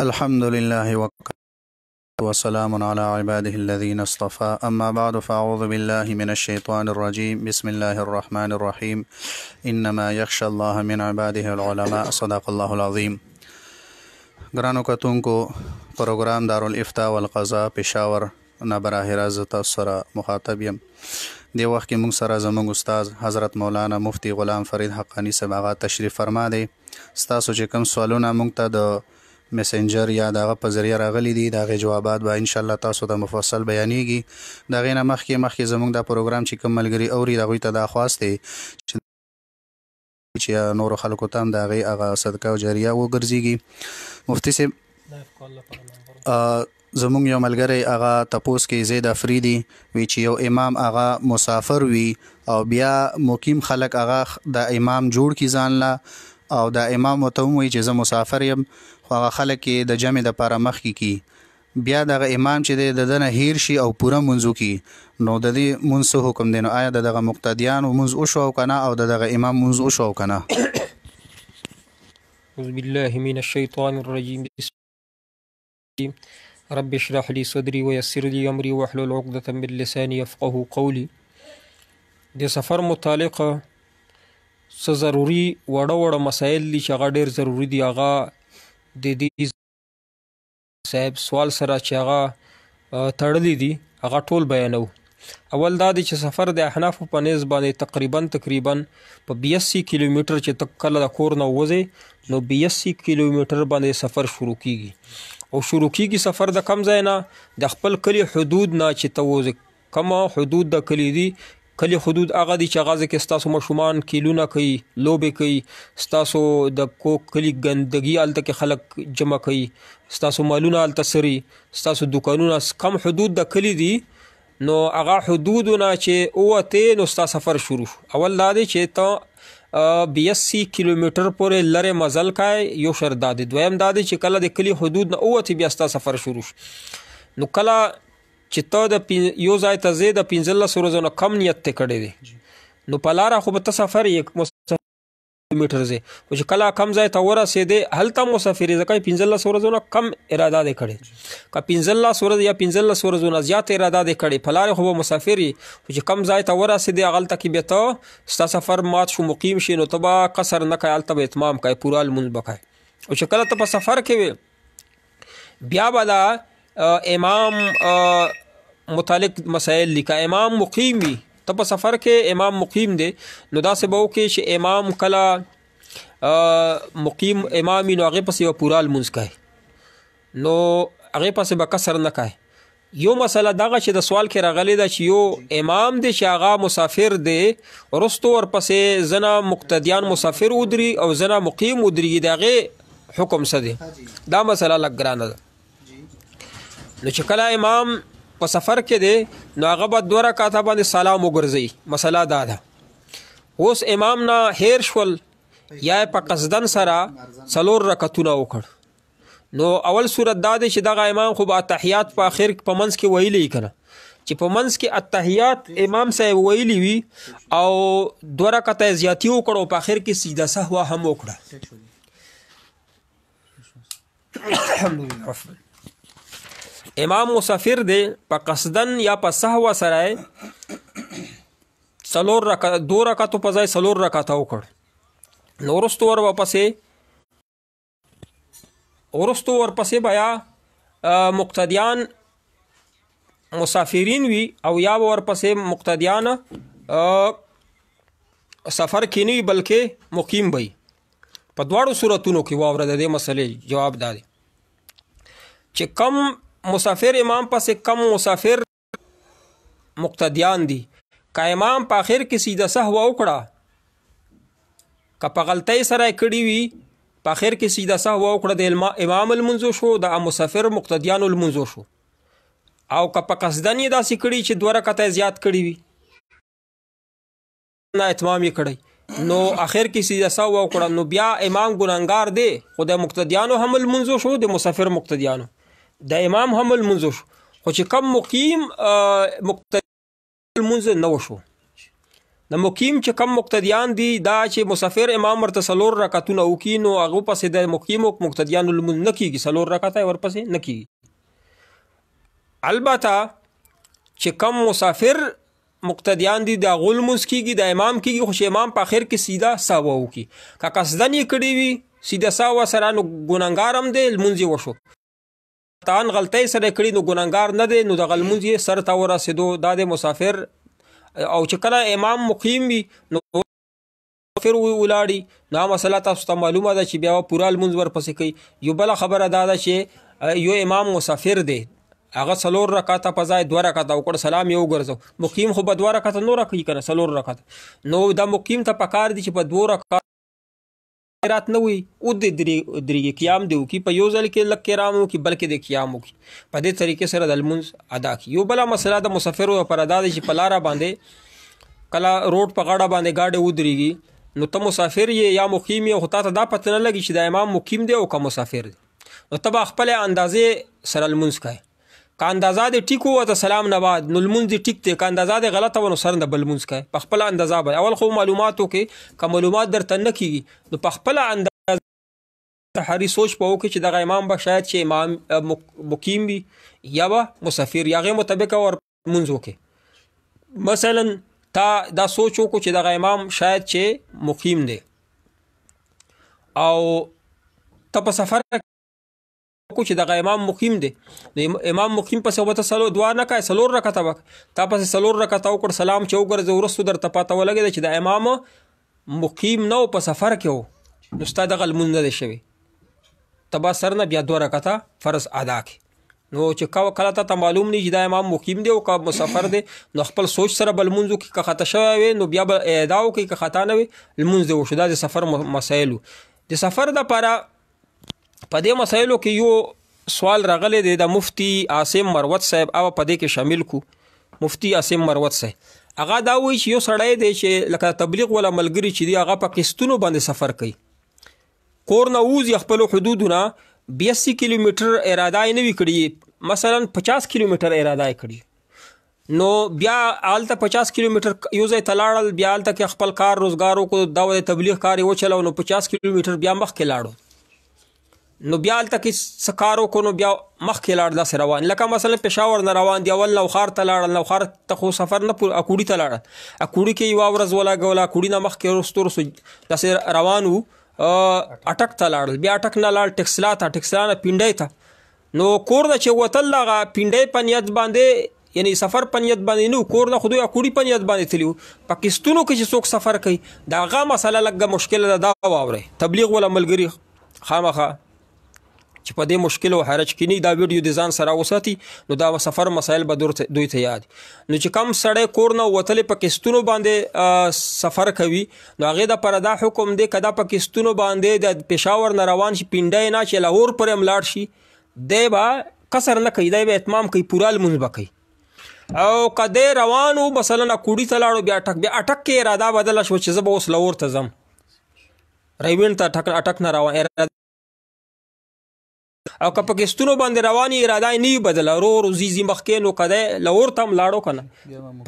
الحمد لله وسلام على عباده الذين اصطفى أما بعد فأعوذ بالله من الشيطان الرجيم بسم الله الرحمن الرحيم إنما يخشى الله من عباده العلماء صدق الله العظيم. ګرانو کتونکو پروګرام دارالافتا والقضاء پېښور نه براه راست تاسو سره مخاطب یم. دې وخت کې موږ سره زموږ استاد حضرت مولانا مفتی غلام فرید حقانی صاحب هغه تشریف فرما دی. ستاسو چې کوم سوالونه موږ ته د میسنجر یا دغه په ذریعه راغلي دي د هغې جوابات به انشاءالله تاسو ته مفصل بیانیږي. د هغې نه مخکې زموږ دا پروګرام چې کوم ملګري اوري د هغوی ته دا خواست دی چې نورو خلکو ته هم د هغې هغه صدقه او جاریه وګرځېږي. مفتي صاحب زموږ یو ملګری هغه تپوس کې زید افریدي وی چې یو امام هغه مسافر وي او بیا مقیم خلک هغه د امام جوړ کړي ځان له او د امام ورته ووایي چې زه مسافر یم خو هغه خلک یې د جمع دپاره مخکې کي بیا دغه امام چې دی د ده نه هیر شي او پوره مونځ وکړي نو د دې مونځ څه حکم دی؟ نو آیا د دغه مقتدیانو مونځ وشو او که نه او د دغه امام مونځ وشو او که نه؟ اعوذ بالله من الشیطان الرجیم رب اشرح لي صدري ويسر لي امري واحلل عقدة من لساني يفقهوا قولي. د سفر متعلقه څه ضروري وړه مسایل دي چې هغه ډېر ضروري دي. هغه د دې صاحب سوال سره چې هغه تړلي دي هغه ټول بیانو. اول دا دی چې سفر د احنافو په نسبت باندې تقریبا په 82 کیلومتر چې ته کله د کور نه وځې نو 82 کیلومتر باندې سفر شروع کیږي او شروع کیږي سفر د کم ځای نه د خپل کلي حدود نه چې ته وځې. کومه حدود د کلي دي؟ کلی حدود هغه دي چې هغه کې ستاسو ماشومان کیلونه کوي لوبې کوي ستاسو د کلي ګندګي هلته کې خلک جمع کوي ستاسو مالونه هلته سري ستاسو دوکانونه کم حدود د کلي دي نو هغه حدودونه چې ووتې نو ستا سفر شروع شو. اول دا دی چې ته 82 کیلومتر پورې لرې مزل کوې یو شرط دا دی. دویم دا دی چې کله د کلي حدود نه ووتې بیا ستا سفر شروع شو نو کله چې ته د یو ځای ته ځې د 15 ورځو نه کم نیت ته کړی دی نو په لاره خو به ته سفر یې کیلومتر ځې خو چې کله کم ځای ته ورسېدې هلته مسافر یې ځکه 15 ورځو نه کم اراده دې کړې که 15 ورځې یا 15 ورځو نه زیات اراده دې کړې په لارې خو به مسافر یې خو چې کم ځای ته ورسېدې هغلته کې بیا ته ستا سفر مات شو مقیم شي نو ته به قصر نه کوې هلته به اتمام کوې پوره لمونځ به کوې. او چې کله ته په سفر کې وې بیا به دا امام متعلق مسائل لیکه. امام مقیم وي ته په سفر کې امام مقیم دی نو داسې به وکړې چې امام کله مقیم امام وي نو هغې پسې به پوره لمونځ کوې نو هغې پسې به کسر نه کوې. یو مسله دغه چې د سوال کې راغلی ده چې یو امام دی چې هغه مسافر دی وروستو ورپسې ځنه مقتدیان مسافر ودري او ځنه مقیم ودرېږي د هغې حکم څه دی؟ دا مسله لږ ګرانه ده. نو چې کله امام په سفر کې دی نو هغه به 2 رکعاته باندې سلام وګرځوي. مسله دا ده اوس امام نه هیر شول یا په قصدن سره 4 رکعتونه وکړ نو اول صورت دا دی چې دغه امام خو به اتحیات په آخر په منځ کې ویلی کنه چې په منځ کې اتحیات امام صاحب ویلی وي او 2 رکعته زیاتی وکړ او په آخر کې سجده سهو هم وکړه. الحمدلله امام مسافر دی په قصدن یا په سهو سره 2 رکعتو په ځای 4 رکعته وکړ نو وروستو ورپسې بیا مقتدیان مسافرین وي او یا به ورپسې مقتدیان سفر کې نه وي بلکې مقیم وي. په دواړو صورتونو کې واوره د دې مسلې جواب دا دی چې کم مسافر امام پسې کم مسافر مقتدیان دي. که امام په آخر کې سیده سهو وکړه که په غلطۍ سره یې کړي وي په آخر کې سیده سهو وکړه د امام المنځ شو د مسافر مقتدیانو المنځ شو او که په قصدن یې داسې کړي چې 2 رکعته زیات کړي وي نه اتمام یې کړی نو آخر کې سیده سهو وکړه نو بیا امام ګناهګار دی خو د مقتدیانو هم المنځ شو د مسافر مقتدیانو د امام هم المنځ شو خو چې کم مقیم مقتدی المنځ نه وشو د مقیم چې کم مقتدیان دي دا چې مسافر امام ورته 4 رکعتونه وکړي نو هغه پسې د مقیمو مقتدیانو لمونځ نه کیږي 4 رکعته ورپسې نه کیږي. البته چې کم مسافر مقتدیان دي د هغو لمونځ کیږي د امام کیږي خو چې امام په اخر کې سیده ساوه وکړي که قصدن یې کړي وي سیده ساوه سره نو ګناهګار هم دی لمونځ یې وشو تان غلطۍ سره کړي نو ګناهګار نه دی نو دغه لمونځ یې سر ته ورسېدو دا د مسافر او چې کله امام مقیم وي نو مسافر ولاړي نو مسله تاسو ته معلومه ده چې بیا پوره لمونځ ورپسې کوي. یو بله خبره دا ده چې یو امام مسافر دی هغه 4 رکعته په ځای 2 رکعته وکړ سلام یې وګرځو مقیم خو به 2 رکعته نور کوي کنه 4 رکعته نو دا مقیم ته پکار دي چې په 2 رکعت رات نه وي او د درې قیام دی وکړي په یو ځل کې لږ قیام وکړي بلکې د قیام وکړي په دې طریقې سره د لمونځ ادا کړي. یو بله مسله د مسافرو لپاره دا ده چې په لاره باندې کله روډ په غاړه باندې ګاډی ودرېږي نو ته مسافر یې یا مقیم یې خو تا ته دا پته نه لګي چې د امام مقیم دی او که مسافر دی نو ته به خپلې اندازې سره لمونځ کوې که اندازه دې ټیک وه د سلام نه بعد نو لمونځ دې ټیک دی که اندازه دې غلطه وه نو سر نه به لمونځ کوې په خپله اندازه به اول خو معلوماتو کې که معلومات درته نه کېږي نو په خپله اندازه حری سوچ په وکړي چې دغه امام به شاید چې امام مقیم وي یا به مسافر یا هغې مطابقه ور لمونځ وکړي. مثلا تا دا سوچ وکړو چې دغه امام شاید چې مقیم دی او ته په سفر چې دغه امام مقیم دی نو امام مقیم پسې ورته 2 نه کوې 4 رکعته وکړه تا پسې 4 رکعته وکړ سلام چې وګرځه وروستو درته پته ولګېده چې د امام مقیم نه و په سفر کې و نو ستا دغه لمونځ نه دی شوی ته به سر نه بیا 2 رکعته فرض ادا کړي نو چې کله ته معلوم نه چې دا امام مقیم دی او که مسافر دی نو خپل سوچ سره به لمونځ وکړي که خطا شوی وي نو بیا به اعاده وکړي که خطا نه وي لمونځ دی وشو دا د سفر مسایلو د سفر دپاره په دې مسایلو کې یو سوال راغلی دی د مفتی عاصم مروت صاحب او په دې کې شامل کو مفتی عاصم مروت صاحب هغه دا وایي چې یو سړی دی چې لکه تبلیغ ولا ملګري چې دی هغه په قسطونو باندې سفر کوي کور نه ووځي خپلو حدودو نه 82 کیلومتر اراده یې نه وي کړي مثلا 50 کیلومتر اراده یې کړي نو بیا هلته 50 کیلومتر یو ځای ته لاړل بیا هلته کې خپل کار روزګار وکړو دا د تبلیغ کار یې وچلو نو 50 کیلومتر بیا مخکې لاړو نو بیا هلته کې څه کار وکړو نو بیا مخکې لاړ داسې روان لکه مثلا پېښور نه روان دي اول نوخار ته لاړل نوخار ته خو سفر نه اکوړي ته لاړل اکوړي کې یوه ورځ ولګوله اکوړي نه مخکې وروستو داسې روان وو اټک ته لاړل بیا اټک نه لاړ ټکسلا ته ټکسلا نه پینډۍ ته نو کور نه چې وتل هغه پینډۍ په نیت باندې یعنی سفر په نیت باندې نه کور نه خو دوی اکوړي په نیت باندې تلي وو په قسطونو کې چې څوک سفر کوي د هغه مسله لږه مشکله ده دا واورئ تبلیغ ولا ملګري خامخا چې په دې مشکل او حرج کې نه دا ویډیو د ځان سره وساتي نو دا سفر مسایل به دوی ته یاد نو چې کم سړی کور نه وتلې په قسطونو باندې سفر کوي نو هغې دپاره دا حکم دی که دا په قسطونو باندې د پېښور نه روان شي پینډۍ نه چې لاهور پورې هم لاړ شي دی به قصر نه کوي دی به اتمام کوي پوره لمونځ به کوي او که دی روان و مثلا اکوړي ته لاړو بیا اټک کې اراده بدله شوه چې زه به اوس لاهور ته ځم ریوین ته اټک نه روان او که په قسطونو باندې رواني اراده یې نه وي بدله ورو ورو ځي مخکې نو که دی لاهور ته هم لاړو که نه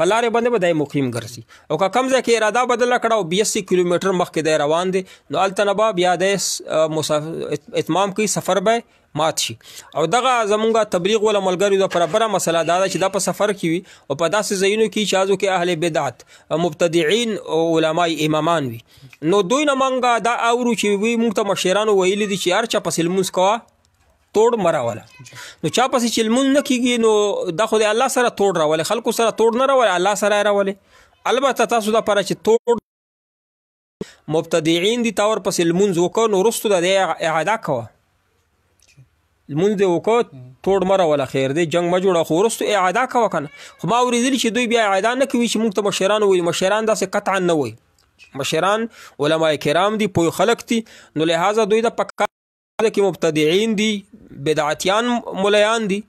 په لارې باندې به دی مقیم ګرځي او که کم ځای کې اراده بدله کړه او 82 کیلومتر مخکې دی روان دی نو هلته نه به بیا دی اتمام کوي سفر به مات شي او دغه زمونږ تبلیغ ولا ملګرو دپاره بله مسله دا ده چې دا په سفر کې وي او په داسې ځایونو کې چې هغو کې اهل بدعت مبتدعین او علمای امامان وي نو دوی نه موږ دا اورو چې وی موږ ته مشرانو ویلي دي چې هر چا پسې لمونځ کوه توړ مراوله نو چا پسې چې لمونځ نه کېږي نو دا خو د الله سره توړ راولې خلکو سره توړ نه راولې الله سره یې راولې البته تاسو دپاره چې توړ مبتدعین دي تا ورپسې لمونځ وکړه نو وروستو د دې اعاده کوه لمونځ دې وکړه توړ مه راوله خیر دی جنګ مه جوړه خو وروستو اعاده کوه که نه خو ما اورېدلي چې دوی بیا اعاده نه کوي چې موږ ته مشران وایي مشران داسې قطعا نه وایي مشران علما کرام دي پوه خلک دي نو لهذا دوی د پکار کې مبتدعین دي بدعتیان ملیان دي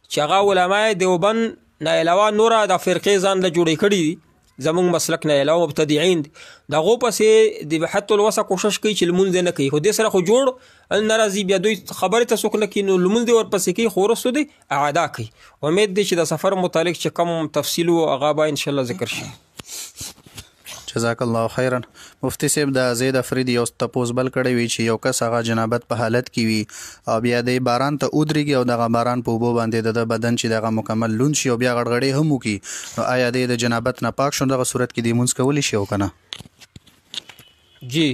چې هغه علما دیوبند نه علاوه نوره د فرقې ځان له جوړې کړي دي زمونږ مسلک نه علاوه مبتدعین دي د هغو پسې د حتی الوسع کوشش کوي چې لمونځ نه کوي خو دې سره خو جوړ نه راځي بیا دوی خبرې ته څوک نه کوي نو لمونځ دې ورپسې کوي خو وروستو دی اعاده کوي امید دی چې د سفر متعلق چې کم تفصیل و هغه به انشاءالله ذکر شي جزاک الله خیرا. مفتی صاحب د زید افریدي یو تپوس بل کړی وي چې یو کس هغه جنابت په حالت کې وي او بیا د باران ته ودرېږي او دغه باران په اوبو باندې د بدن چې دغه مکمل لوند شي او بیا غړغړې هم وکړي، نو آیا د جنابت نه پاک شو دغه صورت کې د لمونځ کولی شي او که نه؟ جی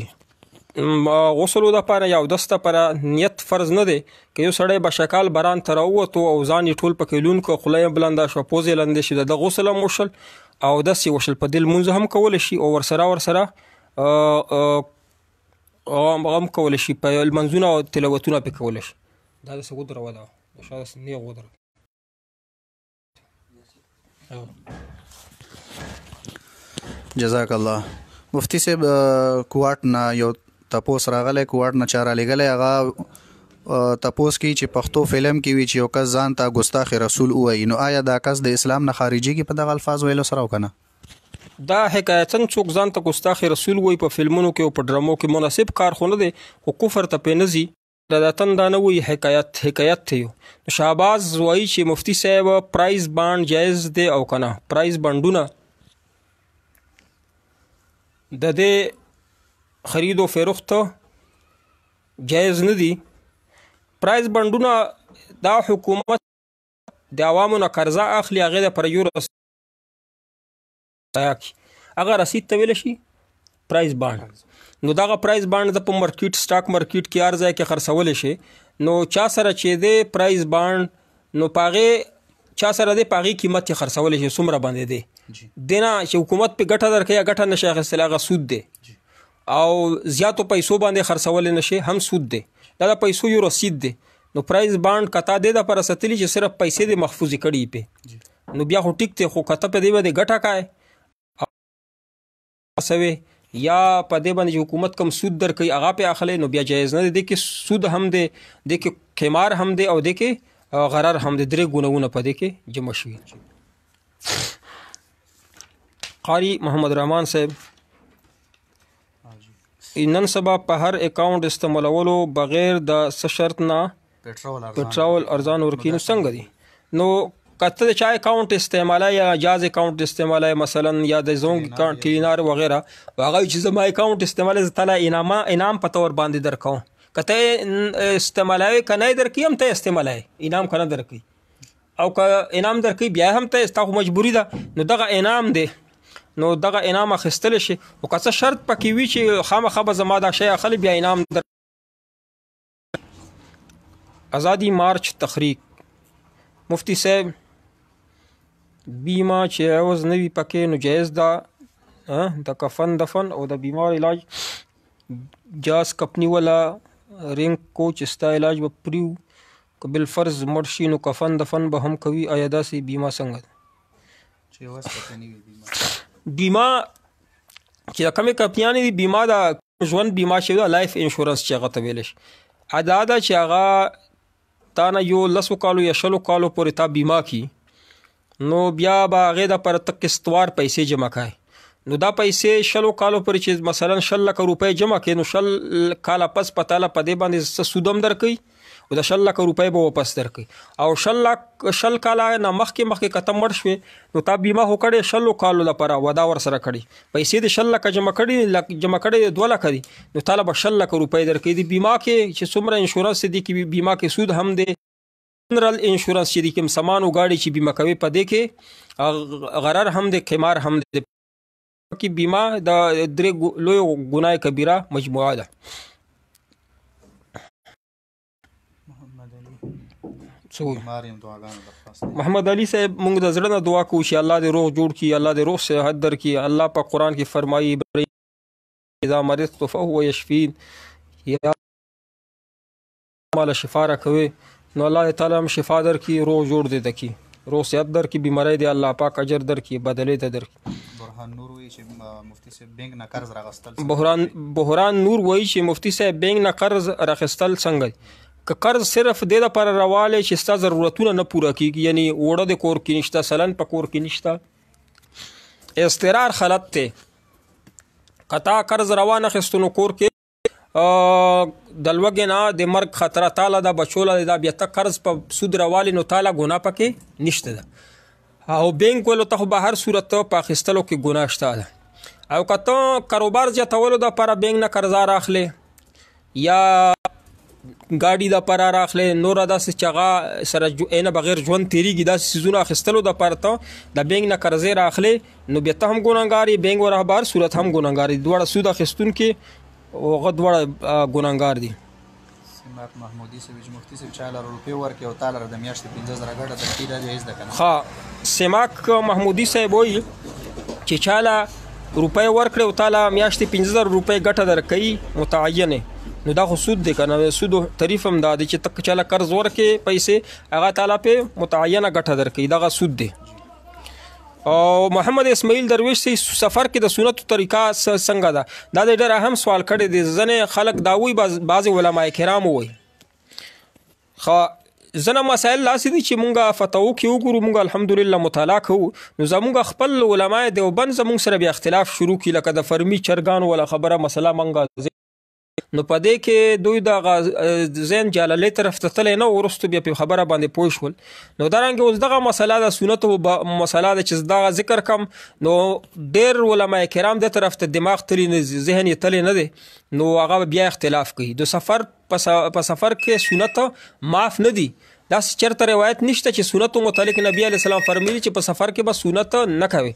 غسلو دپاره یا اودس دپاره نیت فرض نه دی که یو سړی بشکال باران ته راووتو او ځان یې ټول پکې لوند کړو، خوله یې بلنده شوه، پوزې یې لندې شي، د ده غسل هم وشل او اودس یې وشل، په دې لمونځ هم کولی شي او ورسره هم کولی شي، په لمنځونه او تلاوتونه پې کولی شي. دا داسې ودروه ده شاید داسې نیغ ودروه. جزاک الله. مفتی صاحب کوواټ نه یو تپوس راغلی، کوواټ نه چا رالیږلی، هغه تپوس کوي چې پښتو فلم کې وي چې یو کس ځان ته ګستاخ رسول ووایي، نو آیا دا کس د اسلام نه خارجېږي په دغه الفاظ ویلو سره او که نه؟ دا حکایتاً څوک ځان ته ګستاخ رسول وایي په فلمونو کې او په ډرامو کې مناسب کار خو نه دی، خو کفر ته پې نه ځي، رداتن دا نه وایي حکایت ته یو. شهباز وایي چې مفتی صاحب پرایز بانډ جایز دی او که نه، پرایز بانډونه د دې خرید و فروخت جایز نه دي. پرایز بانډونه دا حکومت د عوامو نه قرضه اخلي، هغې دپاره یو هغه رسید ته ویلی شي پرایز بانډ. نو دغه پرایز بانډ د په مارکیټ سټاک مارکیټ کې هر ځای کې خرڅولی شي، نو چا سره چې دی پرایز بانډ نو په هغې چا سره دی په هغې قیمت یې خرڅولی شي څومره باندې دی، دې نه چې حکومت پې ګټه درکوي یا ګټه نشي اخیستلی هغه سود دی، او زیاتو پیسو باندې خرڅولی نشي هم سود دی. دا د پیسو یو رسید دی. نو پرایز بانډ که تا دې دپاره ستلي چې صرف پیسې دې محفوظې کړي پې، نو بیا خو ټیک دی، خو که ته په دې باندې ګټه کوې سوې یا په دې باندې چې حکومت کم سود درکوي هغه پې اخلی، نو بیا جایز نه دی. دې کې سود هم دی، دې کې قمار هم دی او دې کې غرر هم دی، درې ګناهونه په دې کې جمع شوي. قاری محمد رحمان صاحب نن سبا په هر اکاؤنٹ استعمالولو بغیر د څه شرط نه پټرول ارزان ورکوي، نو څنګه دي؟ نو که ته د چا اکاؤنٹ استعمالی یا جاز اکاؤنٹ استعمالی مثلا یا د زونګ کلینار وغیره، هغه چې زما اکاؤنٹ استعمالی زه تاله انعام په طور باندې درکوم، که ته استعمالوي که نه یې درکوي هم ته استعمالوي، انعام که نه درکوي، او که انعام درکوي بیا هم ته ستا خو مجبوري ده، نو دغه انعام دی، نو دغه انعام اخیستلی شي. او که څه شرط پکې وي چې خامخا به زما دا شی اخلي بیا انعام در. ازادي مارچ تخریق مفتی صاحب بیمه چې عوض نه وي پکې نو جایز ده، د کفن دفن او د بیمار علاج جاز کپنی ولا رنګ کو چې ستا علاج به پریو که بالفرض مړ شي نو کفن دفن به هم کوي، آیا داسې بیمه څنګه ده؟ چې عوض پکې نه وي بیمه چې د کمې کمپنیانې دي، بیمه د ژوند بیمه چې ده لایف انشورنس چې هغه ته ویلی شي، دا ده چې هغه تا نه یو 10 کالو یا 20 کالو پورې تا بیمه کي، نو بیا به هغې دپاره ته قسطوار پیسې جمع کوي. نو دا پیسې 20 کالو پورې چې مثلا 10 لکه روپۍ جمع کړي، نو 10 کاله پس په تاله په دې باندې څه سود هم درکوي او د 10 لکه روپۍ به واپس درکوي، او 10 کاله نه مخکې که ته مړ شوې نو تا بیمه خو کړې 10 کالو لپاره ودا ورسره کړي، پیسې د 10 لکه جمع کړي 2 لکه دي، نو تاله به 10 لکه روپۍ درکوي. د بیمه کې چې څومره انشورنس دي کې بیمه کې سود هم دی، جنرال انشورنس چې دي کوم سامان او ګاډي چې بیمه کوي په دې کې غرر هم دی، قمار هم دی. کې بیمه د 3 لوی ګناه کبیره مجموعه ده. محمد علي صاحب موږ د زړه نه دعا کوو چې الله دې روغ جوړ کړي، الله دې روغ صحت درکړي. الله په قرآن کې فرمایي اذا مرضت فهو یشفین، یا مال شفا راکوي، نو الله تعالی هم شفا درکړي، روغ جوړ دې دکړي، روغ صحت درکړي، بیماری دې الله پاک اجر درکړي، بدلې ته درکړي. بحران نور وایي چې مفتی صاحب بینک نه قرض راغستل، بحران نور وایي چې مفتی صاحب بینک نه قرض راغستل څنګه؟ که قرض صرف دې دپاره راوالی چې ستا ضرورتونه نه پوره کېږي، یعنی اوړه د کور کې نشته، سلن په کور کې نشته، اضطرار خلط دی. که تا قرض روان اخیستو نو کور کې د لوږې نه د مرګ خطره تاله ده، بچوله ده، بیا ته قرض په سود راوالي نو تاله ګناه پکې نشته ده، او بینک ولو ته خو به هر صورت په اخیستلو کې ګناه شته ده. او که ته کاروبار زیاتولو دپاره بینک نه قرضه راخلی یا ګاډي دپاره راخلی نوره داسې چې هغه سره اینه بغیر ژوند تېرېږي داسې څیزونه اخیستلو دپاره ته د بینک نه قرضې راخلی نو بیا ته هم ګناهګار یې بینک و رهبر صورت هم ګناهګار دي دواړه سود اخیستونکي هغه دواړه ګناهګار دي. سیماک محمودي صاحب چې مفتي صاحب چا لره روپۍ ورکړي او تا لره د میاشتې 15,000 ګټه درکړي دا جایز ده که نه؟ ښه سیماک محمودي صاحب وایي چې چا له روپۍ ورکړې او تا له میاشتې 15,000 روپۍ ګټه درکوي متعینې نو دا خو سود دی که نه سودو تعریف هم دا دی چې ته چا له قرض ورکړې پیسې هغه تعالی پې متعینه ګټه درکوي دغه سود دی. او محمد اسماعیل درویش سی سفر کې د سنتو طریقه څنګه ده دا د ډېر اهم سوال کړی دی. ځینې خلک دا وایي بعضې علما کرام وایي ځینې مسایل داسې دي چې مونږ فتاوو کې وګورو مونږ الحمدلله مطالعه کوو نو زمونږ خپل علما دیوبند زمونږ سره بیا اختلاف شروع کړي لکه د فرمي چرګانو والا خبره مسله مونږ نو په دې کې دوی د ذهن جلالۍ طرف ته تللی نه وروستو بیا په خبره باندې پوه شول نو دارنګې اوس دغه مسله د سنتو مسله ده چې دغه ذکر کم نو ډېر علما کرام دې طرف ته دماغ تللی نه ذهن یې تللی نه دی نو هغه بیا اختلاف کوي. د سفر په سفر کې سنت معاف نه دي داسې چېرته روایت نشته چې سنتو متعلق نبي علیه السلام فرمیلي چې په سفر کې به سنت نه کوي.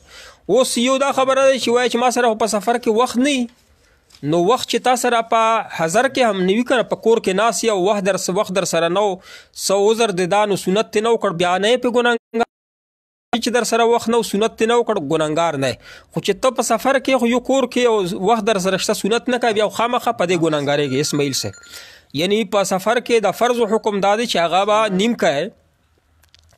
اوس یو دا خبره ده چې وایي چې ما سره په سفر کې وخت نه نو وخت چې تا سره په حضر کې هم نوي کنه په کور کې ناست یا وخت در سره نو څه عذر دی دا نو سنت تی نه وکړ بیا نه یې پې ګناهګار چې در سره وخت نه سنت تی نه وکړ ګناهګار نه خو چې ته په سفر کې خو یو کور کې او وخت در سره شته سنت نه کوي بیا خامخا په دې ګناهګارېږي. اسماعیل صاحب یعنی په سفر کې د فرض حکم دا دی چې هغه به نیم کوي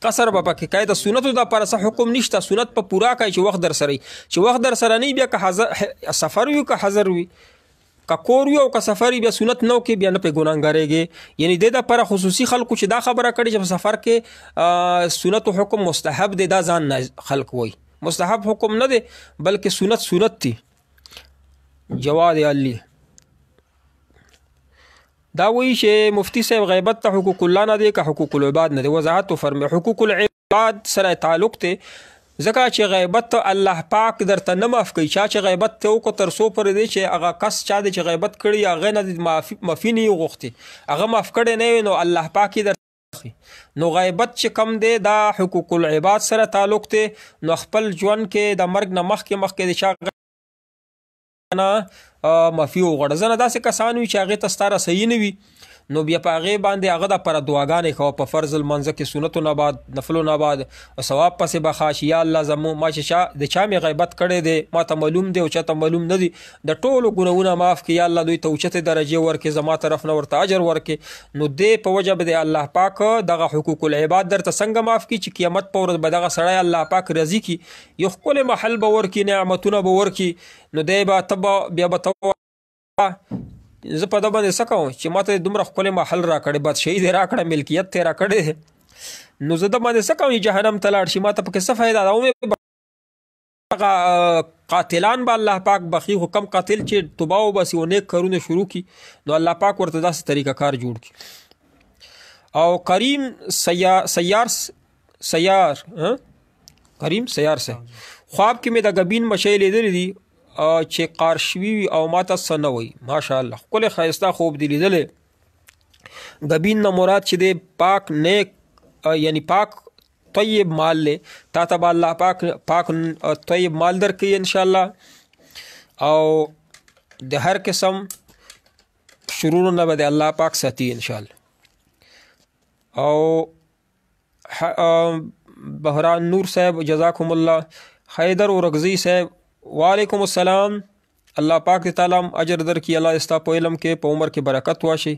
قصر به پکې کوي د سنتو دپاره څه حکم نشته سنت په پوره کوي چې وخت در سره چې وخت در سره نه بیا که سفر وي که حضر وي که کور وي او که سفر وي بیا سنت نه وکړي بیا نه پې ګناهګارېږي. یعنی دې دپاره خصوصي خلکو چې دا خبره کړې چې په سفر کې سنتو حکم مستحب دی دا ځان نه خلک وایي مستحب حکم نه دی بلکې سنت دی. جواد علی دا وایي چې مفتی صاحب غیبت ته حقوق الله نه دی که حقوق العباد نه دی وضاحت فرمي. حقوق العباد سره تعلق دی ځکه چې غیبت ته الله پاک درته نه معاف کوي چا چې غیبت ته وکړو تر څو پورې دی چې هغه کس چا دی چې غیبت کړي هغې نه د معافي نه یې غوښتې هغه معاف کړی نه وي نو الله پاک یې درته نو غیبت چې کم دی دا حقوق العباد سره تعلق دی نو خپل ژوند کې د مرګ نه مخکې د چا معافي وغواړه. ځنه داسې کسان وي چې هغې ته ستا را صحیح نه وي نو بیا په هغې باندې هغه دپاره دعاګانې کوه په فرض المنځه کې سنتو نه بعد نفلو نه بعد ثواب پسې به ښه شي یا الله زمو ما چې د چا مې غیبت کړی دی ما ته معلوم دی او چا ته معلوم نه دي د ټولو ګناهونه معاف کړي یا الله دوی ته اوچتې درجې ورکړي زما طرف نه ورته اجر ورکړي نو دې په وجه به د الله پاک دغه حقوق العباد درته څنګه معاف کړي چې قیامت په ورځ به دغه سړی الله پاک راضي کړي یو ښکلی محل به ورکړي نعمتونه به ورکړي نو دی به ته بیا به ته زه په ده باندې څه کوم چې ما ته دومره ښکلی محل راکړی بادشاهي دې راکړه ملکیت ته یې راکړی نو زه ده باندې څه کوم چې جهنم ته لاړ شي ما ته پکې څه فایده ده قاتلان به الله پاک بخي خو کم قاتل چې توبه وباسي او نیک کارونه شروع کړي نو الله پاک ورته داسې طریقه کار جوړ کړي. او کریم سیار سے خواب کې مې د ګبین مچۍ لیدلی دي چې قارشوي وي او ماته څه نه وایي ماشاءالله ښکلی ښایسته خوب دی لیدلی. ګبین نه مراد چې دی پاک نیک یعنی پاک طیب مال دی تا ته به الله پاک طیب مال درکوي انشاءالله او د هر قسم شرورو نه به د الله پاک ساتي انشاءالله. او بهران نور صاحب جزاکم الله حیدر اورغزی صاحب وعلیکم السلام الله پاک دې تعالی اجر درکړي الله ستا په علم کې په عمر کې برکت واشي.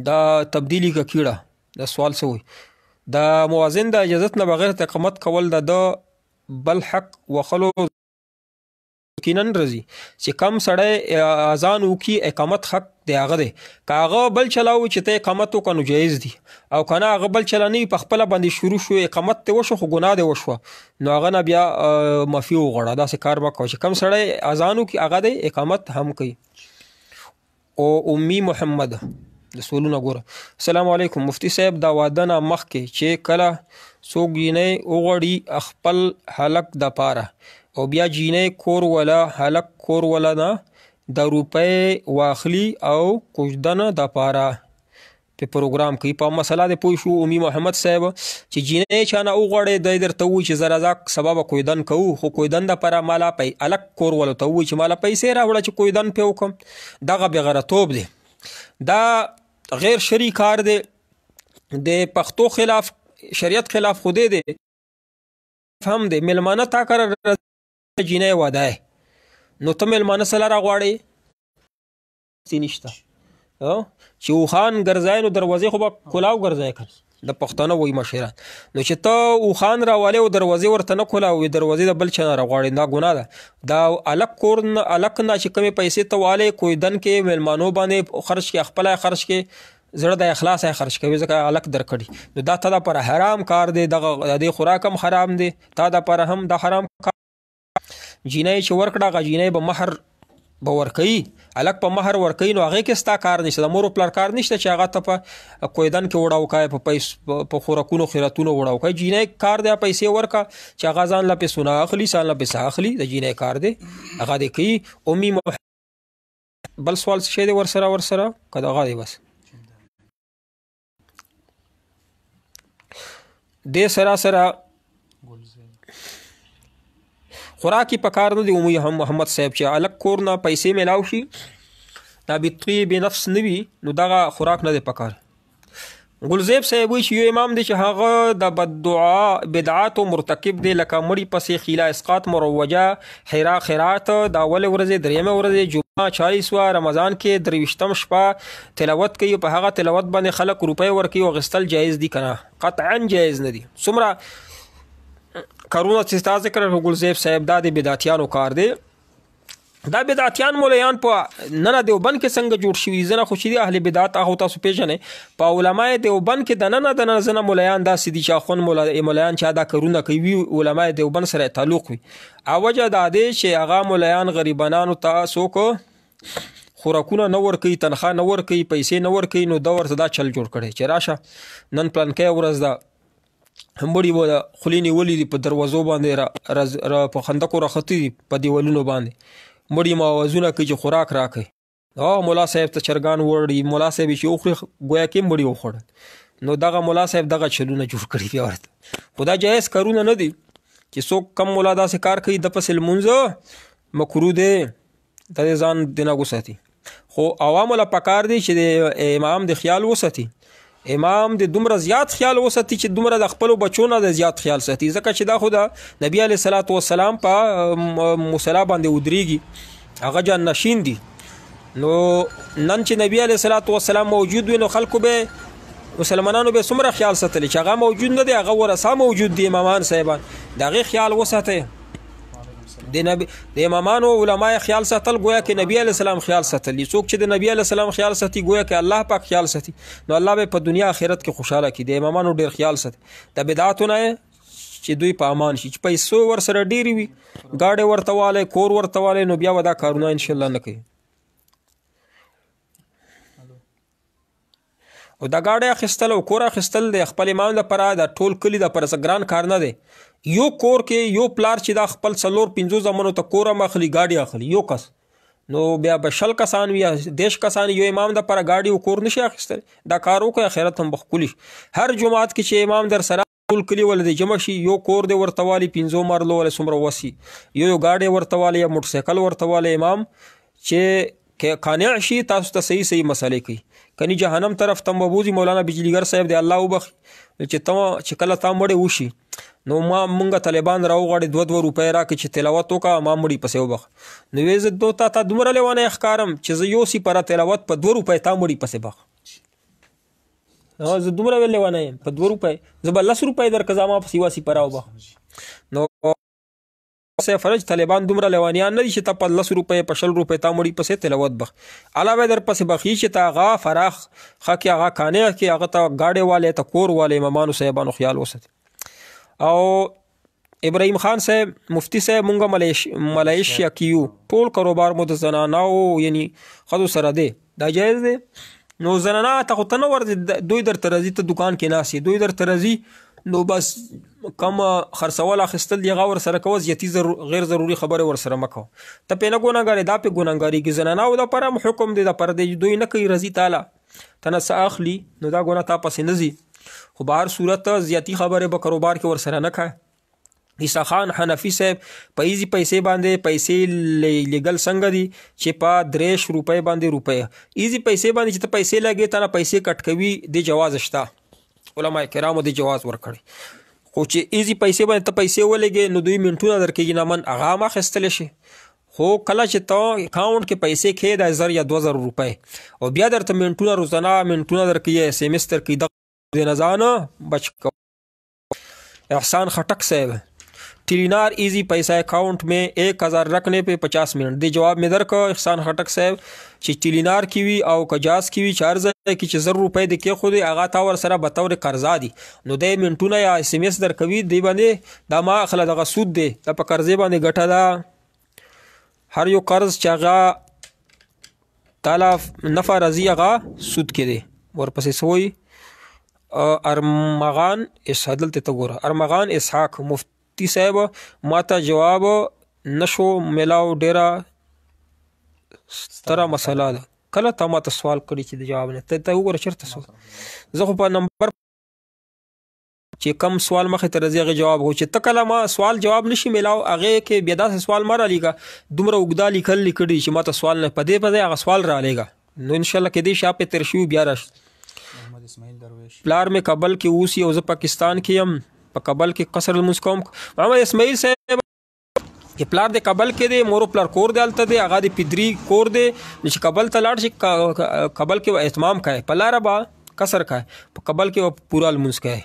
دا تبدیلی کا کیړه دا سوال څه وي د موازن د اجازت نه بغیر اقامت کول د بل حق وخلو یقینا رضی چې کم سړی اذان وکي اقامت حق دی هغه دی که هغه بل چلاوي چې ته اقامت وکړه نو جایز دی او که نه هغه بل چلا نه وي په خپله باندې شروع شو اقامت ته وشو خو ګناه دی وشوه نو هغه نه بیا معافي وغواړه داسې کار مه کوه چې کم سړی اذان وکي هغه دی اقامت هم کوي. او امی محمد د سوالونه ګوره السلام علیکم مفتی صاحب دا واده نه مخکې چې کله څوک ینۍ وغواړي خپل حلق دپاره او بیا جینۍ کور ولا هلک کور ولا نه د روپۍ واخلي او کوژدن د پاره په پروګرام کوي. په مسله د پوه شو امي محمد صاحب چې جینۍ چانه وغواړي دی درته ووایي چې زه راځه سبا به کوژدن کوو، خو کوژدن دپاره مالا هلک کور والو ته ووایي چې مالا پیسې راوړه چې کوژدن پې وکړم. دغه بېغرتوب دی، دا غیر شرعي کار دی، د پښتو خلاف شریعت خلاف خو دی هم دی. مېلمانه تا کره جینۍ واده نو ته مېلمانه سره راغواړې نشته چې اوخان ګرځای نو دروازې خو به کلاو ګرځای کړ د پښتانه وایي مشران. نو چې ته اوخان راولې او دروازې ورته نه کولاوې دروازې د بل چا نه راغواړې دا ګناه ده. دا الک کور نه الک نه چې کومې پیسې ته والې کوژدن کې مېلمانو باندې خرچ کې خپله خرچ کې زړه د اخلاص خرچ کوي ځکه الک درکړي نو دا تا دپاره حرام کار دی. دغه د دې خوراک هم حرام دی، تا دپاره هم دا حرام کار. جینۍ چې ورکړه هغه جینۍ به مهر به ورکوي، الک په مهر ورکوي نو هغې کې ستا کار نشته، د مور و پلار کار نشته چې هغه ته په کوژدن کې وړه وکړی په خوراکونو خیراتونو وړه وکړی. جینۍ کار دی پیسې ورکړه چې هغه ځان له پې سونه اخلي ځان له پې څه اخلي، د جینۍ کار دی هغه دې کوي. امي بل سوال څه شی دی ورسره که دغه دی بس دې سره خوراکي په کار نه دی. امي محمد صاحب چې الک کور نه پیسې میلاو شي دا بطیب نفس نه وي نو دغه خوراک نه دی په کار. ګلزیب صاحب وایي چې یو امام دی چې هغه د بددعا بدعاتو مرتکب دی، لکه مړي پسې خیله اسقاط مروجه حرا خیرات د اولې ورځې درېیمې ورځې جمعه 40 وه رمضان کې 23 شپه تلاوت کوي، په هغه تلاوت باندې خلک روپۍ ورکوي او اخیستل جایز دي که نه؟ قطعا جایز نه دي. څومره کارونه چې ستا ذکر کړل ګلزیب صاحب دا د بدعتیانو کار دی. دا بدعتیان مولیان په ننه دیوبند کې څنګه جوړ شوي ځنه خو چې دي اهل بدعت هغه تاسو پیژنئ. په علماء دیوبند کې د ننه ځنه مولیان داسې دي چې اخوند مولیان چې دا کارونه کوي علماء دیوبند سره تعلق وي. وجه دا دی چې هغه مولیان غریبانانو ته څوک خوراکونه نه ورکوي، تنخواه نه ورکوي، پیسې نه ورکوي، نو دا ورته دا چل جوړ کړی چې راشه نن پلانکی ورځ ده مړي به د خولې نیولي دي په دروازو باندې په خندقو راختي دي په دیوالونو باندې مړي موازونه کوي چې خوراک راکوي. ملا صاحب ته چرګان وړي، ملا صاحب چې وخوري گویا کې مړي وخوړل نو دغه ملا صاحب دغه چلونه جوړ کړي بیا ورته. خو دا جایز کارونه نه دي چې څوک کم ملا داسې کار کوي د پسې لمونځ مکروه دی د دې ځان د نه وساتي. خو عوامو له پکار دی چې د امام د خیال وساتي، امام د دومره زیات خیال وساتي چې دومره د خپلو بچو نه د زیات خیال ساتي، ځکه چې دا خو د نبي علیه صلات وسلام په مصلا باندې ودرېږي هغه جان نشین دي. نو نن چې نبي علیه صلات وسلام موجود وي نو خلکو به مسلمانانو به څومره خیال ساتلی چې هغه موجود نه دی، هغه ورثه موجود دي امامان صاحبان د هغې خیال وساتئ. د امامانو علماء خیال ساتل گویا کې نبی علیه السلام خیال ساتلی. څوک چې د نبی علیه السلام خیال ساتي گویا کې الله پاک خیال ساتي نو الله به په دنیا آخرت کې خوشحاله کړي. د امامانو ډیر خیال ساتي. د بدعاتو نه چې دوی په امان شي چې پیسو ورسره ډیرې وي ګاډی ورته والی کور ورته والی نو بیا به دا کارونه انشاءالله نه کوي. او دا ګاډی اخیستل او کور اخیستل د خپل امام لپاره د ټول کلي دپاره څه ګران کار نه دی. یو کور کې یو پلار چې دا خپل 4-5 زمانو ته کور هم اخلي ګاډي اخلي یو کس نو بیا به 100 کسان وي 10 کسان یو امام دپاره ګاډي او کور نشي اخیستلی. دا کار وکړئ آخرت هم به ښکلي شي. هر جماعت کې چې امام در سره ټول کلي ولې د جمع شي یو کور دی ورته والي 5 مرلو ولې څومره وسي یو ګاډی ورته والي یا موټرسایکل ورته والي امام چې قانع شي تاسو ته صحیح مسالې کوي. کني جهنم طرف ته مبوزي مولانا بجلیګر صاحب دی الله وبخي چې کله تا مړی وشي نو ما مونږه طالبان راوغواړي 2 روپۍ راکړي چې تلاوت وکړه ما مړي پسې وبخ نو ویې زه تا دومره لیونی ښکارم چې زه یو سپاره تلاوت په 2 روپۍ تا مړي پسې بخ زه دومره لیونی یم په 2 روپۍ زه به 10 روپۍ درکړه زما پسې یوه سپاره وبخ نو فرج طالبان دومره لیوانیان نه دي چې تا په 10 روپۍ په 20 روپۍ تا مړي پسې تلاوت بخ علاوه در پسې بخي چې تا هغه فراخ ښه کې هغه قانع کې هغه ته ګاډی والی ته کور والی امامانو صاحبانو خیال وساتي. او ابراهیم خان صاحب مفتی صاحب مونږه ملایشیا کې یو ټول کاروبار مو د زناناو یعنی ښځو سره دی دا جایز دی. نو زنانه ته خو ته نه ورځې دوی درته راځي ته دکان کې ناست دوی درته راځي نو بس کم خرڅول اخیستل دي هغه ورسره کوه، زیاتي غیر ضروري خبرې ورسره مه کوه. ته پې نه ګناهګار دا پې ګناهګارېږي. زناناو دپاره هم حکم دی دپاره دی دوی نه کوي رضي تعالی ته نه څه اخلي نو دا ګناه تا پسې نه ځي. خو په هر صورت زیاتي خبرې به کاروبار کې ورسره نه کوه. عیسی خان حنفي صاحب په ایزي پیسې باندې پیسې لیګل څنګه دي چې په 3 روپۍ باندې روپۍ ایزي پیسې باندې چې ته پیسې لګې ته نه پیسې کټ کوي د جواز شته. علما کرامو د جواز ورکړي. خو چې ایزي پیسې باندې ته پیسې ولګې نو دوی منټونه درکېږي نه من هغه هم اخیستلی شي. خو کله چې ته اکاونټ کې پیسې کښې د 1000 یا 2000 روپۍ او بیا درته منټونه روزانه منټونه درکوي SMS درکوي د نه ځانه بچ کو. احسان خټک صاحب Telenor easy पैसा अकाउंट में 1000 रखने पे 50 मिनट दे जवाब में दर का एहसान खटक साहब چې टेलीनार की وی او کجاز کی وی چارج کی چې 0 روپے د کې خو د اغا تا ور سره بتور قرضا دي نو د منټونه یا SMS در کوي دی باندې دا ما اخله د غسود دی د په قرضې باندې ګټه دا هر یو قرض چې اغا تعالی نفع رضی اغا سود کې دی ورپسې سوی ارمغان اسحدل ته ګوره ارمغان اسحاق مفتی صاحب ماته جواب نشو ملاو ډیره ستره مسله ده کله تا ماته سوال کړی چې د جواب نه ته وګوره چېرته سو زه خو په نمبر چې کم سوال مخې ته راځي هغې جواب هو چې ته کله ما سوال جواب نشي میلاو هغې کې بیا داسې سوال ما رالیږه دومره اوږده لیکل لیکړي چې ماته سوال نه په دې په ځای هغه سوال رالیږه نو انشاءالله کېدی شي هغه تېر شوي بیا راشي. پلار مې کابل کې اوسي او زه پاکستان کې یم په کابل کې قصر لمونځ کوم. محمد اسماعیل صاحب پلار د کابل کې دی مور پلار کور دی هلته دی هغه د پدري کور دی چې کابل ته لاړ شي کابل کې اهتمام کوي په لاره به قصر کوي په کابل کې پوره لمونځ کوي.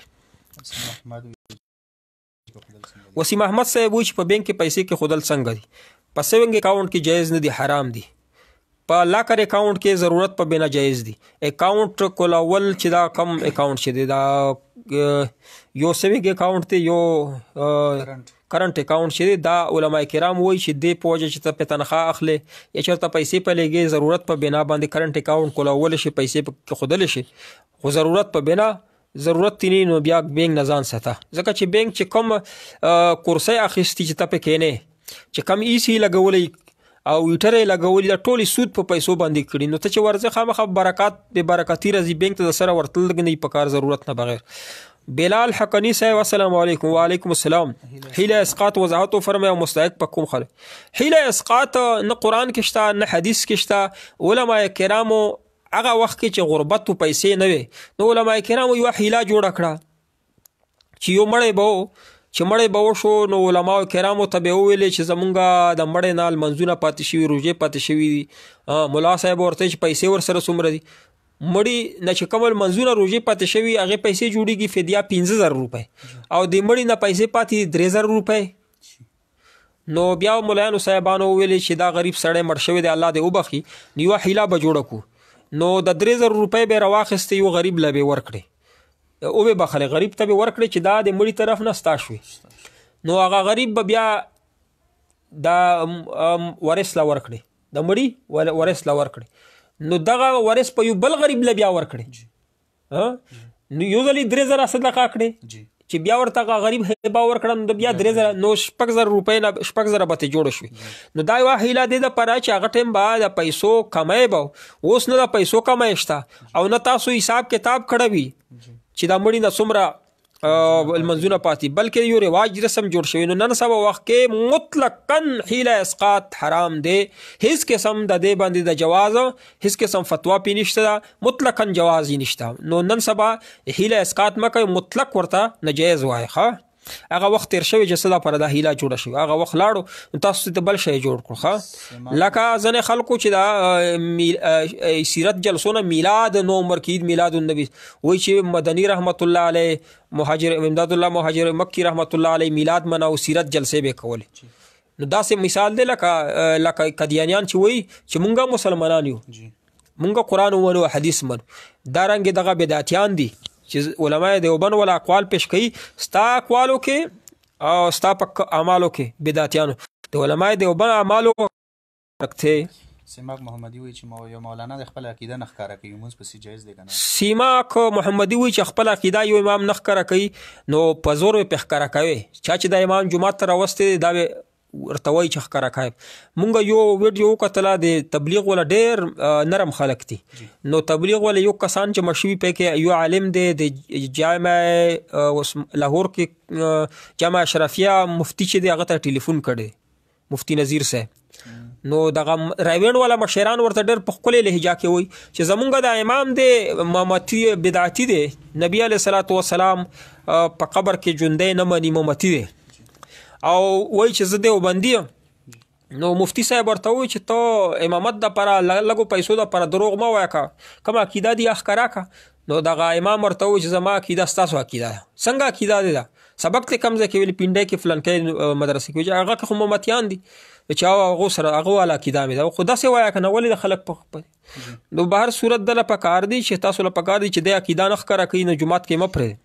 وسیم احمد صاحب وایي چې په بینک کې پیسې کې خودل څنګه دي په سیونګ اکاونټ کې جایز نه دي حرام دي په لاکر اکاونټ کې ضرورت په بنا جایز دي. اکاونټ کولول چې دا کم اکاونټ چې دی دا یو سیونګ اکاونټ دی یو کرنٹ اکاؤنٹ چې دی دا علماء کرام وایي چې دې په وجه چې ته پې تنخواه اخلې یا چېرته پیسې په لګې ضرورت په بنا باندې کرنٹ اکاؤنټ کولولی شي پیسې پکې ښودلی شي خو ضرورت په بنا ضرورت تینی نو بیا بینک نه ځان ساته ځکه چې بینک چې کوم کورسۍ اخیستي چې ته پې کښېنې چې کم ایسي لګولی او ویټرې لګولي دا ټولې سود په پیسو باندې کړي نو ته چې ورځې خامخا برکات بې برکتي راځي بینک ته د سره ورتل لږ نه په کار ضرورت نه بغیر. بلال حقانی صاحب السلام علیکم وعلیکم السلام. حیله اسقاط وضاحت فرمایا مستحق په کوم خلک حیله اسقاط نه قرآن کې شته نه حدیث کې شته. علماء کرامو هغه وخت کې چې غربت و پیسې نه وي نو علماء کرامو یوه حیله جوړه کړه چې یو مړی به چې مړی به وشو نو علماء کرامو ته به وویلې چې زمونږ د مړی نه لمنځونه پاتې شوي روژې پاتې شوي دي ملا صاحب ورته چې پیسې ورسره څومره دي مړی نه چې کوم لمنځونه روژې پاتې شوي هغې پیسې جوړېږي فدیه 15000 روپۍ او د مړي نه پیسې پاتې 3000 روپۍ نو بیا ملایانو صاحبانو وویلې چې دا غریب سړی مړ شوی دی الله دې وبخي نو یوه حیله به جوړه کړو نو د 3000 روپۍ به یې راواخیستې یو غریب له به یې ورکړې او به بخلې غریب ته به ورکړې چې دا د مړي طرف نه ستا شوې نو هغه غریب به بیا دا ورث له ورکړې د مړي ورث له ورکړې نو دغه ورث په یو بل غریب له بیا ورکړې نو یو ځلې 3000 صدقه کړې چې بیا ورته هغه غریب هبه ورکړه نو بیا 3000 نو 6000 روپۍ نه 6000 به ترې جوړه شوې نو دا یوه حیله دې دپاره چې هغه ټایم به د پیسو کمۍ به اوس نه د پیسو کمۍ شته او نه تاسو حساب کتاب کړی وي چې دا مړي نه څومره المنځونه پاتې بلکې یو رواج رسم جوړ شوی نو نن سبا وخت کې مطلقاً حیله اسقاط حرام دی هیڅ قسم د دې باندې د جواز هیڅ قسم فتوا پې نشته ده مطلقاً جواز یې نشته نو نن سبا حیله اسقاط مه کوئ مطلق ورته نجایز وایي ښه هغه وخت تیر شوی چې څه دپاره دا حیله جوړه شوې هغه وخت لاړو نو تاسو ته بل شی جوړ کړو ښه لکه ځینې خلکو چې دا سیرت جلسو نه میلاد نو عمر کې میلاد النبي وایي چې مدني رحمت الله علیه مهاجر امداد الله مهاجر مکی رحمت الله علیه میلاد مناو سیرت جلسې به کولې نو داسې مثال دی لکه قدیانیان چې وایي چې مونږ مسلمانان یو مونږ قرآن ومنو حدیث منو دارنګې دغه بدعتیان دي چې علماء دیوبند ولا اقوال پیش کوي ستا اقوالو کې او ستا په اعمالو کې بدعتیانو د علماء دیوبند اعمالو رکھتے سیماک محمدي وایي چې یو مولانا د خپل عقیده نه ښکاره کوي لمونځ پسې جایز دی که نه؟ سیماک محمدي وایي چې خپل عقیده یو امام نه ښکاره کوي نو په زور یې پې ښکاره کوي. چا چې د امام جومات ته راوستی دی دا ورته وایي چې ښکاره کوي. مونږ یو ویډیو وکتله د تبلیغ والا ډېر نرم خلک دي. نو تبلیغ والا یو کسان چې مړ شوي پکې یو عالم دی د جامع لاهور کې جامع اشرفیه مفتی چې دی هغه ته ټلیفون کړی مفتی نذیر صاحب. نو دغه رایوینډ والا مشران ورته ډېر په ښکلې لهجه کې وایي چې زمونږ د امام دی ممتي بدعتي دی، نبي علیه صلات وسلام په قبر کې ژوندی نه مني، ممتي دی او وایي چې زه دیوبندي یم. نو مفتی صاحب ورته وایي چې ته امامت دپاره لږو پیسو دپاره دروغ مه وایه، کومه عقیده دي ښکاره کړه. نو دغه امام ورته وایي چې زما عقیده ستاسو عقیده ده. څنګه عقیده دی ده؟ سبق ته کوم ځای کې ویلي پینډۍ کې فلانکۍ مدرسې کې وایي هغه کې خو ممتیان دي چې هغو سره هغه والا عقیده مې ده. خو داسې وایه که نه ولې د خلک په نو به هر صورت دله پکار دی چې تاسو له پکار دی چې دی عقیده نه ښکاره کوي نو جومات کې مه پرېږدئ،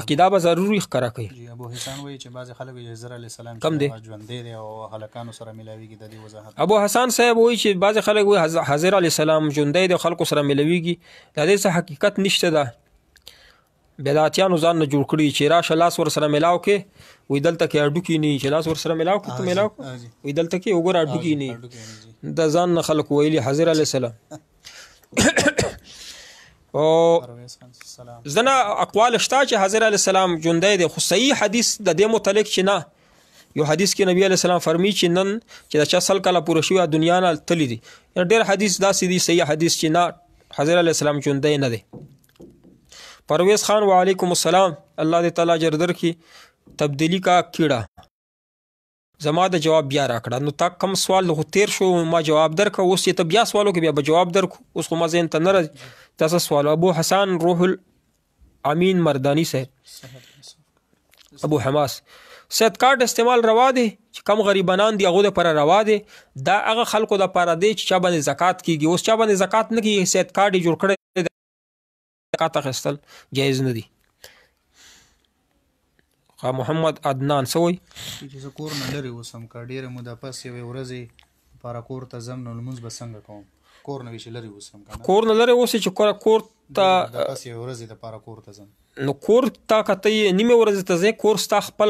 عقیده به ضروري ښکاره کوي. ابو حسن وایي چې بعضې خلک وایي زر علیه السلام کم دی ژوندی دی او هلکانو سره میلاویږي، د دې وضاحت. ابو حسن صاحب وایي چې بعضې خلک وایي حضر علیه السلام ژوندی دی خلکو سره میلاویږي، د دې څه حقیقت نشته ده. بدعتیانو ځان نه جوړ کړي چې راشه لاس ور سره میلاو کې وایي دلته کې هډوکي نه چې لاس ور سره میلاو کې ته میلاو وایي دلته کې وګوره هډوکي نه، د ځان نه خلک ویلي حضر علیه السلام. او ځنه اقوال شته چې حضر علیه السلام ژوندی دی، خو صحیح حدیث د دې متعلق چې نه. یو حدیث کې نبی علیه السلام فرمي چې نن چې د چا 100 کاله پوره شوي دنیا نه تللی دي. ډېر حدیث داسې دي صحیح حدیث چې نه حضر علیه السلام ژوندی نه دی. پرویز خان وعلیکم السلام، الله دې تعالی اجر درکړي. تبدیلی کا کیړه زما د جواب بیا راکړه. نو تا کم سوال خو تیر شو ما جواب درکړه، اوس چې ته بیا سوالو کې بیا به جواب درکړو. اوس خو ما ذهن ته نه راځي تاسو سوال. ابو حسن روح الامین مردانی صاحب ابو حماس صحت کارت استعمال روا دی چې کم غریبانان دي هغو دپاره روا دی، دا هغه خلکو دپاره دی چې چا باندې زکات کیږي. اوس چا باندې زکات نه کیږي صحت کارت یې جوړ کړی زکات اخیستل جایز نه دي. محمد عدنان څه وایي چې زه کور نه لرې اوسم که ډېره موده پس یوې ورځې لپاره کور ته ځم نو لمونځ به څنګه کوم؟ کور نه وي چې لرې اوسم که نه کور نه لرې اوسې چې کور ته پس یوې ورځې لپاره کور ته ځم نو کور ته که ته یې نیمې ورځې ته ځې کور ستا خپل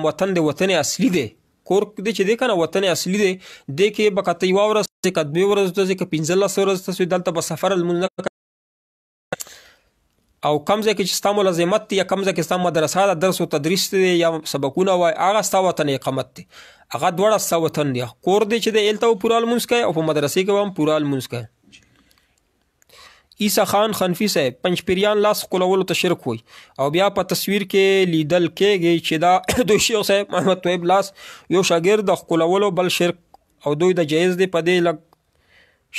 وطن دی، وطن اصلي دی. کور دی چې دی که نه وطن اصلي دی، دې کې به که ته یوه ورځ ځې که 2 ورځو ته ځې که 15 ورځو ته ځې دلته به سفر لمونځ نه او کم ځای کې چې ستا ملازمت دی یا کم ځای کې ستا مدرسه ده درس و تدریس دی یا سبقونه وای هغه ستا وطن اقامت دی، هغه دواړه ستا وطن دی. کور دی چې دی هلته به پوره لمونځ کوې او په مدرسې کې به هم پوره لمونځ کوې. عیسی خان خنفي صاحب پنجپیریان لاس ښکلولو ته شرک وایي او بیا په تصویر کې لیدل کېږي چې دا دوی شیخ صاحب محمد طیب لاس یو شاګرد د ښکلولو بل شرک او دوی د جایز دی په دې لږ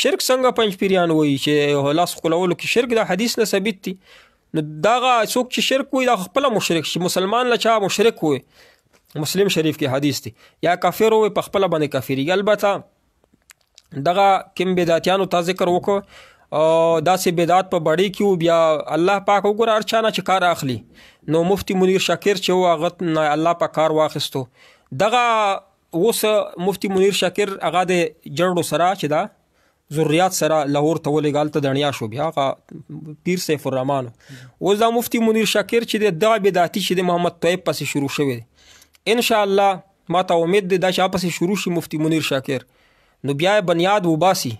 شرک څنګه پنجپیریان وایي چې لاس ښکلولو کې شرک د حدیث نه ثابت دی. نو دغه څوک چې شرک وایي دا خپله مشرک شي. مسلمان له چا مشرک وایي مسلم شریف کې حدیث دی، یا کافر وایي په خپله باندې کافرېږي. البته دغه کوم بدعتیانو تا ذکر وکړو داسې بدعت په بړۍ کې و بیا الله پاک وګوره هر چا نه چې کار اخلي. نو مفتی منیر شاکر چې و هغه نه الله پاک کار واخیستو. دغه اوس مفتی منیر شاکر هغه د جړو سره چې دا ذریات سره لاهور ته ولېږه هلته دڼیا شو بیا هغه پیر سیف الرحمن. اوس دا مفتی منیر شاکر چې دی دغه بدعتي چې د محمد طیب پسې شروع شوی دی. انشاءالله ما ته امید دی دا چې پسې شروع شي مفتی منیر شاکر نو بیا یې بنیاد وباسي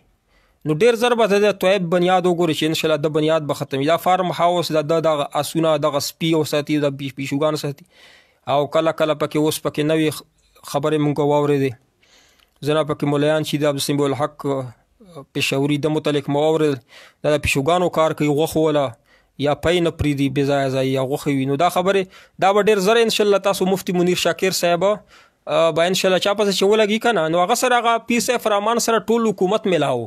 نو ډېر زر به د طیب بنیاد وګوري چې انشاءالله د بنیاد به ختمي. دا فارم هاوس دغه اسونه دغه سپي وساتي د پیشوګانو ساتي او کله کله پکې اوس پکې نوې خبرې مونږ واورېدې. ځنه پکې ملیان چې د عبدالسمیع الحق پېښوري د متعلق مو واورېدل دا د پیشوګانو کار کوي غوښه وله یا پی نه پرېږدي بې ځایه ځای یا غوښه وي. نو دا خبرې دا به ډېر زر انشاءالله تاسو مفتی منیر شاکر صاحب به انشاءالله چا پسې چې ولګي که نه نو هغه سره هغه پیر سیف الرحمن سره ټول حکومت میلاو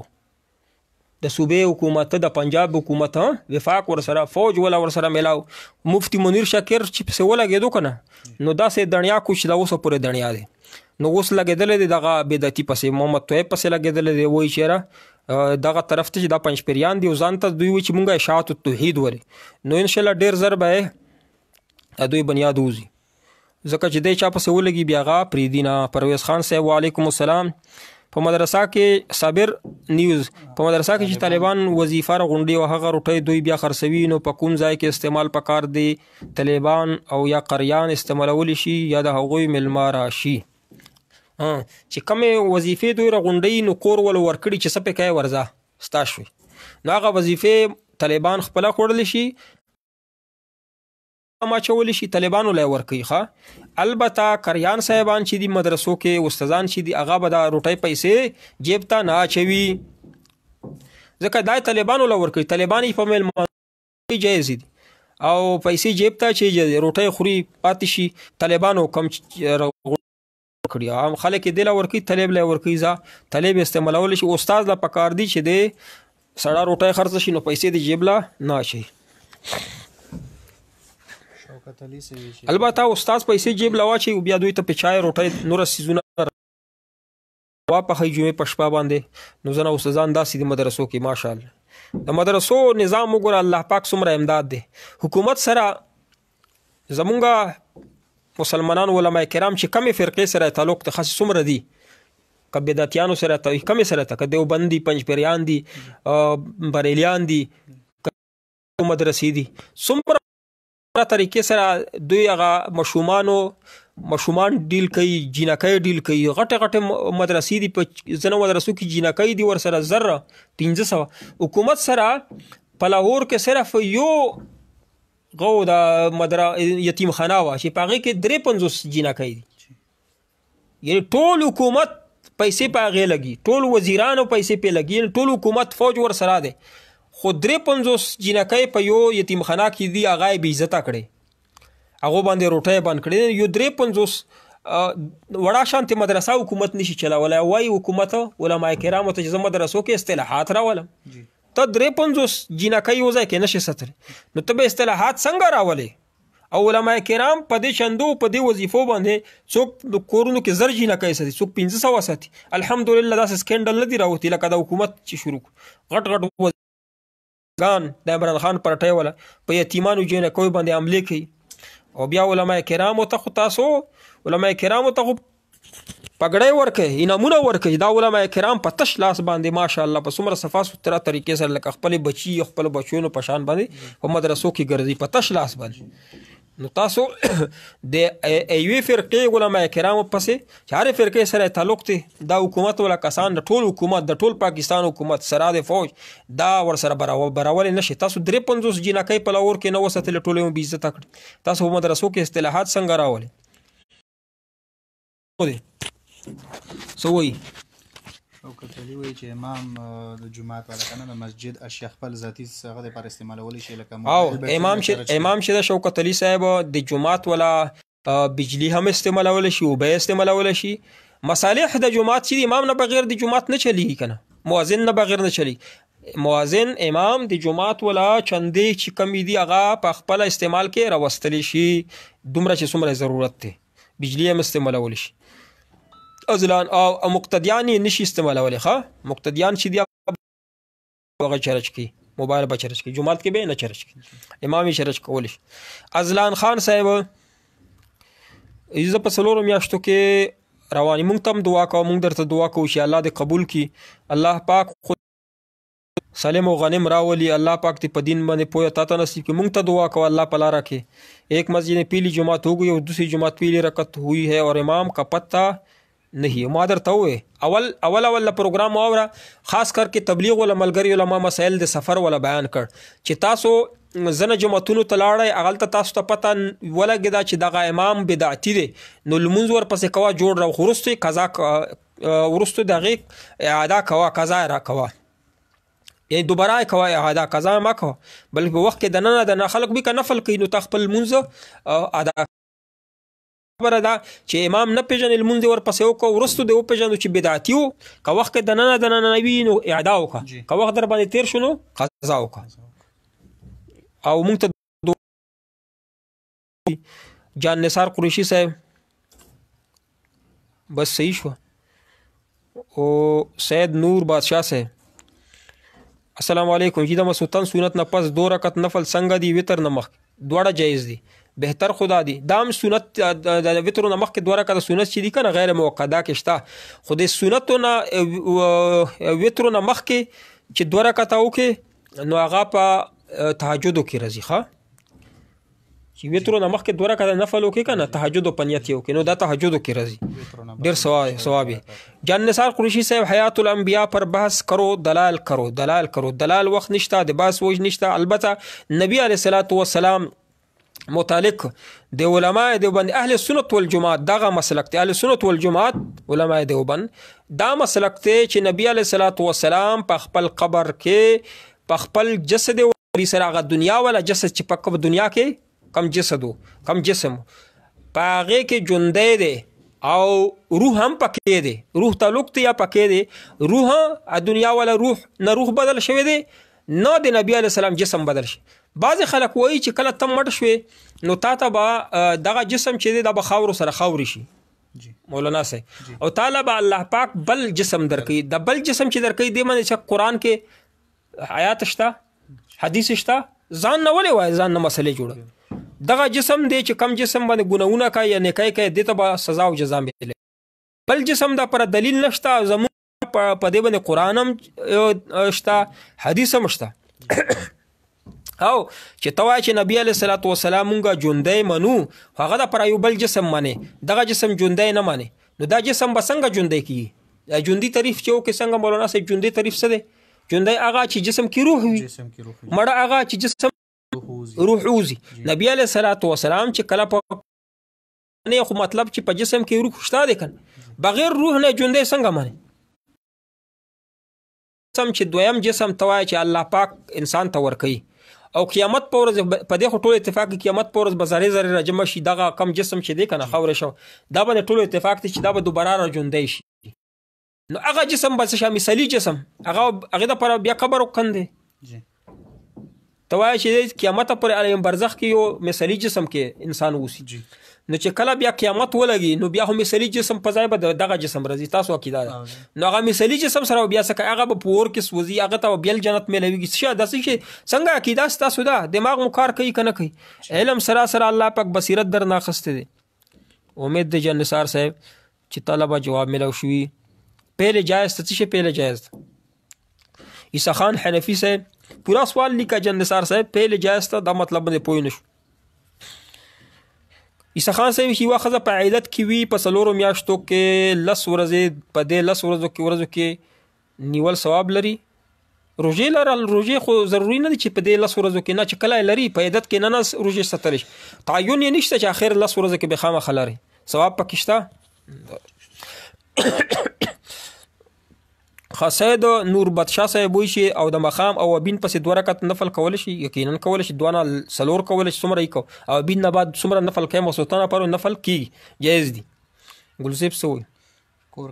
د صوبې حکومت د پنجاب حکومت وفاق ورسره فوج ولا ورسره میلاو. مفتی منیر شاکر چې پسې ولګېدو که نه نو داسې دڼیا کو چې دا اوسه پورې دڼیا دی. نو اوس لګېدلی دی دغه بدعتي پسې محمد طیب پسې لګېدلی دی وایي چېره دغه طرف ته چې دا پنجپیریان دي او ځان ته دوی وایي چې مونږ اشاعت التوحید ولې نو انشاءالله ډېر زر به یې دوی بنیاد وځي ځکه چې دی چا پسې ولګي بیا هغه پرېږدي نه. پرویز خان صاحب وعلیکم السلام په مدرسه کې صابر نیوز په مدرسه کې چې طالبان وظیفه راغونډي او هغه روټۍ دوی بیا خرڅوي نو په کوم ځای کې استعمال پکار دی طالبان او یا قریان استعمالول شي یا د هغوی ملما راشي چې کومې وظیفې دوی راغونډي نو کور ول ورکړي چې څه پکې ورځه ستا شوي نو هغه وظیفې طالبان خپله خوړلی شي ما چولی شي طالبانو لی ورکوي ښه البته کریان صاحبان چې دي مدرسو کې استادان چې دي هغه به دا روټۍ پیسې جیب ته نه اچوي ځکه دا طالبانو لی ورکوي طالبان یې په میلمانوي جایز دي او پیسې جیب ته چې روټۍ خوري پاتې شي طالبانو کم کړي عام خلک یې دې لی ورکوي طالب لی ورکوي ځه طالب استعمالولی شي استاد له پکار دي چې دی سړه روټۍ خرڅه شي نو پیسې د جیب له نه اچوي البته استاد پیسې جیب له واچوي بیا دوی ته په چای روټۍ نوره څیزونه واپخوي جمعې په شپه باندې نو ځنه استادان داسې دي مدرسو کې ماشاءالله د مدرسو نظام وګوره الله پاک څومره امداد دی حکومت سره زمونږ مسلمانان علما کرام چې کمې فرقې سره تعلق ته خاص څومره دي که بدعتیانو سره ته کمې سره ته که دیوبند دي پنجپیریان دي بریلیان دي مدرسې دي څومره طریقې سره دوی هغه مشومان ډیل کوي جینکۍ ډیل کوي غټې غټې مدرسې دي په ځینو مدرسو کې جینکۍ دي ورسره زره 500 حکومت سره په لاهور کې صرف یو غو د یتیم خانه وه چې په هغې کې 53 جینکۍ دي یعنې ټول حکومت پیسې په هغې لګي ټول وزیرانو پیسې پې لګي یعنې ټول حکومت فوج ورسره دی خو 53 جینکۍ په یو یتیم خانه کې دي هغه یې بې عزته کړې هغو باندې روټۍ بند کړې یو 53 وړه شانتې مدرسه حکومت نشي چلولی وایي حکومت علما کرامو ته چې زه مدرسو کې اصطلاحات راولم ته 53 جینکۍ یو ځای کې نشي ستلی نو ته به اصطلاحات څنګه راولې او علما کرام په دې چندو په دې وظیفو باندې څوک د کورونو کې زر جینکۍ ساتي څوک 500 ساتي الحمدلله داسې سکینډل نه دي راوتي لکه د حکومت چې شروع غټ غټ د عمران خان پرټۍ ولا په یتیمانو جینکیو باندې حملې کوي او بیا علما کرامو ته خو تاسو علما کرامو ته خو پګړۍ ورکوي انعامونه ورکوي دا علما کرام په تش لاس باندې ماشاءالله په څومره صفا سوتره طریقې سره لکه خپل بچي خپل بچیونو په شان باندې په مدرسو کې ګرځي په تش لاس باندې نو تاسو د ایوې فرقې علما کرامو پسې چې هرې فرقې سره تعلق دی دا حکومت ولا کسان د ټول حکومت د ټول پاکستان حکومت سره د فوج دا ورسره برابرول نشي تاسو 53 جینکۍ په لاهور کې نه وساتلې ټول یې بې عزته کړي تاسو په مدرسو کې اصطلاحات څنګه راولئ څه وایي شوکت علي وایي چې امام د جومات والا که نه د مسجد اشیا خپل ذاتي هغه دپاره استعمالولی شي لکه امام چې د شوکت علي صاحب د جومات والا بجلی هم استعمالولی شي اوبه استعمالولی شي مصالح د جومات چې د امام نه بغیر د جومات نه چلیږي که نه مؤذن نه بغیر نه چلیږي مؤذن امام د جومات والا چندې چې کمې دي هغه په خپله استعمال کې راوستلی شي دومره چې څومره ضرورت دی بجلی هم استعمالولی شي ازلان او مقتدیان یې نشي استعمالولی ښه مقتدیان چې دي هغه چرچ کوي موبایل به چرچ کوي جومات کې به یې نه چرچ کوي امام یې چرچ کولی شي ازلان خان صاحب زه په څلورو میاشتو کې رواني مونږ ته هم دعا کوو مونږ درته دعا کوو چې الله دې قبول کړي الله پاک خود سالم و غنم راولي الله پاک دې په دین باندې پوهه تا ته نصیب کړي مونږ ته دعا کوو الله په لاره کې ایک مسجد پیلی جماعت ہو گئی اور دوسری جماعت پیلی رکعت ہوئی ہے اور امام کا پتہ نہیں ما درته وې اول پروګرام واوره خاص کر کې تبلیغ ولا ملګری علما مسائل د سفر ولا بیان کړ چې تاسو زنه جماعتونو ته لاړئ هغلته تاسو ته پته ولګېده چې دغه امام بدعتي دی نو لمونځ ورپسې کوه جوړ را وروستو یې قضا وروستو د هغې اعاده کوه قضا یې را کوه یعنی دوباره یې کوه اعاده قضا یې مه کوه بلکې په وخت کې دننه د خلک بي که نفل کوي نو تا خپل لمونځ ادا خبره ده چې امام نه پېژنې لمونځ یې ورپسې وکړه وروستو دې وپېژنو چې بدعتي و که وخت کې دننه وي نو اعاده وکړه که وخت در باندې تېر شو نو قضا وکړه او مونږ ته جان نثار قریشي صاحب بس صحیح شوه او سید نور بادشاہ صاحب السلام علیکم جی د مسوتن سنت نه پس 2 رکعت نفل څنګه دی وتر نه مخ دواړه جایز دي بهتر خدا دی دا هم سنت د وترو نه مخکې 2 رکعته سنت چې دي کنه غیر موقته کې شته خو د سنتو نه وترو نه مخکې چې 2 رکعته وکې نو هغه په تهجد کې راځي ښه چې وترو نه مخکې 2 رکعته نفل وکې کنه تهجد په نیت یې وکې نو دا تهجد کې راځي ډېر ثواب جان نثار قریشی صاحب حیات الانبیاء پر بحث کرو دلال کرو دلال وخت نشته د بحث وجه نشته البته نبی علیه الصلاۃ والسلام متعلق د علماء دیوبند اهل سنت والجماعت دغه مسلک ته اهل سنت والجماعت علماء دیوبند دا مسلک ته چې نبی علیه الصلاۃ والسلام په خپل قبر کې په خپل جسد وري سره هغه دنیا ولا جسد چې په دنیا کې کم جسم پاغه کې ژوندې دی او روح هم پکې دی روح تعلق ته یا پکې دی روح دنیا ولا روح بدل شوی دی نو د نبی علی السلام جسم بدل شي بعض خلک وایي چې کله تم مړ شوي نو تا ته به دغه جسم چې دی د بخاور سره خاوري شي مولانا سي او تعالی به الله پاک بل جسم درکې د بل جسم چې درکې دی باندې چې قران کې آیات شته حدیث شته ځان نه ولې وای ځان نه مسلې جوړه دغه جسم دی چې کم جسم باندې ګناونه کوي یا نیکي کوي دته به سزا او جزا ملي بل جسم دا پر دلیل نشته زمو په دې باندې قران هم شته حدیث هم شته او چې توای چې نبی علیہ الصلوۃ والسلام مونږه ژوندۍ منو هغه د پر یو بل جسم معنی دغه جسم ژوندۍ نه معنی نو دا جسم به څنګه ژوندۍ کیږي ژوندۍ تعریف چې او کې څنګه مولانا صاحب ژوندۍ تعریف څه دی ژوندۍ هغه چې جسم کې روح وي مړه هغه چې جسم روح اوزي نبی علیہ الصلوۃ والسلام چې کله په نه خو مطلب چې په جسم کې روح شته دی کنه بغیر روح نه ژوندۍ څنګه معنی سم چې دویم جسم توای چې الله پاک انسان ته ورکي او قیامت پر ورځ په دې ټولو اتفاق قیامت پر ورځ بازارې زری راجمع شي دغه کم جسم چې دی کنه خاور شو دا به ټولو اتفاق ته چې دا به دوباره را ژوندۍ شي نو هغه جسم بس شه مثالی جسم هغه د پر بیا قبر وکندي توای چې قیامت پر عالم برزخ کې یو مثالی جسم کې انسان وسی نو چې کله بیا قیامت ولګي نو بیا هم مثالی جسم په ځای به دغه جسم راځي تاسو عقیده نو هغه مثالی جسم سره بیا څه هغه په پور کې سوځي هغه ته بیا جنت ملويږي څه داسې شي څنګه عقیده تاسو دا دماغ مو کار کوي کنه کوي علم سره الله پاک بصیرت در ناخسته دي امید د جن نثار صاحب چې طلبه جواب ملو شوي پہلے جائز ته څه پہلے جائز عیسی خان حنفی صاحب پورا سوال لیکا جن نثار صاحب پہلے جائز ته دا مطلب باندې پوه نشو عیسی خان صاحب چې واخذ په عیدت کې وی په سلورو میاشتو کې 10 ورځې په دې 10 ورځو کې نیول ثواب لري روزه خو ضروری نه دي چې په دې 10 ورځو کې نه چې کله لري په عیدت کې نه روزه ستل شي تعین یې نشته چې اخر 10 ورځې کې به خامخ لري ثواب پکې شته خاصید نور بدشاه صاحب وی شي او د مخام او بین پس 2 رکعت نفل کول شي یقینا کول شي دوه سلور کول شي څومره یې کو او بین نه بعد څومره نفل کوي مسلطانه پر نفل کی جایز دي ګلسیب سوې کور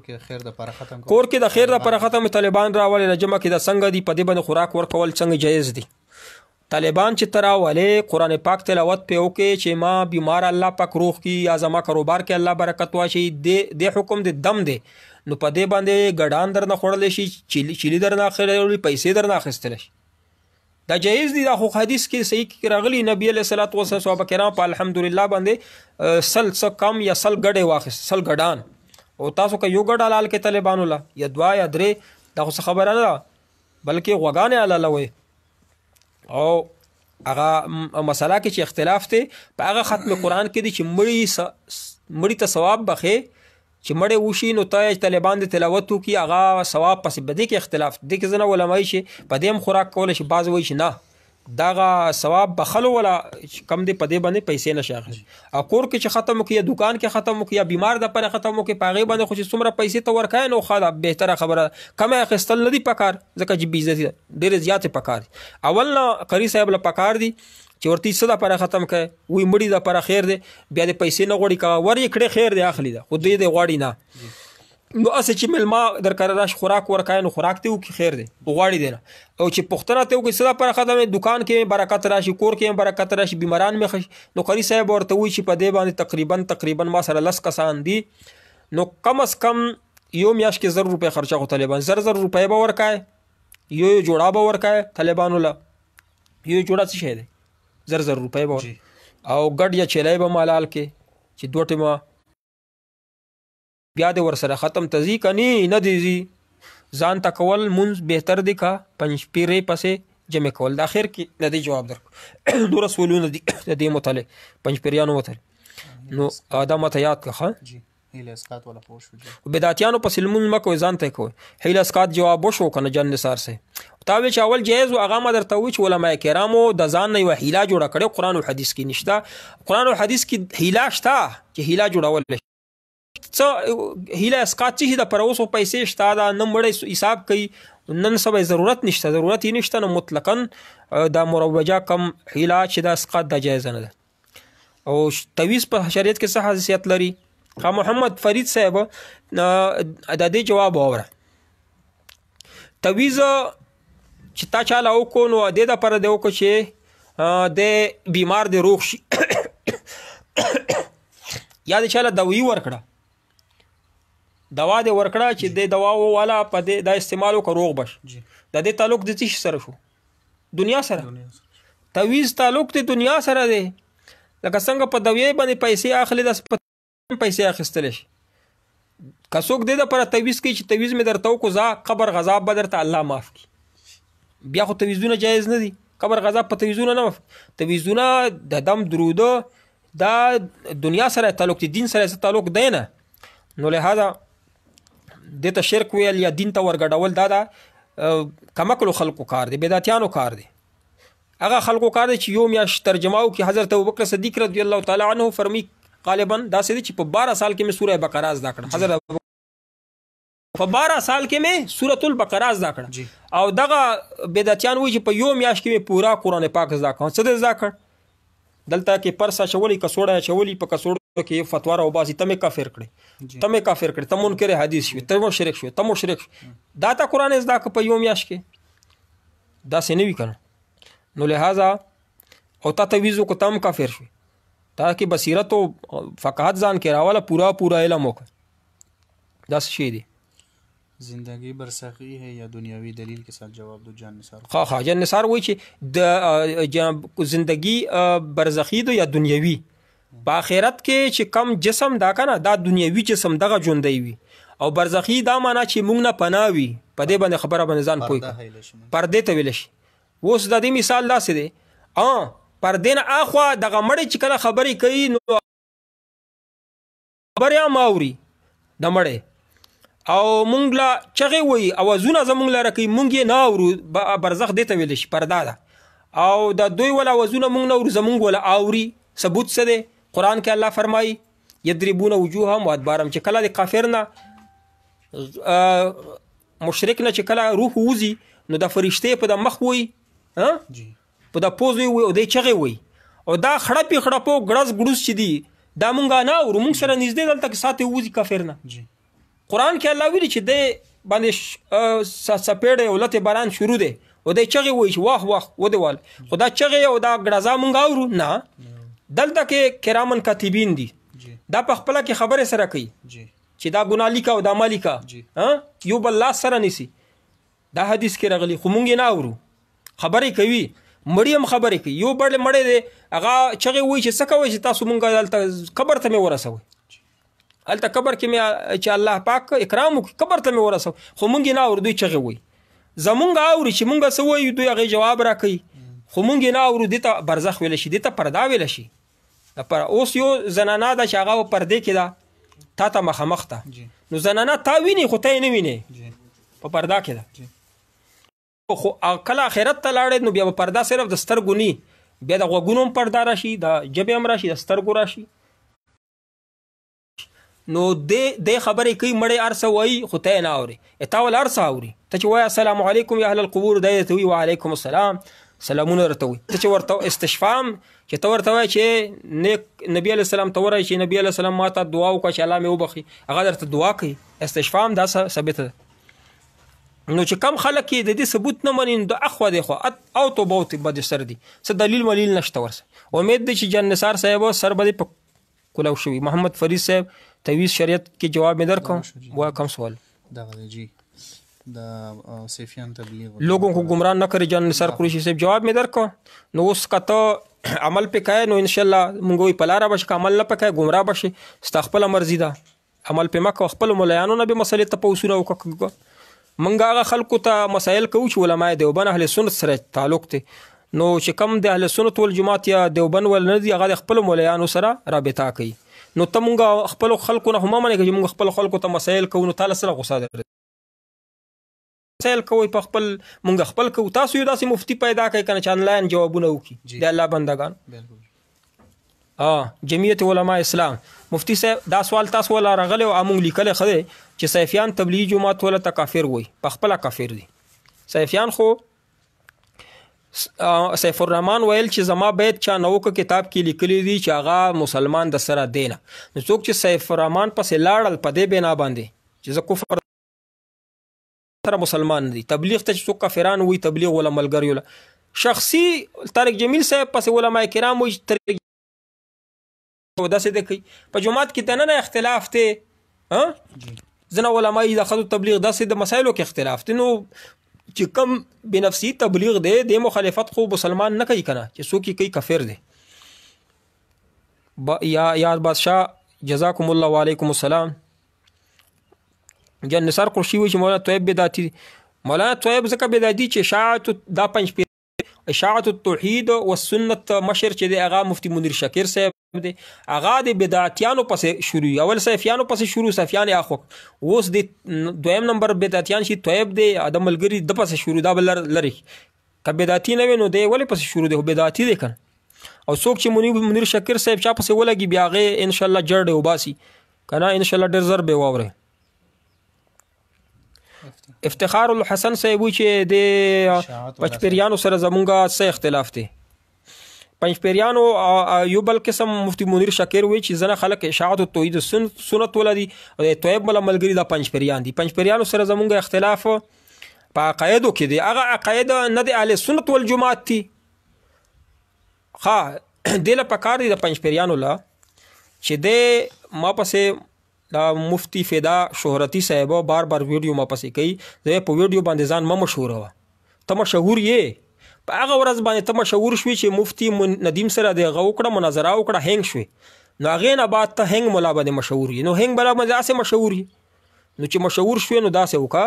کې د خیر د پر ختم طالبان راولې جمع کې د څنګه دی په دې باندې خوراک ورکول څنګه جایز دي طالبان چې تراولې قران پاک تلاوت په وکي چې ما بیمار الله پاک روح کی یا زما کاروبار کې الله برکت واشي د حکم د دم دی نو په دې باندې ګډان درنه خورل شي چيلي درنه اخري پیسې درنه اخستل شي دا جایز دي دا خو حدیث کې صحیح کې راغلي نبی علیہ الصلوۃ والسلام صحابه کرام په الحمدلله باندې سل کم یا سل ګډه واخست سل ګډان او تاسو که یو ګډه لال کې طالبانو لا یا دوا یا درې دا خو خبره نه بلکې غوګانه علاله وي او هغه مسله کې چې اختلاف ته په هغه ختم قران کې دي چې مړی ته ثواب بخې چې مړی وشي نو ته طالبان د تلاوت کی هغه ثواب پس بده کې اختلاف د کې زنه علماء شي په دې هم خوراک کول شي بعض وایي چې نه داغه ثواب بخلو ولا کم دی په دې باندې پیسې نشاخلي او کور کې چې ختم کی یا دکان کې ختم کی یا بیمار د پر ختم کی پاغي باندې خو چې څومره پیسې ته ورکای نو خاله بهتره خبره کمه خستل ندی پکار ځکه چې بیزتی ډېر زیات پکار اول نه قری صاحب له پکار دي چې ورته صدا پر ختم کړي وی مړی د پر خیر دی بیا د پیسې نه غوړي کا ور یې کړي خیر دی اخلي دا خو دې غوړي نه نو اسه چې ملما درکاره راش خوراک ورکای نو خوراک ته وکي خیر دی غوړي دی او چې پختنه ته وکي صدا پر ختم دکان کې برکت راشي کور کې برکت راشي بیماران مخ نو قری صاحب ورته وی چې په دې باندې تقریبا ما سره 10 کسان دي نو کم از کم یو میاش کې 1000 روپے خرچه غو طالبان 1000 روپے به ورکای یو جوړا به ورکای طالبانو لا یو جوړا څه شه دی 1000 روپے به او ګډ یا چلای به مالال کې چې دوه ټیمه بیا د ور سره ختم تزي کني نه دیزي ځان ته کول مونږ بهتر دی کا پنځ پیرې پسې جمع کول د اخر کې ندی جواب در نو رسولونه دي د دې متعلق پنځ پیریانو متعلق نو ادم ته یاد کا جی هیله اسقاط ولا پوښ بدعتیانو په سلمون مکو ځان ته کوي هیله اسقاط جواب وشو کنه جن نثار سه تاوی چې اول جایز او هغه مدر ته وچ علماء کرامو د ځان نه یو هیله جوړه کړي قران او حدیث کې نشته قران او حدیث کې هیله شته چې هیله جوړول څه هیله اسقاط چې د پر اوسو پیسې شته دا نه مړې حساب کوي نن سبا ضرورت یې نشته نو مطلقاً دا مروجه کم هیله چې د اسقاط د جایز نه ده او تویز په شریعت کې څه حیثیت لري خا محمد فرید صاحب د دې جواب اوره تویز چې تا چاله وکړو نو د دې لپاره دی وکړو چې د بیمار دی روغ شي یا د چاله دوی ورکړه دوا دې ورکړه چې د دوا والا په دې د استعمالو کو روغ بش د دې تعلق د څه سره شو دنیا سره تویز تعلق د دنیا سره دی لکه څنګه په دوی باندې پیسې اخلي د پیسې اخیستل شي کڅوک دې د پر تویز کې چې تویز مې درته کو ځا قبر غذاب بدرته الله معاف کی بیا خو تویزونه جایز نه دي قبر غذاب په تویزونه نه تویزونه د دم درود دا دنیا سره تعلق دي دین سره تعلق دی نه نو لہذا دته شرک ویل یا دین ته ورګډول دا کمکلو خلقو کار دی بدعتیانو کار دی هغه خلقو کار دی چې یو میاش ترجمهو کې حضرت ابوبکر صدیق رضی الله تعالی عنہ فرمی غالبا دا سې چې په 12 سال کې مې سوره بقره زده کړه حضرت په 12 سال کې مې سوره البقره زده کړه او دغه بدعتیان وی چې په یو میاش کې مې پورا قران پاک زده کړ څه زده کړ دلته کې پرسا چولی کسوړه چولی په کسوړه کې فتوا راو باسي تمه کافر کړي تم منکر حدیث شوی تم مشرک شوی دا تا قران زدا په یوم یاش کې دا سنوي کړه نو لہذا او تا تویزو کو تم کافر شوی تا کې بصیرت او فقاهت ځان کې راواله پورا علم وکړه دا شی دی زندگی برزخی ہے یا دنیاوی دلیل کے ساتھ جواب دو جان نثار خا جان نثار وای چې د زندگی برزخی دو یا دنیاوی په آخرت کې چې کم جسم دا کنه دا دنیاوی جسم دغه ژوندۍ وي او برزخی دا معنا چې مونږ نه پناوي په دې باندې خبره باندې ځان پوي پردې ته ویل شي اوس د دې مثال داسې دی پردې نه اخوا دغه مړی چې کله خبرې کوي نو خبره ماوري د مړی او مونږ لا چغې وي اوازونه زمونږ لره کوي مونږ یې نه اورو برزخ دې ته ویل شي پرده ده او د دوی ولا اوازونه مونږ نه اورو زمونږ ولا اوري ثبوت څه دی قرآن کې الله فرمایي یضربون وجوههم وادبارهم چې کله د کافر نه مشرک نه چې کله روح وځي نو د فرشتې په د مخ وي په د پوز وي او د چغې وي او دا خړپو ګړز ګړوس چې دي دا مونږ نه اورو مونږ سره نږدې دلته کې ساتي وځي کافر نه قرآن کې الله ویلي چې د باندې سپېړې ولته باران شروع دی او د چغې وایي چې واه ودوال خدا چغې او دا ګړزا مونږ اورو نه دلته کې کرامن کاتبین دي دا په خپل کې خبره سره کوي چې دا ګناه لیکا او دا مالیکا یو بل لاس سره نسی دا حدیث کې راغلی خو مونږ نه اورو خبرې کوي مړیم خبرې کوي یو بل مړې دی هغه چغې وایي چې څه کوي چې تاسو مونږ دلته قبر ته مې ورسوي الته قبر کې مې چې الله پاک اکرام وکړي قبر ته مې ورسو خو مونږ نه اورو دوی چغې وایي زمونږ اوري چې مونږ څه وایو دوی هغه جواب راکوي خو مونږ نه اورو دې ته برزخ ویل شي دې ته پردا ویل شي پر اوس یو زنانه ده چې هغه پردې کې ده تا ته مخامخ ده نو زنانه تا ویني خو ته نه ویني په پردا کې ده خو کله آخرت ته لاړې نو بیا په پردا صرف د سترګو نه بیا د غوږونو هم پردا راشي د ژبې هم راشي د سترګو راشي نو د خبرې کوي مړې ارسه وایي خو ته نه اوري تا ول ارسه اوري ته چې وایي السلام علیکم یا اهل القبور دی ته وی وعلیکم السلام سلامونه ورته وي ته چې ورته استشفام چې ته ورته وایي چې نیک نبی علیه السلام ته ورایي چې نبی علیه السلام ما ته دعا وکړه چې الله مې وبخي هغه درته دعا کوي استشفام دا ثابت ده نو چې کم خلک د دې ثبوت نه مني د اخوا دی خو او تو بوت بد سر دي څه دلیل نشته ورسه امید دی چې جن نثار صاحب سر بده په کولاو شوی محمد فرید صاحب تویز شریعت کې جواب مې درکوم وا کم سوال دغه جی دا سیفیان تبلیغ لوگوں کو گمراہ نہ کرے جان نثار قریشی صاحب جواب میں در کو نو اس کا تو عمل پې کوې نو انشاءالله مونږ وایي په لاره به شي، که عمل نه پې کوې ګمراه به شي. ستا خپله مرضي ده، عمل پې مه کوه. خپلو ملایانو نه به مسلې تپوسونه وکړه. مونږ هغه خلکو ته مسایل کوو چې علماء دیوبند اهل سنت سره تعلق دی. نو چې کوم د اهل سنت والجماعت یا دیوبند ول نه دي هغه د خپلو ملایانو سره رابطه کوي. نو ته مونږ خپلو خلکو نه هم مه منې چې مونږ خپلو خلکو ته مسایل کوو، نو تاله سره غوسه درځي. مسایل کوئ په خپل، مونږ خپل کوو. تاسو یو داسې مفتی پیدا کړئ که نه چې آنلاین جوابونه وکړي د الله بندګان. جمعیت علماء اسلام مفتی صاحب دا سوال تاسو ولا راغلی او موږ لیکلی ښه دی چې سیفیان تبلیغي جماعت ولا ته کافر وایي، په خپله کافر دي. سیفیان خو سیف الرحمن ویل چې زما بیت چا نه وکړه کتاب کې لیکلی دي چې هغه مسلمان د سره دی نه. نو څوک چې سیف الرحمن پسې لاړل په دې بنا باندې چې زه کفر سره مسلمان دي. تبلیغ ته چې څوک کافران وایي تبلیغ ولا ملګري ولا شخصي طارق جمیل صاحب پسې علماء کرام وایي طارق داسې دی کوي. په جماعت کې دننه اختلاف دی، ځینې علما یې د ښځو تبلیغ داسې د مسایلو کې اختلاف دی. نو چې کوم بنفسي تبلیغ دی د مخالفت خو مسلمان نه کوي که نه، چې څوک یې کوي کافر دی. یاد بادشاه جزاکم الله وعلیکم السلام جن نثار قرشي وایي چې مولانا طیب بدعتي دي. مولانا طیب ځکه بدعتي چې اشاعت دا پنځ اشاعت التوحید والسنت مشر چې دی هغه مفتی منیر شکیر صاحب دی، هغه د بدعتیانو پسې شروع، اول سیفیانو پسې شروع، سیفیان اخو اوس د دویم نمبر بدعتیان شي طیب دی د ملګري د پسې شروع. دا بل لري که بدعتي نه وي نو دی ولې پسې شروع دی، بدعتي دی کنه. او څوک چې منیر شکیر صاحب چا پسې ولګي بیا هغې انشاءالله جړ وباسي که نه، انشاءالله ډېر زر به واورئ. افتخار الحسن صاحب وایي چې د پنجپیریانو سره زمونږ څه اختلاف دی. پنجپیریانو یو بل قسم مفتی منیر شکیر وایي چې ځنه خلک اشاعت التوحید سنت ولا دي او د طیب مله ملګري دا پنجپیریان دي. پنجپیریانو سره زمونږ اختلاف په عقایدو کې دی. هغه عقاید نه د اهل سنت والجماعت دي. دې له پکار دي د پنجپیریانو له چې دی ما پسې دا مفتی فدا شهرتی صاحب بار بار ویډیو ما پسې کوي، زه په ویډیو باندې ځان مه مشهوروه. ته مشهور یې، په هغه ورځ باندې ته مشهور شوې چې مفتی ندیم سره د هغه وکړه مناظره وکړه هنګ شوې، نو هغې نه بعد ته هنګ ملا باندې مشهور یې. نو هنګ بلا باندې داسې مشهور یې، نو چې مشهور شوې نو داسې وکړه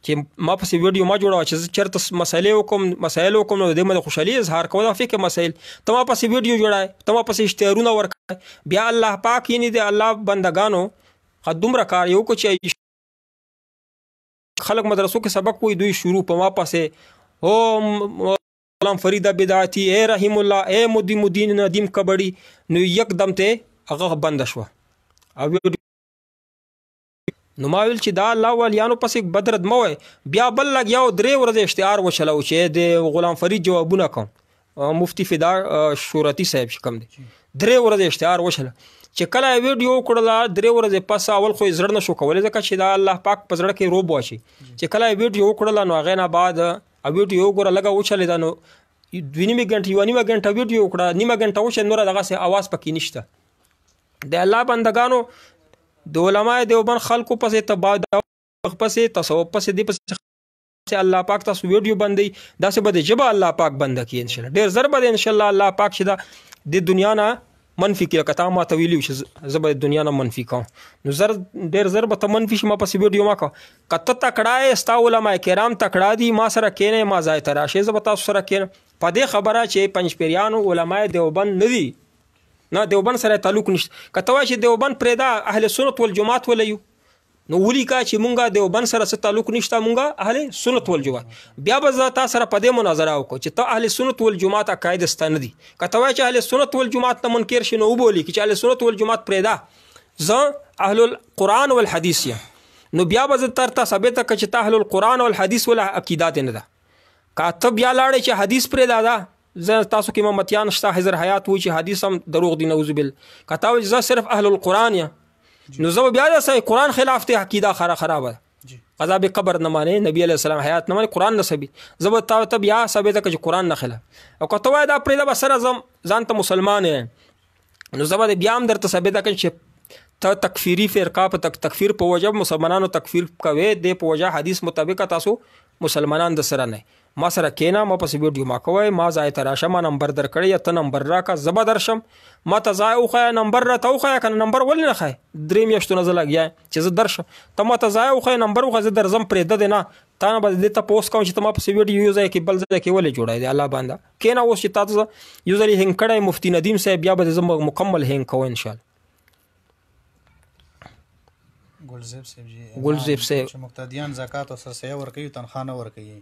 چې ما پسې ویډیو ما جوړوه چې زه چېرته مسایل وکړم نو د دې باندې خوشحالي اظهار کوه. دا فکر مسایل ته ما پسې ویډیو جوړوې، ته ما پسې اشتهارونه ورکوې، بیا الله پاک یعنې د الله بندګانو دومره کار یو کو چې خلک مدرسو کې سبق وایي دوی شروع په ما پسې او غلام فرید بدعتي اے رحیم الله اے مدین ندیم کبړي، نو یکدم ته هغه بند شوه. نو ما ویل چې دا الله والیانو پسې بدرد مه وایي. بیا بل لګیا و 3 ورځې اشتهار وچلو چې د غلام فرید جوابونه کوم، مفتی فدا شهرتی صاحب چې کوم دی 3 ورځې اشتهار وچله. چې کله ویډیو وکړله 3 ورځې پس اول خو یې زړه نه شو کولی ځکه چې دا الله پاک په زړه کې روب واچي. چې کله ویډیو وکړله نو هغې نه بعد ویډیو وګوره لږه وچلېده، نو 2 غنټې 1 غنټه ویډیو وکړه، 1 غنټه وچه نوره دغسې اواز پکې نشته. د الله بندګانو د علماء دیوبند خلکو پسې پسې تصوف پسې دې پسې الله پاک تاسو ویډیو بندوي، داسې به د ژبه الله پاک بنده کړي انشاءالله. ډېر زر به انشاءالله الله پاک چې دا د دنیا نه منفي کړي. که تا ما ته ویلي چې زه به د دنیا نه منفي کوم نو ډېر زر به ته منفي شي، ما پسې ویډیو ما کوه. که ته تکړه یې ستا علما کرام تکړه دي ما سره کښېنئ، ما ځای ته راشئ، زه به تاسو سره کښېنم. په دې خبره چې پنجپیریانو علما دیوبند نه دي، نه دیوبند سره تعلق نشته. که ته وایې چې دیوبند پرېږده اهل سنت والجماعت ولیو، نو ولیکه چې مونږه دیوبند سره څه تعلق نشته، مونږه اهل سنت والجماعت. بیا به زه تا سره په دې مناظره وکړو چې ته اهل سنت والجماعت عقاید ستا نه دي. که ته وایې چې اهل سنت والجماعت نه منکر شي نو وبولي چې اهل سنت والجماعت پرېږده زه اهل القرآن والحدیث یم، نو بیا به زه درته ثابته کړه چې ته اهل القرآن والحدیث ولا عقیده دې نه ده. که ته بیا لاړې چې حدیث پرېږده، زه تاسو کې امامتیان شته حضر حیات وایي چې حدیث هم دروغ دی نعوذ بالله. که ته وایې زه صرف اهل القرآن یم نو زه بیا داسې قرآن خلاف دی، عقیده خرابه ده، عذاب قبر نه مانې، نبی علیه السلام حیات نه مانې، قرآن نه ثابت. زه به ته بیا ثابته کړه چې قرآن نه خلاف. او که ته وایې دا پرېږده به سره ځان ته مسلمان یې، نو زه به بیا هم درته ثابته کړم چې ته تکفیري فرقه په تکفیر په وجه مسلمانانو تکفیر کوې، دې په وجه حدیث مطابق تاسو مسلمانان د سره نه. ما سره کېنه، ما پسې ویډیو ما کوی، ما ځای ته راشه، ما نمبر درکړی یا ته نمبر راکړه، زه به درشم. ما ته ځای وښیه، نمبر راته وښیه، که نه نمبر ولې نه ښایې؟ 3 میاشتو نه زه لګیا یم چې زه درشم. ته ما ته ځای وښیه، نمبر وښیه، زه درځم، پرېږده دې نه. تا نه به دې تپوس کوم چې ته ما پسې ویډیو یو ځای کې بل ځای کې ولې جوړی دی الله بنده. کېنه اوس چې تا ته زه یو ځل هینګ کړی مفتي ندیم صاحب، بیا به دې زه مکمل هینګ کوم انشاءالله. ګلزیب صاحب جی، ګلزیب صاحب چې مقتدیان زکات او سرسایه ورکوي تنخواه نه ورکوي،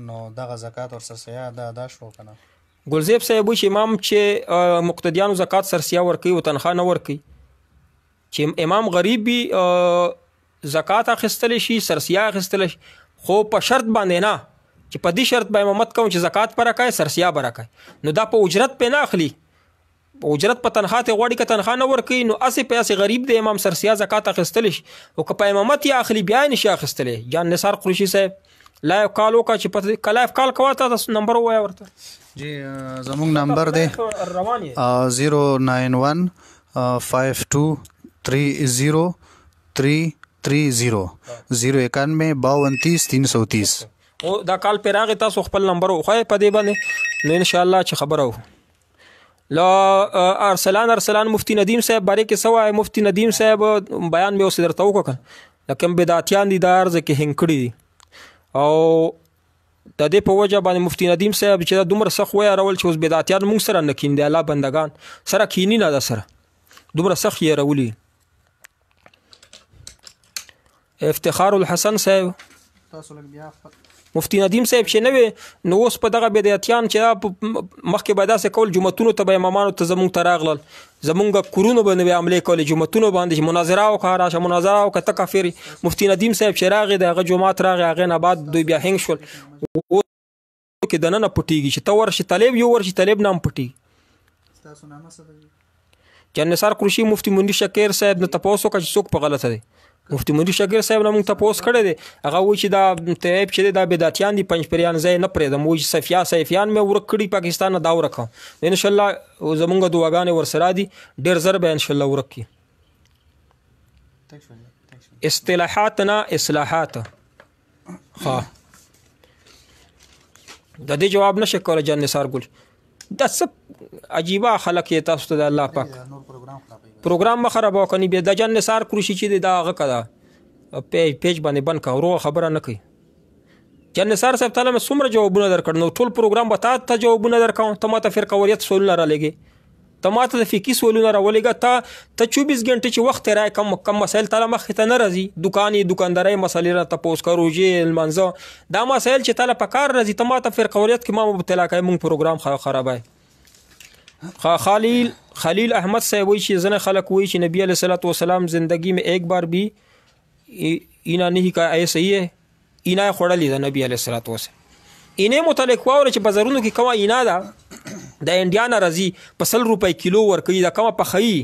نو دغه زکات او سرسایه ادا شو که نه؟ ګلزیب صاحب وایي چې امام چې مقتدیانو زکات سرسایه ورکوي او تنخواه نه ورکوي، چې امام غریب وي زکات اخیستلی شي، سرسایه اخیستلی شي، خو په شرط باندې نه چې په دې شرط به امامت کوم چې زکات به راکوي سرسایه به راکوي. نو دا په اجرت پې نه اخلي، په اجرت په تنخواه ته غواړي، که تنخواه نه ورکوي نو هسې په هسې غریب دی امام سرسایه زکات اخیستلی شي، او که په امامت یې اخلي بیا یې نشي اخیستلی. جان نثار قریشي صاحب لایف کال وکړه چې که لایف کال کوه ته نمبر ووایه ورته. جی زمونږ نمبر دی 0915230 0915230 او دا کال پې راغی، تاسو خپل نمبر وښایئ په دې باندې، نو انشاءالله چې خبره وو. لا ارسلان مفتی ندیم صاحب باره کې څه وایي؟ مفتی ندیم صاحب بیان مې اوس درته وکړه، لکه بدعتیان دي دا عرض کې هینګ کړي دي، او د دې په وجه باندې مفتی ندیم صاحب چې دا دومره سخت وایي اړول چې اوس بدعتیان موږ سره نه کیني، د الله بندګان سره کیني نه، دا سره دومره سخت یې اړولي. افتخار الحسن صاحب مفتی ندیم صاحب چې نه وي نو اوس په دغه بدعتیان چې مخکې به داسې کول، جوماتونو ته به امامانو ته زمونږ ته راغلل، زمونږ کورونو به نه به حملې کولې، جوماتونو باندې چې مناظره وکړه، راشه مناظره وکړه، ته کافر یې. مفتی ندیم صاحب چې راغی د هغه جومات راغی، هغې نه بعد دوی بیا هینګ شول، کې دننه پټېږي چې ته ورشي طالب یو ورشي طالب نه هم پټېږي. جان نثار قریشي مفتی منیر شکیر صاحب نه تپوس وکړه چې څوک په غلطه دی. مفتی منیر شکیر صاحب نه موږ تپوس کړی دی، هغه وایي چې دا طیب چې دی دا بدعتیان دي، پنجپریان زه یې نه پرېږدم، وایي چې صفیان مې ورک کړي پاکستان نه، دا ورک کړم. انشاءالله زمونږ دعاګانې ورسره دي، ډېر زر به انشاءالله ورک کړي. اصطلاحات نه اصلاحات. ها د دې جواب نشي کولی جان نثار ګل، دا څه عجیبه خلک یې تاسو ته د الله پاک پروګرام مه خرابوه کني. بیا د جان نثار قریشي چې دی دا هغه که دا پیج باندې بند کړه، روغه خبره نه کوي. جان نثار صاحب تعالی مې څومره جوابونه درکړ، نو ټول پروګرام به تا ته جوابونه درکوم، ته ما ته فرقوریت سوالونه رالیږې، ته ما ته د فقهي سوالونه راولېږه، ته 24 غنټې چې وخت تېرایې کم مسایل تعالی مخې ته نه راځي، دکاندارۍ مسلې را تپوس کوه، روژې لمانځه، دا مسایل چې تعالی په کار راځي، ته ما ته فرقوریت کې ما مبتلا کوې، مونږ پروګرام خرابوي. خلیل احمد صاحب وایي چې ځینې خلک وایي چې نبی علیہ الصلوۃ والسلام زندگی میں ایک بار بھی اینا نہیں کا ایسا ہی ہے، اینا خوړلې ده نبی علیہ الصلوۃ والسلام. اینې متعلق واوره چې بازارونو کې کومه اینا ده د انډیا نه راځي په 100 روپۍ کیلو ورکوي، دا کومه پخوي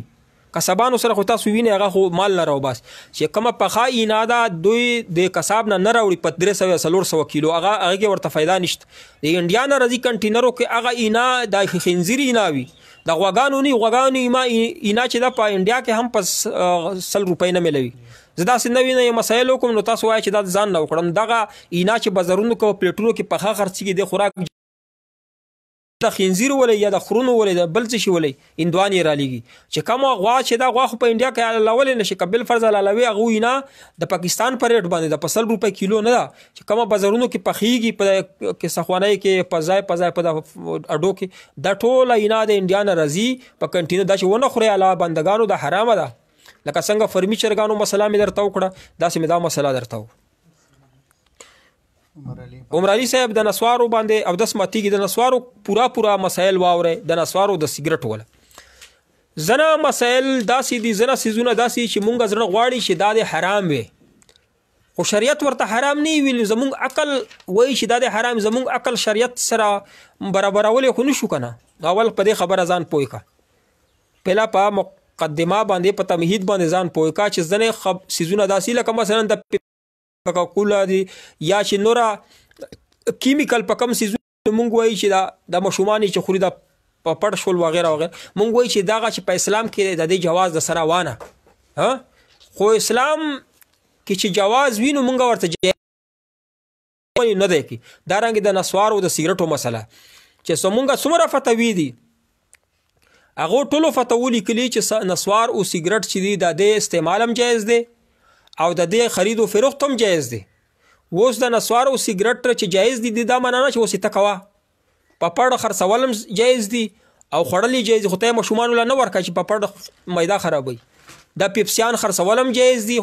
کسبانو سره خو تاسو وینئ هغه خو مال نه راوباس، چې کومه پخه اینا ده دوی د کساب نه راوړي په 300 کیلو، هغه کې ورته فایده نشته. د انډیا نه راځي کنټینرو کې هغه اینا د خنزیر اینا وي، د غواګانو نه غواګانو اینا چې دا په انډیا کې هم په 100 روپۍ نه ملوي. زه داسې نه وینم مسایل وکړم نو تاسو وایئ چې دا ځان نه وکړم. دغه اینا چې بازارونو کې پلیټونو کې پخه خرڅېږي د خوراک د خنزیر ولې یا د خرونو ولې د بل څه شي ولې هندوانې رالیږي، چې کومه غوا چې دا غوا خو په انډیا کې حلالولی نشي، که بالفرض حلالوي هغه اینا د پاکستان په ریټ باندې د په 100 روپۍ کیلو نه ده، چې کومه بازارونو کې پخېږي په سخوانۍ کې په ځای په د اډو کې، دا ټوله اینا د انډیا نه راځي په کنټینر. دا چې ونه خورئ الله بندګانو دا حرامه ده، لکه څنګه فرمي چرګانو مسله مې درته وکړه داسې مې دا مسله درته وکړه. عمر علي صاحب د نسوارو باندې او داس ماتیږي، د نسوارو پورا مسایل واورئ، د نسوارو د سیګرټ ولا زنه مسایل داسې دي، زنه سیزونه داسې چې مونږ زړه غواړي چې دا د حرام وي، خو شریعت ورته حرام نه ویل، زمونږ عقل وایي چې دا د حرام، زمونږ عقل شریعت سره برابرول خو نشو کنه. اول په دې خبره ځان پوه کا، پهلا په مقدمه باندې په تمهید باندې ځان پوه کا چې ځنه سیزونه داسې لکه مثلا د کوکاکولا دي یا چې نورا کیمیکل په کم سیزونه مونږ وایي چې د ماشومان چې خوري د پړ شول وغیره وغیره، مونږ وایي چې دغه چې په اسلام کې د دې جواز د سره وانه، خو اسلام کې چې جواز وینو مونږ ورته نه دی کوي. دارنګې د نسوارو د سیګرټو مسله چې زمونږ څومره فتوی دي هغو ټولو فتوو لیکلي چې نسوار او سیګرټ چې دي د دې استعمال هم جایز دی او د دې خرید و فروخت هم جایز دی. اوس د نسوار او سیګرټ چې جایز دي دا معنا نه چې اوس یې ته کوه. پپړ خرڅول هم جایز دي او خوړل یې جایز دي، خو ته یې ماشومانو له نه ورکوه چې پپړ میده خرابوي. دا پیپسیان خرڅول هم جایز دي،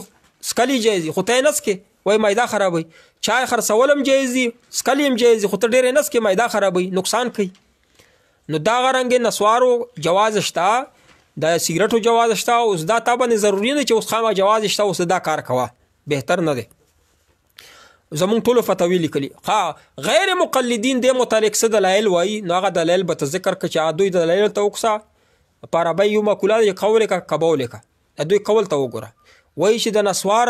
څکل یې جایز دي، خو ته یې نه څکې وایي میده خرابوي. چای خرڅول هم جایز دي، څکل یې هم جایز دي، خو ته ډېر یې نه څکې میده خرابوي، نقصان کوي. نو دغه رنګې نسوارو جواز شته، د سیګرټو جواز شته. اوس دا تا باندې ضروري نه چې اوس خامہ جواز شته اوس دا کار کوه، بهتر نه دی. زمونږ ټولو فتاوی لیکلي. غیر مقلدین دې متعلق څه دلایل وایي، نو هغه دلایل به ته ذکر کړه چې دوی دلایل ته وکسه په عربی یو مقوله ده چې قول کا کبول کا، دوی قول ته وګوره. وایي چې د نسوار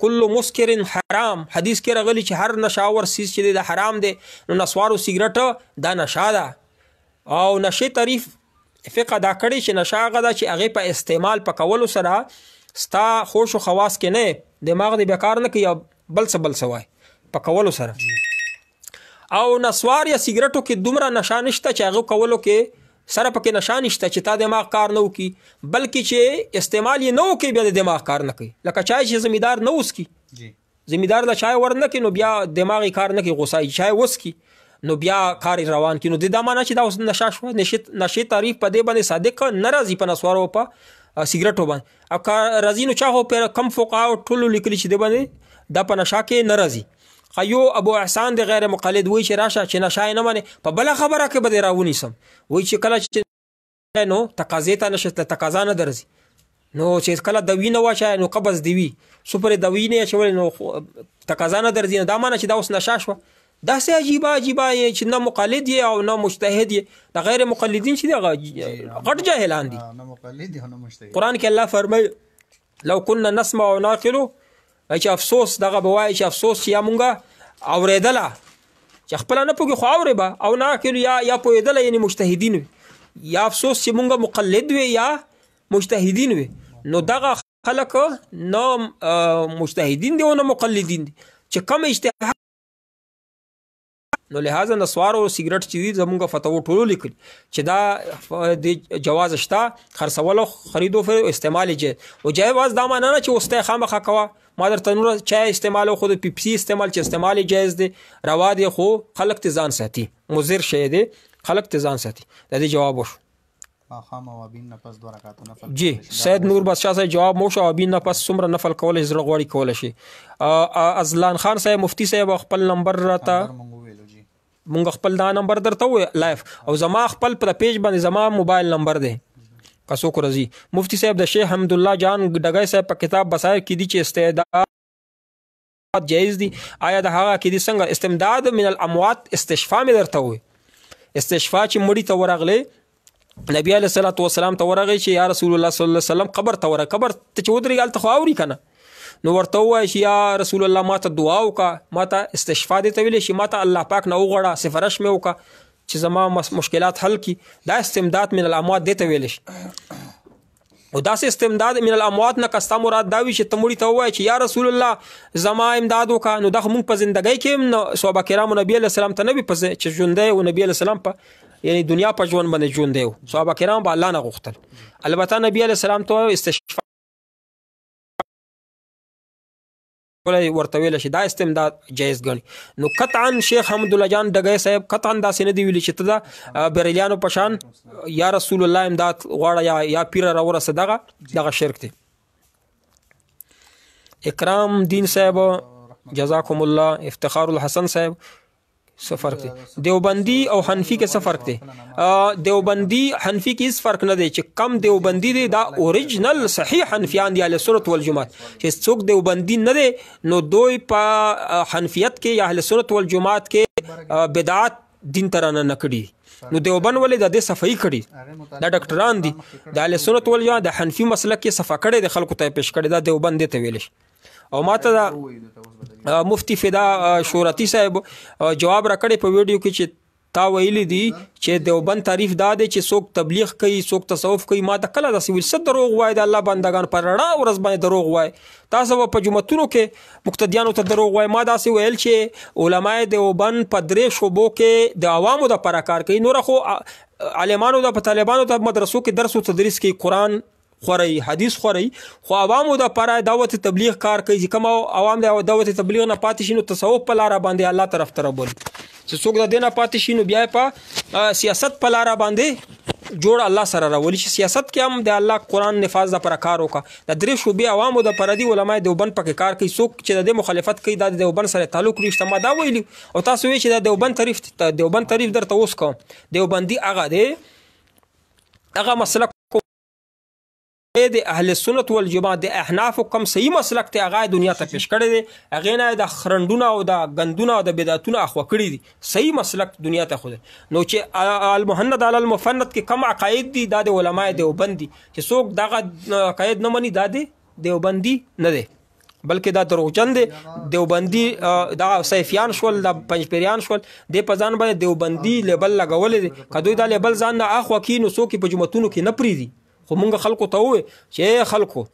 کل مسکر حرام، حدیث کې راغلی چې هر نشاور سیز چې د حرام دی. نو نسوار او سیګرټ دا نشه ده او نشې تعریف فقه دا کړی چې نشه هغه ده چې هغې په استعمال په کولو سره ستا خوش و خواص کې نه دماغ دې بیکار نه کوي، بل څه وای په کولو سره. او نسوار یا سیګرټو کې دومره نشه نشته چې هغه کولو کې سره پکې نشه نشته چې تا دماغ کار نه وکړي، بلکې چې استعمال یې نه وکړي بیا د دماغ کار نه کوي. لکه چای چې زمیندار نه وڅکي، زمیندار د چای ور نه کوي نو بیا دماغ یې کار نه کوي، غوسه یې چای وڅکي نو بیا کار روان کی. نو د دا معنا چې دا اوس نشه شوه. نشې تعریف په دې باندې صادق نه راځي په نسوارو په سیګرټو باندې. او که راځي نو چا خو پر کم فقهاو ټولو لیکلي چې د باندې دا په نشه کې نه راځي. خو ابو احسان د غیر مقلد وایي چې راشه چې نشه یې نه منې په بله خبره کې به دې راونیسم. وایي چې کله چې نو تقاضې ته نشه تقاضا نه درځي، نو چې کله دوی نه واچوي نو قبض دی وي سو پر دوی نه اچولې نو تقاضا نه درځي. نو دا معنا چې دا اوس نشه شوه. داسې عجیبه چې نه مقلد یې او نه مجتهد یې. د غیر مقلدین چې دي غټ جاهلان دي. قرآن کې الله فرمایي لو كنا نسمع او نعقل، چې افسوس دغه به وایي چې افسوس چې یا مونږه اورېدله چې خپله نه پوهېږي خو اورې به، او نعقل یا پوهېدله یعنې مجتهدین وي، یا افسوس چې مونږه مقلد وي یا مجتهدین وي. نو دغه خلک نه مجتهدین دي او نه مقلدین دي چې کم اجتهاد. نو لہذا نسوار او سیګرټ چې دي زمونږ فتوو ټولو لیکلي چې دا د جواز شته، خرڅول او خرید او استعمال یې او جواز دا معنا نه چې اوس ته خامخا کوه. ما درته نور چای استعمال او خو د پیپسي استعمال چې استعمال جایز دی، روا دی، خو خلک ته ځان ساتي، مضر شی دی، خلک ته ځان ساتي. د دې جواب وشو. جی سید نور بادشاہ صاحب جواب مو شو ابین نه پس څومره نفل کول زړه غواړي کول شي. ازلان خان صاحب مفتی صاحب خپل نمبر راته مونږ خپل دا نمبر درته وای لایف او زما خپل پر پیج باندې زما موبایل نمبر دی که څوک راځي. مفتی صاحب د شیخ حمد الله جان ډګای صاحب په کتاب بصائر کې دي چې استعداد جایز دي. آیا د هغه کې دي څنګه استمداد من الاموات استشفاء مې درته وای. استشفاء چې مړی ته ورغلی نبی علیه الصلاۃ والسلام ته ورغی چې یا رسول الله صلی الله علیه وسلم قبر ته ورغی، قبر ته چې ودرېږي هلته خو اوري که نه، نو ورته ووایي چې یا رسول الله ما ته دعا وکړه، ما ته استشفاء دې ته ویلی شي، ما ته الله پاک نه وغواړه، سفارش مې وکړه چې زما مشکلات حل کړي. دا استمداد من الاموات دې ته ویلی شي. او داسې استمداد من الاموات نه که ستا مراد دا وي چې ته مړي ته ووایي چې یا رسول الله زما امداد وکړه، نو دا خو مونږ په زندګۍ کې صحابه کرامو نبي علیه السلام ته نه وي چې ژوندی و نبي علیه السلام په یعنی دنیا په ژوند باندې ژوندی و، صحابه کرام به الله نه غوښتل. البته نبي علیه السلام ته استشفاء ورته ویل شي، دا استمداد جایز ګڼي. نو قطعا شیخ حمد الله جان ډګی صاحب قطعا داسې نه دی ویلي چې ته دا بریلیانو په شان یا رسول الله امداد غواړه یا پیر راورسه، دغه شرک دی. اکرام دین صاحب جزاکم الله، افتخار الحسن صاحب څه فرق دی؟ دیوبندی او حنفی کې څه فرق دی؟ دیوبندی حنفی کې هیڅ فرق نه دی. چې کم دیوبندی دی دا اوریجنل صحیح حنفیان دی اهل سنت والجماعت. چې څوک دیوبندی نه دی نو دوی په حنفیت کې یا اهل سنت والجماعت کې بدعات دین ترانه نه کړي. نو دیوبند ولې د دې صفائی کړي، دا ډاکټران دي د اهل سنت والجماعت د حنفی مسلک کې صفا کړي، د خلکو ته پیش کړي، دا دیوبند ته ویل شي. او ماته دا مفتی فدا شورتی صاحب جواب را کړی په ویډیو کې چې تا ویلی دي چې دیوبند تعریف دا دی چې څوک تبلیغ کوي څوک تصوف کوي ما ته کله داسې ویل څه دروغ وایي د الله بندگان پر رڼا ورځ باندې دروغ وایي تاسو په جوماتونو کې مقتدیانو ته دروغ وایي ما داسې ویل چې علماء دیوبند په 3 شعبو کې د عوامو دپاره کار کوي نور خو عالمانو د په طالبانو ته مدرسو کې درس او تدریس کوي قرآن خوري حدیث خوري خو عوامو د لپاره دعوت تبلیغ کار کوي چې کوم عوام د دعوت تبلیغ نه پاتې شي نو تصوف په لار باندې الله طرف ته رابولي چې څوک د دینه پاتې شي نو بیا په سیاست په لار باندې جوړ الله سره راولي چې سیاست کې هم د الله قرآن نفاذ لپاره کار وکړه د 3 شعبې عوامو د لپاره دي علماء دیوبند پکې کار کوي څوک چې د مخالفت کوي د دیوبند سره تعلق لري ما دا ویلي او تاسو وایئ چې د دیوبند تعریف درته اوس کوم دیوبندي هغه دی هغه مسلک د اهل سنت والجماعت د احناف کوم صحیح مسلک ته هغه دنیا ته پیش کړی دی هغه نه د خرندونه او د غندونه او د بدعتونه اخوا کړی دي صحیح مسلک دنیا ته خو نو چې المهند علی المفند کې کم عقاید دي د علماء دیوبند دي چې څوک دغه عقاید نه مني د دیوبندي نه دی بلکې دا دروغجن دی دیوبندي دا سیفیان شول د پنځپیریان شول د په ځان باندې دیوبندي لیبل لګولې دي کدوې دا لیبل ځان نه اخوا کې نو څوک په جوماتونو کې نه پریدي خو مونږ خلکو ته ووایو چې خلکو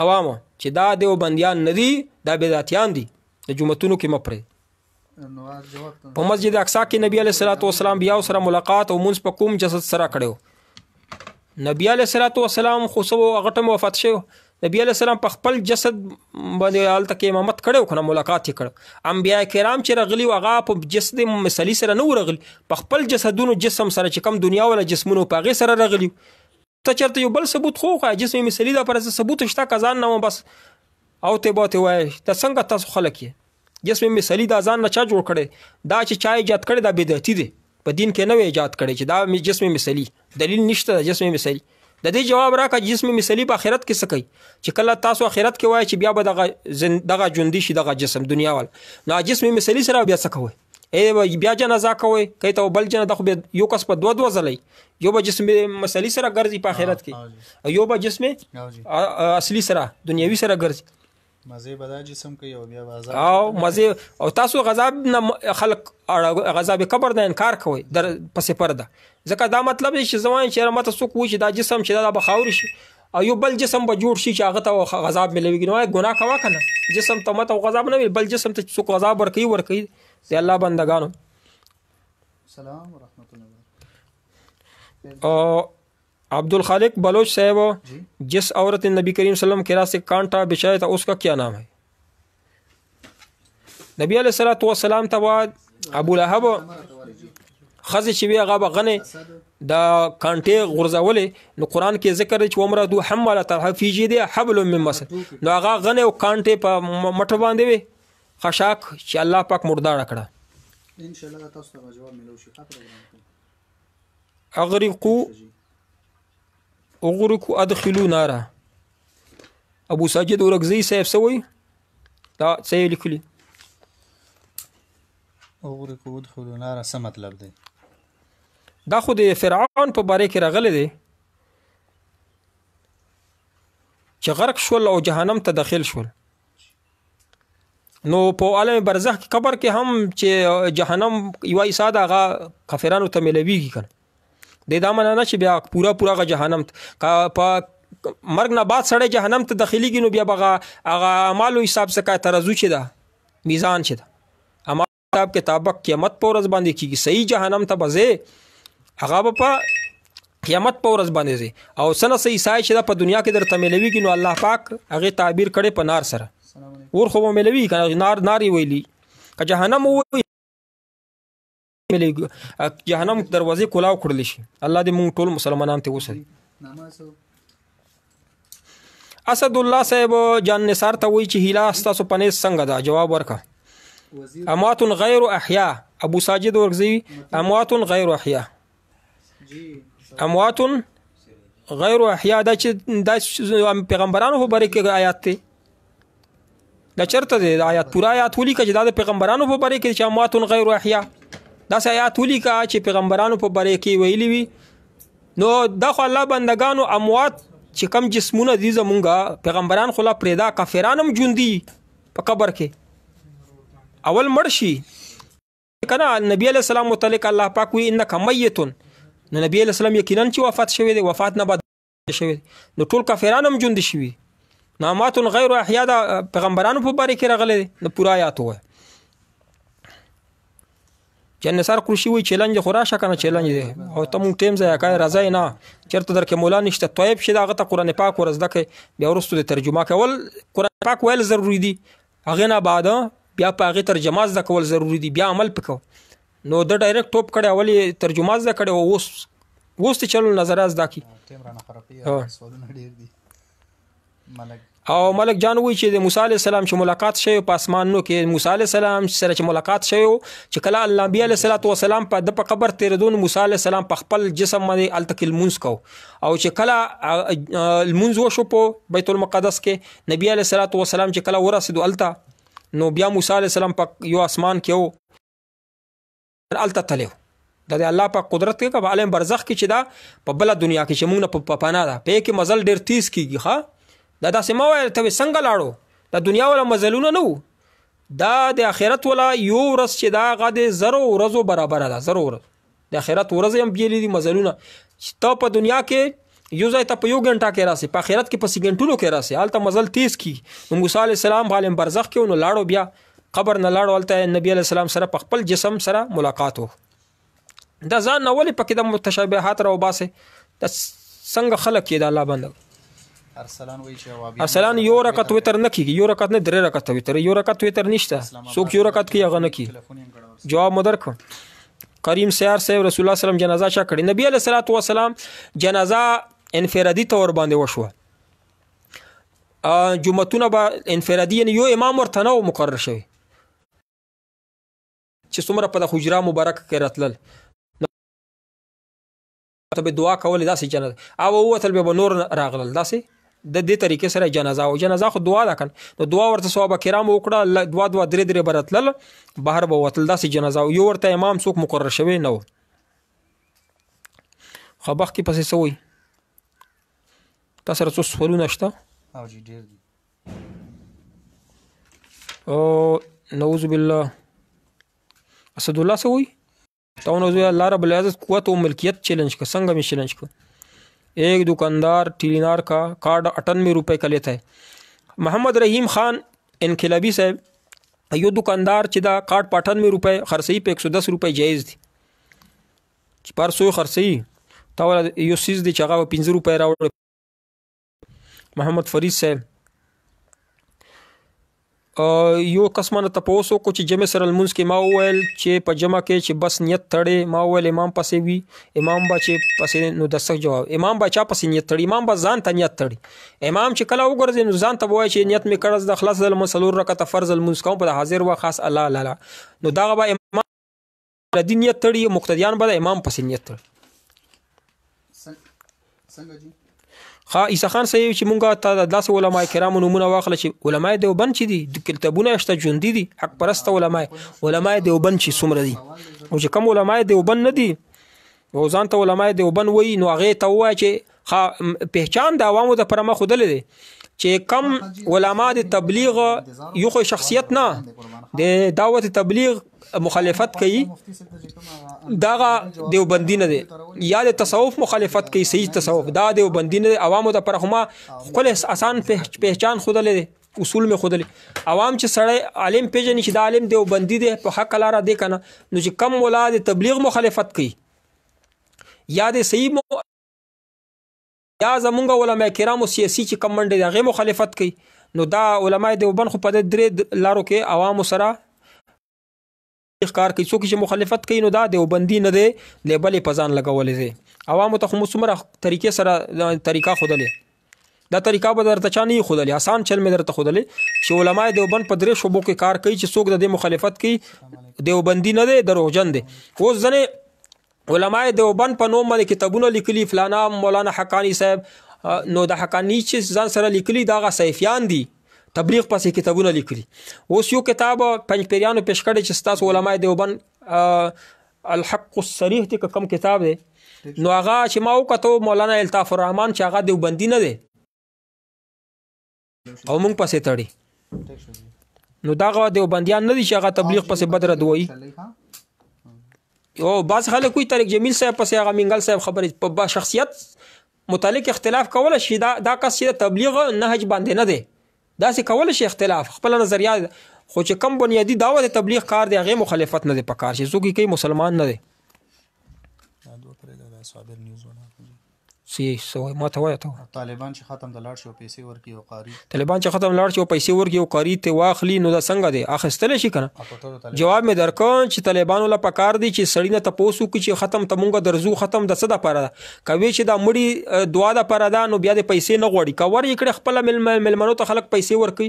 عوامو چې دا دیوبندیان نه دي دا بدعتیان دي د جوماتونو کې مه پرېږدي په مسجد اقصی کې نبی علیه الصلاۃ والسلام بیا سره ملاقات او مونځ په کوم جسد سره کړی نبی علیه الصلاۃ والسلام خو سبو هغه ټایم وفات شوی نبی علیه السلام په خپل جسد باندې هلته کې امامت کړی کنه ملاقات یې کړی انبیا کرام چې رغلي هغه په جسد مثلي سره نه ورغلي په خپل جسدونو جسم سره چې کم دنیا ولا جسمونو په هغې سره رغلي ته چېرته یو بل ثبوت خو جسم مثلي ده پر ثبوت شته که ځان نه بس او ته باته وایي ته څنګه تاسو خلک یې جسم مثلي دا ځان نه چا جوړ کړی دا چې چا ایجاد کړی دا بدعتي دی په دین کې نه ایجاد کړی چې دا جسم مثلي دلیل نشته د جسم مثلي د دې جواب راکړه جسم مثلي په آخرت کې څه کوي چې کله تاسو آخرت کې وایي چې بیا به دغه ژوندي شي دغه جسم دنیا وال نو جسم مثلي سره بیا څه کوئ بیا جنازه کوي کوي ته بل جنازه خو یو کس په دوه ځلې یو به جسم مثلي سره ګرځي په آخرت کې او یو به جسم اصلي سره دنیوي سره ګرځي مزه به دا جسم کوي او بیا بازار او مزه او تاسو غضب نه خلق غضب قبر نه انکار کوي در پسې پرده ځکه دا مطلب چې زموږ چې ماته څوک وایي چې دا جسم چې دا به خاوري شي او یو بل جسم به جوړ شي چې هغه ته غضب ملويږي نو ګناه کوه کنه جسم ته ماته غضب نه وي بل جسم ته څوک غضب ورکوي دی الله بندگانو سلام ورحمۃ اللہ عبدالخالق بلوچ صاحب جس عورت نے نبی کریم صلی اللہ علیہ وسلم کے راستے کانٹا بچھایا تھا اس کا کیا نام ہے نبی علیہ الصلوۃ والسلام ته ابو لهب خزي چې هغه بغنه دا کانټه غرزولې نو قران کې ذکر چې عمره دو حمله فی جیده حبل من مسد نو هغه غنه او کانټه په مټ باندې وي خشاک چې الله پاک مردار کړه ان شاء الله تاسو ته جواب ملو شي اغرقوا ادخلوا نارا ابو ساجد ورغزي صاحب سوي دا صحیح لیکلی اغرقوا ادخلوا نارا څه مطلب دی دا خو د فرعون په باره کې راغلی دی چې غرق شول او جهنم ته داخل شول نو په عالم برزخ کې قبر کې هم چې جهنم یو ایساده هغه کافرانو ته ملويږي کنه د دا معنا نه چې بیا پورا غ جهنم په مرګ نه بعد سړی جهنم ته داخليږي نو بیا هغه اعمالو حساب څخه ترازو چې دا میزان چې دا اعمال حساب کتاب قیامت پر ورځ باندې کیږي صحیح جهنم ته بځه هغه په قیامت پر ورځ باندې زی او سنه صحیح سای چې په دنیا کې درته ملويږي نو الله پاک هغه تعبیر کړي په نار سره ور خو ملوي کنه ناری ویلی که جهنم وی ملوي جهنم دروازې کلاو کړل شي الله دې مونږ ټول مسلمانان ته وسه اسد الله صاحب جان نثار ته وی چې هیلا تاسو پنه څنګه دا جواب ورکا اموات غیر احیاء ابو ساجد ورغزي اموات غیر احیاء اموات غیر احیاء دا چې پیغمبرانو په باره کې آیات ته دا چرته دی آیات پورا آیات ولي چې دا پیغمبرانو په باره کې چې اموات غیر احیاء دا آیات ولي چې پیغمبرانو په باره کې ویلي وي نو دا خو الله بندگانو اموات چې کم جسمونه دي زمونږه پیغمبران خو لا پرېدا کافرانم ژوندي په قبر کې اول مړ شي کنه نبی علیہ السلام متعلق الله پاک وی انک میت، نو نبی علیہ السلام یقینا چې وفات شوی دی، وفات نه بعد شوی دی، نو ټول کافرانو هم ژوندي شوي، نامات غیر احیا د پیغمبرانو په باره کې راغلی دی. نو پوره آیات ووایه. چې نثار قریشي وایي چیلنج خو راشه که نه چیلنج دی او ته مونږ ټیم ضایع کوې، راځئ نه چېرته در کې مولا نشته، طیب شي د هغه ته قرآن پاک ور زده کړئ، بیا وروستو د ترجمه کول قرآن پاک ویل ضروري دي، هغې نه بعد بیا په هغې ترجمه زده کول ضروري دي، بیا عمل پې کوو. نو د ډایرکټ ټوپ کړی اول یې ترجمه زده کړی او اوس د چلو نظره زده کړي. او ملک جان وایي چې د موسی علیه السلام چې ملاقات شوی په اسمانونو کې، موسی علیه السلام سره چې ملاقات شوی چې کله نبي علیه السلام په د په قبر تېرېدو نو موسی علیه السلام په خپل جسم باندې هلته کې لمونځ کو، او چې کله لمونځ وشو په بیت المقدس کې نبي علیه السلام چې کله ورسېدو هلته نو بیا موسی علیه السلام په یو اسمان کې و هلته تللی و. دا د الله په قدرت کې په عالم برزخ کې چې دا په بله دنیا کې چې موږ نه په پناه ده په کې مزل ډېر تیز کېږي. ښه دا داسې مه وایه ته څنګه لاړو، دا دنیا والا مزلونه نه وو، دا د آخرت والا یو ورځ چې دا هغه د زرو ورځو برابره ده، زرو ورځ د آخرت ورځې هم بیلې دي مزلونه. چې ته په دنیا کې یو ځای ته په یو ګنټه کې راسې، په آخرت کې په سیکنډونو کې راسې، هلته مزل تیز کېږي. نو موسی علیه السلام په عالم برزخ کې نو لاړو، بیا قبر نه لاړو، هلته نبي علیه السلام سره په خپل جسم سره ملاقات و. دا ځان نه ولې پکې د متشابهات راوباسې، دا څنګه خلق کې د الله بنده. ارسلان یو رکعت وتر نه کیږي، یو رکعت نه 3 رکعت وتر، یو رکعت وتر نشته، څوک یو رکعت کوي هغه نه کوي. جواب مدر کو کریم سیار صاحب رسول الله سلام جنازه چا کړي، نبی علیہ الصلوۃ والسلام جنازه انفرادي تور باندې وشوه، جمعتونه به انفرادي یعنی یو امام ورته نه مقرر شوی چې څومره په د حجره مبارکه کې راتلل ته به دعا کول، داسې جنازه او وتل به نور راغلل، داسې د دې طریقې سره جنازه او جنازه خو دعا ده کنه، نو دعا ورته صحابه کرام وکړه، دعا 3 برتلل بهر به وتل، داسې جنازه یو ورته امام څوک مقرر شوی نه و. خو بخت کې پسې سوی تاسو سره څه سوالونه شته؟ او جی ډیر دي. او نعوذ بالله اسد الله سوی تو اللہ رب العزت قوت و ملکیت چیلنج کا څنګه میں چیلنج کو. ایک دکاندار ٹیلینار کا کارڈ 98 روپے کا لیتا ہے. محمد رحیم خان انقلابی صاحب یو دکاندار چې دا کارڈ 98 روپے خرڅي په 110 روپے جایز دي چې پر سو خرڅي تا یو سیز دي چې هغه 15 روپے راوړ. محمد فرید صاحب یو قسمانه تاسو کو چې جمع سره المنز کې ما وویل چې په جمع کې چې بس نیت تړي، ما وویل امام پسې وي، امام با چې پسې نو د څه جواب، امام با چا پسې نیت تړي، امام با ځان ته نیت تړي. امام چې کله وګرځي نو ځان ته وایي چې نیت می کړز د خلاص د مسلور رکعت فرض المنز کوم په حاضر و خاص الله لاله، نو دا به امام د نیت تړي، مقتدیان به امام پسې نیت تړي. څنګه جی ها عیسی خان صاحب چې مونږه ته داسې علما کرام نمونه واخله چې علما دیوبند چې دي د کتابونه شته ژوندي دي، حق پرست علما دیوبند چې څومره دي، او چې کوم علما دیوبند نه دي او ځان ته علما دیوبند وایي نو هغې ته ووایه چې پہچان د عوامو د پرمه ښودلی دی چې کم علما د تبلیغ یو خو شخصیت نه د دعوت تبلیغ مخالفت کوي داغه دیوبندی نه دی، یا د تصوف مخالفت کوي صحیح تصوف دا دیوبندی نه دی. عوامو د پرخما خپل آسان پہچان خودلې دی، اصول می خودلې عوام چې سړی عالم پیژني چې دا عالم دیوبندی دی په حق لاره دی کنه، نو چې کم ولا د تبلیغ مخالفت کوي یا د صحیح یا زمونږ علما کرامو سیاسي چې کم منډه دغه مخالفت کوي، نو دا علما دیوبند خو په درې لارو کې عوامو سره کار کوي. څوک چې مخالفت کوي نو دا دیوبندي نه دی، لیبل په ځان لګولې دی. عوامو ته خو څومره طریقې سره طریقه ښودلې، دا طریقه به درته چا نه ښودلې، آسان چل مې درته ښودلې چې علما دیوبند په 3 شعبو کې کار کوي چې څوک د دې مخالفت کوي دیوبندي نه دی، دروغجن دی. اوس ځنې علما دیوبند په نوم باندې کتابونه لیکلي، فلانا مولانا حقانی صاحب، نو د حقانی چې ځان سره لیکلي دا غا صحیفیان دي، تبلیغ پسې کتابونه لیکلي. اوس یو کتاب پنځ پیریانو پیش کړی چې ستاسو علما دیوبند الحق الصریح دی کم کتاب دی، نو هغه چې ما وکتو مولانا الطاف الرحمن چې هغه دیوبندي نه دی او مونږ پسې تړي، نو دا هغه دیوبندیان نه دي چې هغه تبلیغ پسې بدره دوی. او بعض خلک کوي طارق جمیل صاحب پسې هغه منګل صاحب خبرې په شخصیت متعلق اختلاف کول شي دا کس چې تبلیغ نهج باندې نه دی داسې کول شي اختلاف خپل نظریه خو چې کم بنیادی دعوت تبلیغ کار دی هغه مخالفت نه دی پکار شي څوک کوي مسلمان نه دی صابر نیوز سی سو ما ته وایته طالبان چې ختم د لاړ شو پیسې ورکی او قاری طالبان چې ختم لاړ شو پیسې ورکی او قاری ته واخلي نو دا څنګه دی اخستل شي کنه جواب مې درکون چې طالبانو لا پکار دي چې سړی نه تاسو کې چې ختم تمونګه درزو ختم د صدا پاره کوي چې دا مړی دعا د پاره دا نو بیا د پیسې نه غوړي کور یې کړ خپل ملمنو ته خلک پیسې ورکي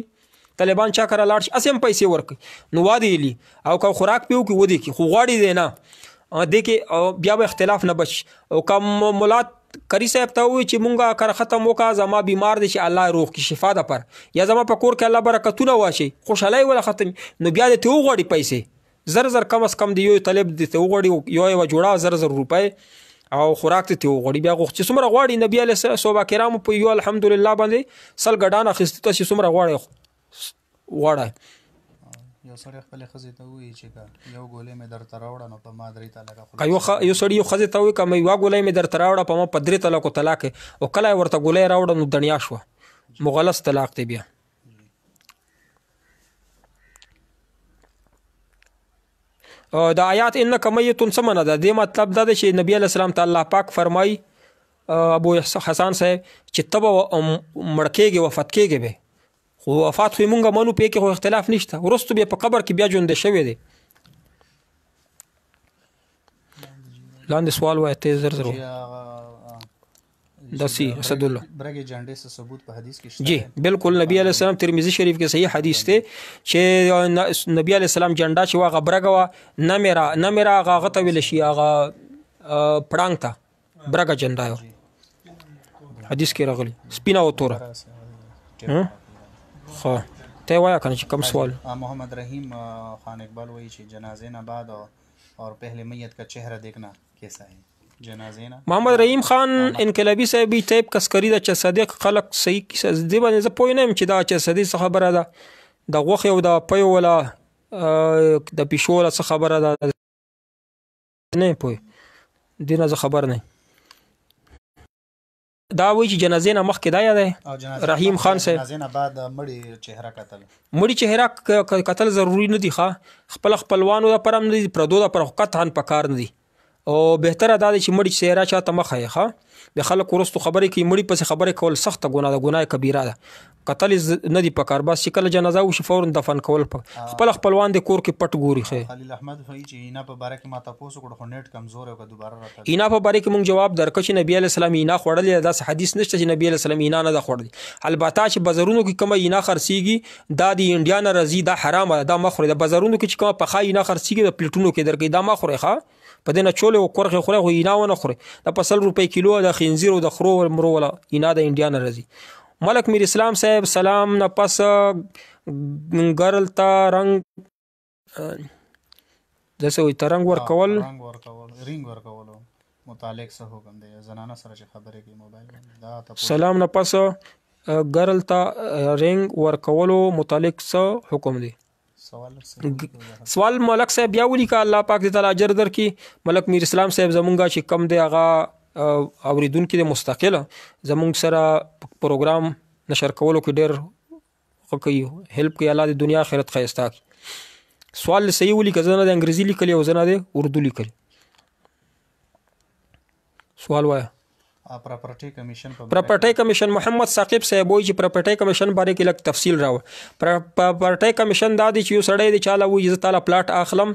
طالبان چا کړه لاړ شي اسیم پیسې ورکي نو وادي لی او کو خوراک پیو کې ودی کې خو غواړي دی نه دې کې بیا به اختلاف نه بچ او کوم مولات کری صاحب ته وی چې مونږه کار ختم وکا زما بیمار دي چې الله روح کی شفا ده پر یا زما په کور کې الله برکتونه واشي خوشالۍ ولا ختم نو بیا دې ته وغوړي پیسې زر کم از کم دی یو طالب دې ته وغوړي یو جوړه زر روپۍ او خوراک ته وغوړي بیا غوښ چې څومره غواړي نبی علیه صحابه کرام په یو الحمدلله باندې سل ګډان اخیسته چې څومره غواړي یو سړی خپل خزې ته وایي چې یو ګولې مې درته راوړه نو په ما درې طلاقه یو سړی یو خزې ته وایي که یوه ګولۍ مې درته راوړه په ما په درې طلاقو طلاق او کله یې ورته ګولۍ راوړه نو دنیا شوه مغلظ طلاق دی بیا د آیات انک میت څه معنی ده دې مطلب دا دی چې نبی علیه السلام ته الله پاک فرمایي ابو حسن صاحب چې ته به مړ کېږې وفات کېږې به خو وفات خو مونږه منو پې کې خو اختلاف نشته وروستو بیا په قبر کې بیا ژوندی شوی دی لاندې سوال وایه ته زر داسې اسد الله برګې جنډې څه ثبوت په حدیث کې شته جی بالکل نبی علیه السلام ترمذی شریف کې صحیح حدیث دی چې نبی علیه السلام جنډه چې هغه برګه وه نه میرا هغه ته ویلی شي هغه پړانګ ته برګه جنډه حدیث کې راغلی سپینه او توره خو ته وایا کنه چې کم سوال محمد رحیم خان اقبال وایي چې جنازے نہ بعد اور پہلے میت کا چہرہ دیکھنا کیسا ہے جنازے نہ محمد رحیم خان انقلابی صاحب ټیپ کسکری د چې صدیق خلق صحیح کیسه دی باندې زه پوه نه یم چې دا چې صدیق څه خبره ده د غوښې او د پیو ولا د پیشو ولا څه خبره ده نه پوه دې نه زه خبر نه دا وایي چې جنازې نه مخکې دا یاده رحیم خان صاحب جنازې نه بعد مړی چهره کتل مړی چهره کتل ضروری نه دي ښه خپلوانو دپاره هم نه دي پردو دپاره خو قطعا پکار نه دي او بهتره دا دی چې مړی چهره چاته مه ښایې ښه د خلک وروستو خبرې کوي مړي پسې خبرې کول سخته ګناه ده ګناه کبیره ده قتل نه دي پکار بس چې کله جنازه وشي فورا دفن کول خپل خپلوان د کور کې پټ ګوري خیر خلیل احمد وایي چې اینا په باره کې ما تاسو کو خو نیټ کمزور او دوباره راته اینا په باره کې مونږ جواب درکړو چې نبی علیه السلام اینا خوړلې داس حدیث نشته چې نبی علیه السلام اینا نه ده خوړلې البته چې بازارونو کې کومه اینا خرڅیږي دا د انډیا نه راځي دا حرام ده دا مخ د بازارونو کې چې کومه پخا اینا خرڅیږي د پلیټونو کې درکې دا مخ ښه په دې نه چولې او کورخې خوره خو اینا ونه خوري دا په 100 روپۍ کیلو د خنزیر او د خرو مرو ولا اینا د انډیا نه راځي ملک میر اسلام صاحب سلام نه پس ګرل تا رنگ دسه وي ترنګ ورکول رنگ ورکول متعلق څه حکم دی زنانه سره چې خبرې کوي موبایل دا سلام نه پس ګرل تا رنگ ورکولو متعلق څه حکم دی سوال ملک صاحب بیا ولیکه الله پاک دې تعالی اجر درکړي ملک میر اسلام صاحب زمونږه چې کم دی هغه اوریدونکو د مستقله زمونږ سره پروګرام نشر کولو کې ډېر کوي هیلپ کوي الله د دنیا آخرت ښایسته کړي سوال صحیح ولیکه زه نه د انګریزي لیکلی او زه نه د اردو لیکلی سوال وایه پراپرټي کمیشن محمد ثاقب صاحب وایي چې پراپرټي کمیشن باره کې لږ تفصیل راوړ پراپرټي کمیشن دا دی چې یو سړی دی چاله وایي زه تاله پلاټ اخلم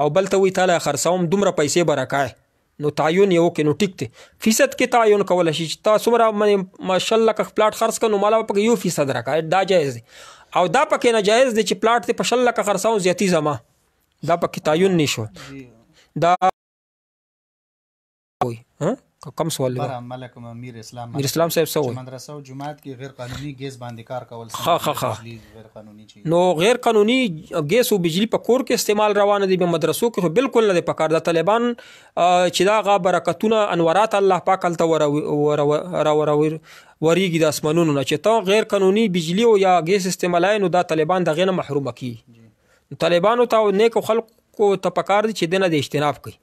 او بل ته وایي تاله خرڅوم دومره پیسې به راکړې نو تعین یې وکړې نو ټیک دی فیصد کې تعین کولی شي چې تا څومره ماشاءالله که پلاټ خرڅ کړه نو مالا به پکې 1% راکړې دا جایز دی او دا پکې ناجایز دی چې پلاټ دې په 100 لکه خرڅوم زیاتي زما دا پکې تعین نه شو دا وایي کم سوال دی ملک میر اسلام صاحب څه وایي مدرسه او جماعت کې غیر قانوني ګیس باندې کار کول غیر قانوني چي نو غیر قانوني ګیس او بجلی په کور کې استعمال روانه دي په مدرسو کې بالکل نه پکار د طالبان چې دا غا برکتونه انوارات الله پاک تل وریږي د اسمانونو نه چې ته غیر قانوني بجلی او یا ګیس استعمالای نو دا طالبان دغه نه محروم کی طالبانو ته نیک خلق کو ته پکار دي چې دنه د اجتناب کوي.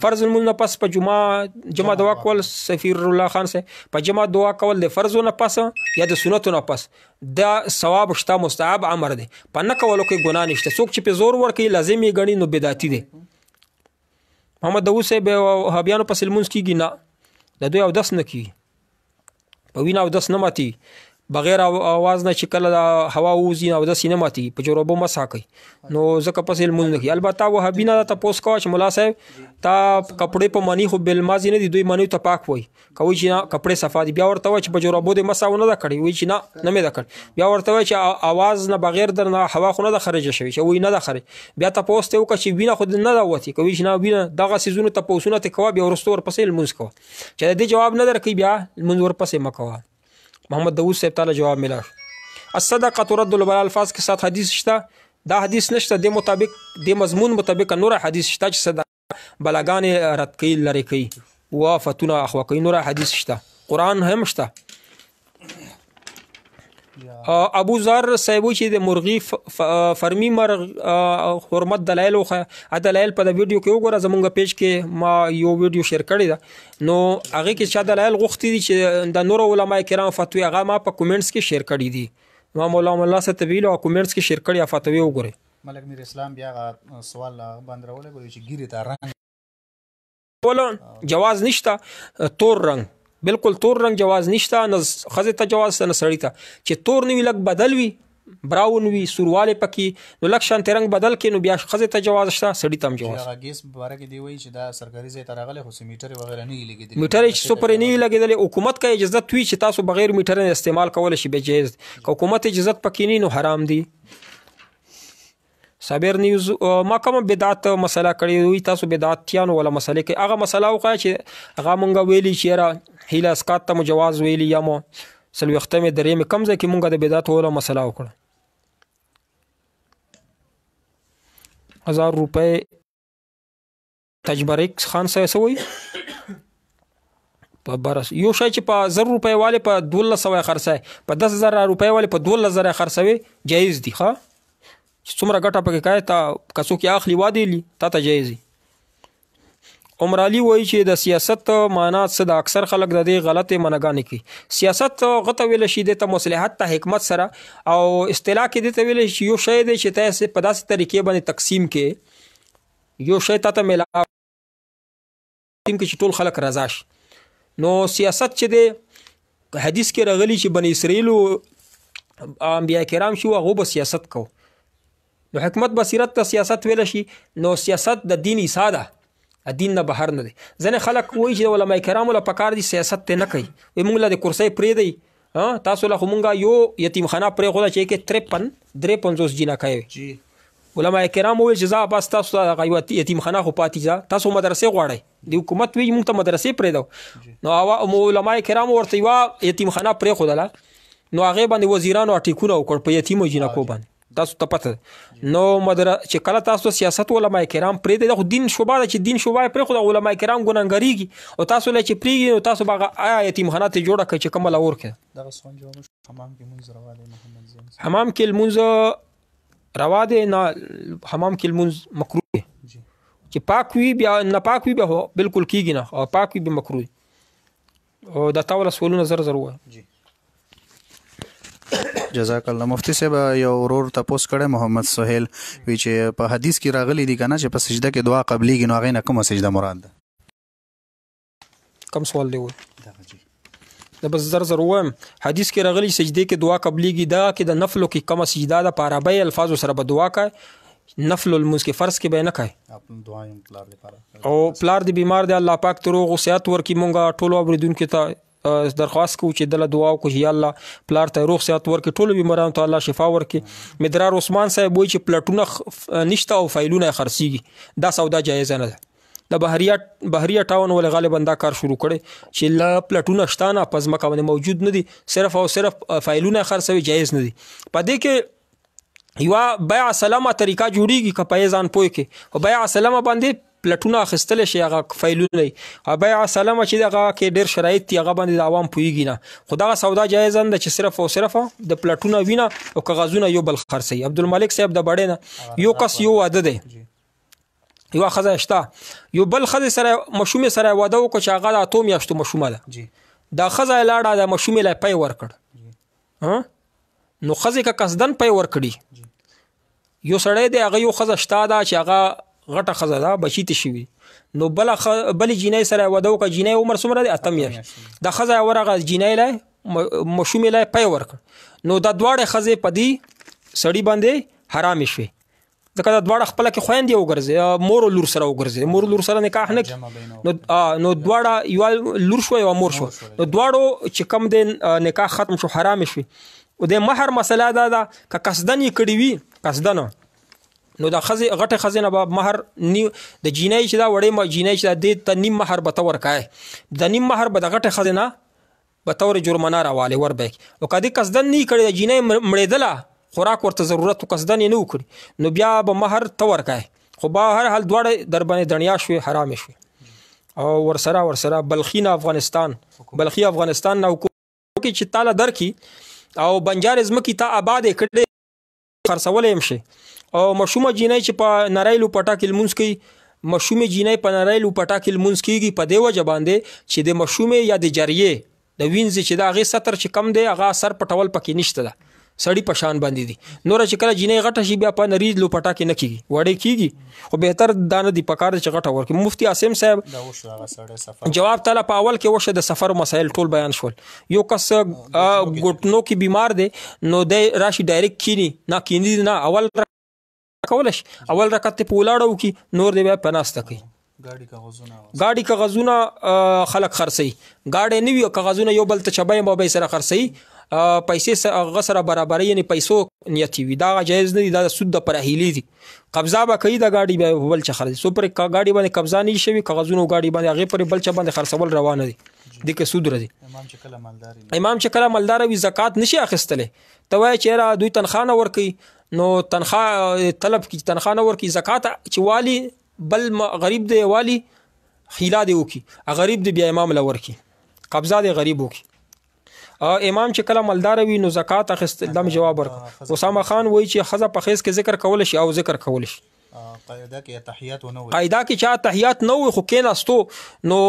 فرض المنځ نه پس په جمعه دعا کول سفیر الله خان سه په جمعه دعا کول د فرض نه پس یا د سنتو نه پس دا ثواب شته، مستحب امر دی. په نه کولو کې ګناه نشته. څوک چې په زور ورکوي لازمي ګڼي نو بدعتي دی. محمد داوود صاحب وهابیانو پس لمونځ کیږي نه، د دوی اودس نه کیږي، په وینا اودس نه ماتي، بغیر आवाज نه چې کله د هوا ووځي نو اودس نه ماتي، په جوربو مسح کوي نو ځکه پس لمونځ نه کوي. البته وهابینا ته تپوس کوه چې مولا صاحب تا کپړې په معنی خو بل مازی نه دي، دوی معنی ته پاک وای کوي چې نه کپړې صفا دي. بیا ورته وای چې په جوربو د مسح نه ده کړی، وای چې نه مې ده کړ. بیا ورته وای چې आवाज نه بغیر در نه هوا خو نه ده خارج شوی، چې وای نه ده خارج. بیا تپوس ته وکړه چې وینا خو نه ده وتی، کوي چې نه وینا دغه سيزونه تپوسونه ته کوه، بیا ورستو ورپسې لمونځ کوه. چې دې جواب نه درکې بیا لمونځ ورپسې مکوه. محمد داوود صاحب تعالی جواب ملا. الصدقه ترد البلاء الفاظ کے ساتھ حدیث شته، دا حدیث نشته، د مطابق د مضمون مطابق نور حدیث شته چې صدقه بلاګان رد کوي لری کوي وافتونه اخوا کوي، نور حدیث شته، قران هم شته. ابو ذر صاحب چې د مرغی فرمی مرغ حرمت دلایل خو دلایل په د ویډیو کې وګوره، زمونږ پیج کې ما یو ویډیو شیر کړی دا، نو هغه کې چې دلایل غوښتي دي چې د نور علماء کرام فتوی هغه ما په کومنټس کې شیر کړی دي، ما مولانا الله ستویل او کومنټس کې شیر کړی فتوی وګوره. ملک میر اسلام بیا سوال باندې راولې چې ګیره ته رنگ ولا جواز نشته، تور رنگ بالکل تور رنگ جواز نشته، نه خزه ته جواز نه سړی ته چې تور نیوی لګ بدل وي براون وي سورواله پکې نو لک شانت رنگ بدل کې نو بیا خزه ته جواز شته، سړی ته جواز. هغه ګیس مبارک دی وای چې دا سرکاري ځای ته راغله خو میټر وغیرہ نه لګیدل، میټر چې سپر نه لګیدل، حکومت کا اجازه توي چې تاسو بغیر میټر نه استعمال کول شي به جایز، حکومت اجازه پکې نه نو حرام دی. صابر نیوز ما کوم بدعت مسله کړی وي، تاسو بدعتیانو ولا مسله کې هغه مسله وکړه چې هغه مونږ ویلي چې را هیله اسقاط ته مجواز ویلي یا مو سلوخته مې درې مې کم ځای کې مونږ د بدعت ولا مسله وکړه. 1000 روپے تجبریک خان صاحب سوي په برس یو شای چې په 1000 روپے والے په 1200 خرڅای، په 10000 روپے والے په 12000 خرڅوي جایز دي. ښه څومره ګټه پکې کای تا کسو کې اخلي وادي لی تا ته جایز دي. عمر علي وایي چې د سیاست معنا څه د اکثر خلک د دې غلطه منګانې کوي. سیاست غته ویل شي د ته مصلحت ته حکمت سره او اصطلاح کې د ته ویل شي یو شی دی چې ته په داسې طریقې باندې تقسیم کې یو شی ته ملا تقسیم کې چې ټول خلک رضا شي. نو سیاست چې د حدیث کې راغلي چې بنی اسرائیل انبیاء کرام شو هغه به سیاست کو، نو حکمت بصیرت ته سیاست ویل شي. نو سیاست د دین ایساده دین نه بهر نه دي. ځنه خلک وایي چې علماء کرام له پکار دي سیاست ته نه کوي، وي موږ له کرسي پرې دی تاسو له موږ یو یتیم خانه پرې خو چې کې 53 جنا کوي. علماء کرام وایي چې ځا بس تاسو د غیوت یتیم خانه خو پاتې ځا تاسو مدرسې غواړئ، د حکومت وی موږ ته مدرسې پرې دو. نو علماء کرام ورته یو یتیم خانه پرې خو دله، نو هغه باندې وزیرانو اټیکونه وکړ په یتیمو جنا کو باندې تاسو ته پته. نو چې کله تاسو سیاست علماء کرام پرې د دین شوبه چې دین شوبه پرې خو د علماء کرام ګناګریږي او تاسو له چې پریږي نو تاسو باغ یتیم خانه ته جوړه کړئ چې کومه لور کې دغه سوال جواب حمام کې منځ روا دی. محمد زین حمام کې المنځ روا دی نه، حمام کې المنځ مکروه دی چې پاک وي بیا نه پاک وي بیا بالکل کیږي نه، او پاک وي به مکروه. او دا تاول سوالونه زر زر وای. جزاک الله. مفتی صاحب یو ورور تاسو کړه محمد سہیل وی چې په حدیث کې راغلی دی کنه چې په سجده کې دعا قبليږي، نو هغه نه کومه سجده مراد ده؟ کوم سوال دی وای دا بس زر زر وایم. حدیث کې راغلی سجده کې دعا قبليږي، دا کې د نفلو کې کومه سجده ده په عربی الفاظو سره به دعا کوي، نفل المز کې فرض کې به نه کوي. خپل دعا یې پلار لپاره او پلار دی بیمار دی، الله پاک ته روغ او صحت ورکړي. مونږه ټول اوریدونکو ته درخواست کوو چې دله دعا وکړو یا الله پلار ته روغ صحت ورکړي، ټول بیمارانو ته الله شفا ورکړي. مدرار عثمان صاحب وایي چې پلټونه نشته او فایلونه خرڅيږي، دا سودا جایز نه ده. د بحریه ټاون ول غالبا دا کار شروع کړي چې لا پلټونه شته نه پز مکه باندې موجود نه دي، صرف او صرف فایلونه خرڅوي جایز نه دي. په دې کې یو بیع سلامه طریقه جوړیږي کپای ځان پوي کې او بیع سلامه باندې پلټونه اخستل شي هغه فایلونه او بیع سلامه چې دغه کې ډېر شرایط دی هغه باندې عوام پويږي نه، خدای سودا جایز نه چې صرف او صرف د پلټونه وینا او کاغذونه یو بل خرڅي. عبدالملک صاحب د بړې نه یو کس یو عدد دی یو ښځه شته یو بل ښځې سره ماشومې سره واده وکړو چې هغه د 8 میاشتو ماشومه ده دا ښځه یې لاړه د ماشومې له پی ورکړ نو ښځې که قصدن پی ورکړي یو سړی دی هغه یو ښځه شته ده چې هغه غټه ښځه ده بچي ته شوي نو بلې جینۍ سره واده وکړه جینۍ عمر څومره دی 8 میاشت دا ښځه یې ورغه جینۍ له ماشومې له پی ورکړ نو دا دواړه ښځې په دې سړي باندې حرامې شوې ځکه دا دواړه خپله کې خویندې وګرځي مور او لور سره وګرځي مور لور سره نکاح نه کړي نو دواړه یوه لور شوه یوه مور شوه نو دواړو چې کوم دی نکاح ختم شو حرامې شوې او د مهر مسله دا ده که قصدن یې کړي وي قصدنه نو دا ښځې غټې ښځې نه به مهر د جینۍ چې دا وړې جینۍ چې دا دې ته نیم مهر به ته ورکوې د نیم مهر به د غټې ښځې نه به ته ورې جرمانه راوالې ور به یې او که دې قصدن نه یې کړې د جینۍ مړېدله خوراک ورته ضرورت قصدن یې نه وکړي نو بیا به مهر ته ورکوې خو به هر حال دواړه در باندې دنیا شوې حرامې شوې او ورسره بلخي نه افغانستان بلخي افغانستان نه حکومت چې تاله درکړي او بنجار ځمکې ته آبادې کړې خرڅولی هم شي او مشومه جینۍ چې په نری لوپټه کې لمونځ کوي مشومې جینۍ په نری لوپټه کې لمونځ کېږي په دې وجه باندې چې د مشومې یا د جریې د وینځې چې د هغې سطر چې کم دی هغه سر پټول پکې نشته ده سړی په شان باندې دي نوره چې کله جینۍ غټه شي بیا په نری لوپټه کې نه کېږي وړې کېږي خو بهتر دا نه دي پکار چې غټه ورکړي مفتي عاصم صاحب جواب تعالی په اول کې وشه د سفر مسایل ټول بیان شول یو کس ګوټنو کې بیمار دی نو دی راشي ډایرکټ کینی نه کینی نه اول کولش اول رکعت په ولاړو کې نور دی بیا پناسته کوي گاڑی کاغذونه خلک خرڅي گاډي نه وي کاغذونه یو بل ته چبای موبایل سره خرڅي پیسې غسره برابرۍ یعنی پیسو نیتی وي دا جایز نه دي دا سود د پرهیلی دي قبضه به کوي د گاډي به بل چ خرڅي سو پر گاډي باندې قبضه نه شي کاغذونه گاډي باندې هغه پر بل چ باندې خرڅول روانه دي د کې سود راځي امام چې کله مالدار وي زکات نشي اخیستله ته وای چې را دوی تنخواه نه ورکي نو تنخواه طلب کی تنخواه نه ورکي زکات چې والی بل غریب دی والی خیلا دی وکي غریب دی بیا امام لور کی قبضه دی غریب وکي امام چې کله مالدار وي نو زکات اخیست دم جواب ورک اسامه خان وای چې خزه په خیس کې ذکر کول شي او ذکر کول شي قاعده کې تحیات نه وي قاعده کې چا تحیات نه وي خو کېناستو نو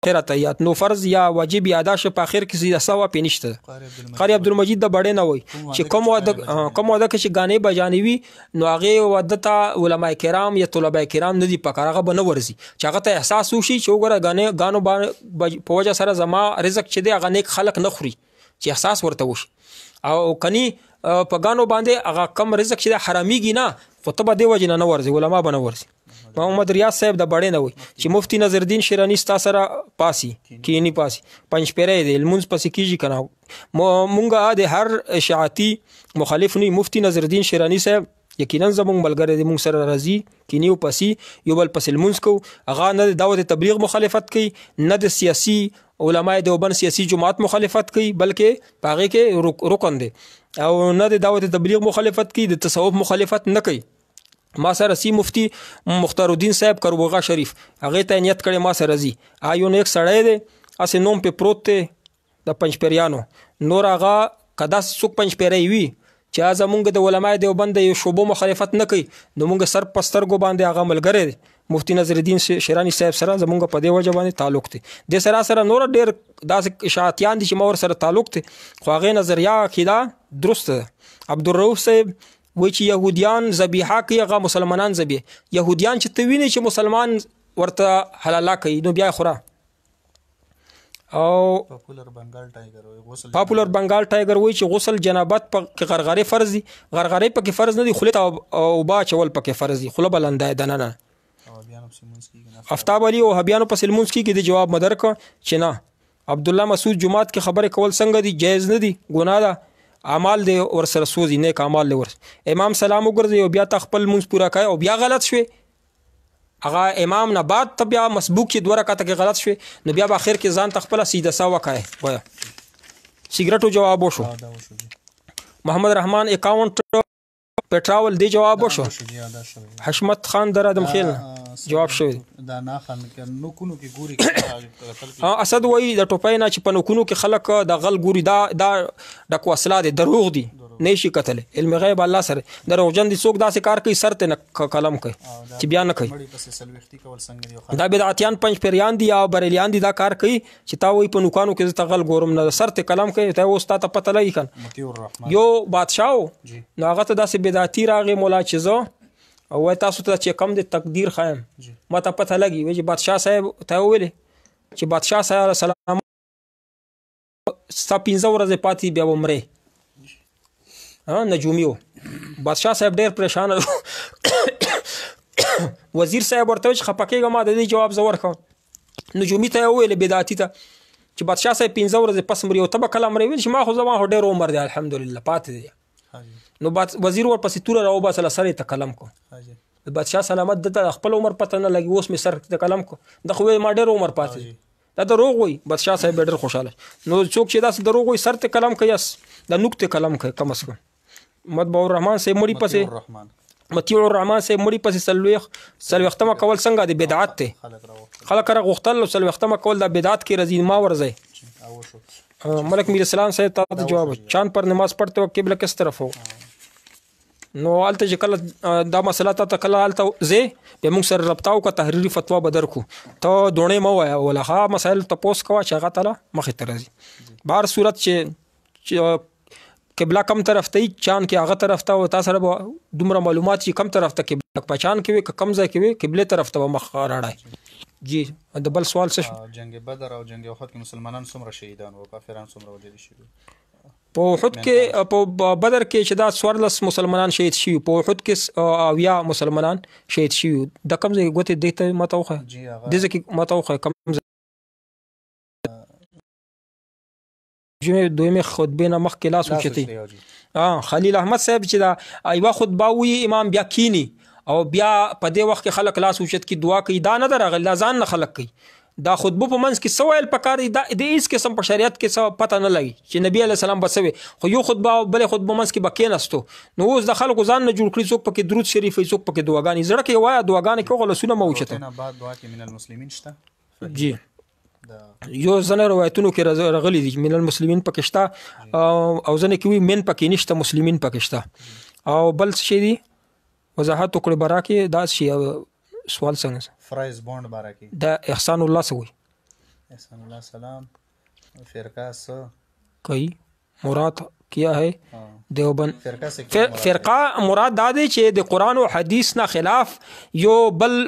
خیر تحیات نو فرض یا واجب ادا شه په اخر کې سیده سوا پینشته قاری عبدالمجید د بڑے نه وای چې کوم واده کې چې غانې بجانوي نو هغه واده ته علما کرام یا طلبه کرام نه دي پکارغه بنه ورزي چې هغه ته احساس وشي چې وګوره غانو په وجه سره زما رزق چې دی هغه نیک خلق نه خوري چې احساس ورته وشي او کني په غانو باندې هغه کم رزق چې حراميږي نه خو ته به دی وجه نه ورزي علما بنه ورزي محمد ریاض صاحب د بڑے نه وي چې مفتی نظرالدین شیرانی ستا سره پاسي کینی پاسي پنځ پیرې دی المنز پسې کیږي کنه مونږه د هر اشاعتی مخالف نه مفتی نظرالدین شیرانی صاحب یقینا زموږ ملګری دی مونږ سره راځي کینی او پسي یو بل پس المنز کو هغه نه د دعوت تبلیغ مخالفت کوي نه د سیاسي علماء دیوبند سیاسي جماعت مخالفت کوي بلکې پاغه کې رکن دي او نه د دعوت تبلیغ مخالفت کوي د تصوف مخالفت نه کوي ما سره سی مفتی مختار الدین صاحب کروبغا شریف هغه ته نیت کړي ما سره زی آیو نه یک سړی دی اسه نوم په پروت ته د پنځ پیریانو نور هغه کدا څوک پنځ پیری وي چې زمونږ د علماء دیوبند یو شوبو مخالفت نه کوي نو مونږ سر پستر go باندې هغه ملګری مفتی نظرالدین شیرانی صاحب سره زمونږ په دی وجه باندې تعلق دی د سره نور ډیر داسې اشاعتیان دي چې مور سره تعلق دی خو هغه نظریه عقیده درست ده عبدالرؤوف صاحب وای چې يهوديان ذبیحه کوي هغه مسلمانان ذبیح يهوديان چې توینه چې مسلمان ورته حلاله کوي نو بیا خوره او پاپولر بنگال ټایګر وای چې غسل جنابت په غرغره فرض دي غرغره په فرض نه دي خلته او با چول په فرض دي خله بلندای دنه افتاب علي او حبيانو په سلمونس کې د جواب مدر کو چې نه عبد الله مسعود جمعات کې خبره کول څنګه دي جایز نه دي ګناه ده اعمال دی ور سره سوزي نیک اعمال ور امام سلام وګرځي او بیا تخپل منځ پورا کوي او بیا غلط شوي هغه امام نه بعد ته بیا مسبوق چې دوه رکعاته کې غلط شوي نو بیا په اخر کې ځان تخپل سیده سوا کوي وای سیګریټو جواب وشو محمد رحمان 51 پټراول دی جواب وشو حشمت خان در ادم خیل جواب شوی دا نه خان کې نو کونو کې ګوري اسد وای د ټوپای نه چې په نو کونو کې خلک د غل ګوري دا د کوسلا دي دروغ دي نه شي کتلی علم غیب الله سره دروغجن دي څوک داسې کار کوي سر ته نه قلم کوي چې بیا نه کوي دا بدعتیان پنځ پیریان دي یا بریلیان دي دا کار کوي چې تا وایي په نوکانو کې زه ته غل ګورم نه سر ته قلم کوي ته اوس تا ته پته لګي کنه یو بادشاه نو هغه ته داسې بدعتي راغی مولا چې زه او تاسو ته چې کم د تقدیر خایم ما ته پته لګي وایي چې بادشاه صاحب ته ویلې چې بادشاه صاحب سلام ستا 15 ورځې پاتې بیا به مرې نجومي و بادشاه صاحب ډېر پریشان وزیر صاحب ورته وایي چې خفه کېږه ما د دې جواب زه ورکړم نجومي ته یې وویلې بدعتي ته چې بادشاه صاحب 15 ورځې پس مري او ته به کله مرې ویل چې ما خو زما خو ډېر عمر دی الحمدلله پاتې دی نو وزیر ورپسې توره راوباسله سر یې ته قلم کو بادشاه سلامت دته خپل عمر پته نه لګي اوس مې سر ته قلم کو د خو ما ډېر عمر پاتې دی دا دروغ وایي بادشاه صاحب ډېر خوشحاله نو څوک چې داسې دروغ وایي سر ته قلم کوي د نوک ته قلم کوي کم از کم مطبع الرحمن صاحب مړي پسې مطیع الرحمن صاحب مړي پسې څلوېښتمه کول څنګه دی بدعت دی خلک را غوښتل څلوېښتمه کول دا بدعت کې رضی ما ورځئ ملک میر اسلام صاحب ته جواب چاند پر نماز پڑھتے وقت قبله کس طرف ہو نو هلته چې کله دا مسله ته کله هلته ځې بیا موږ سره رابطه وکړه تحریري فتوا به درکړو ته دوڼې مه وایه ولخا مسایل تپوس کوه چې هغه تعالی مخې ته راځي بهر صورت چې قبله کم طرف ته چاند کې هغه طرف ته تا سره به دومره معلومات چې کم طرف ته قبله په چاند کې وي که کم ځای کې وي قبلې طرف ته به مخ راړی جی د بل سوال څه شو جنگ بدر او جنگ احد کې مسلمانان څومره شهیدان او کافران څومره وژل شوي په احد کې په بدر کې چې دا 14 مسلمانان شهید شوي په احد کې 80 مسلمانان شهید شوي د کوم ځای ګوتې دې ته ماته وښیه دې ځای کې ماته وښیه کوم ځای دویمې خطبې نه مخکې لاس اوچتوي خلیل احمد صاحب چې دا یوه خطبه وایي امام بیا کینی او بیا په دې وخت کې خلک لاس اوچت کی دعا کوي دا نه ده راغلی دا ځان نه خلک کوي دا خطبه په منځ کې څه ویل پکار دی د هېڅ قسم په شریعت کې څه پته نه لګي چې نبي علیه السلام به څه وي خو یو خطبه او بلې خطبه منځ کې به کېناستو نو اوس د خلکو ځان نه جوړ کړي څوک پکې درود شریف وایي څوک پکې دعاګانې زړه کې وایه دعاګانې کوه لاسونه مه اوچته جی یو ځنه روایتونو کې راغلي دي من المسلمین پکې شته او ځنه کې وي من پکې نشته مسلمین پکې شته او بل څه دی وضاحت وکړي برا کې دا شی سوال څنګه فرایز بوند بارا کې دا احسان الله څه وایي احسان الله سلام فرقه څه کوي مراد کیا ہے دیوبند فرقه مراد دا دی چې د قرآن او حدیث نه خلاف یو بل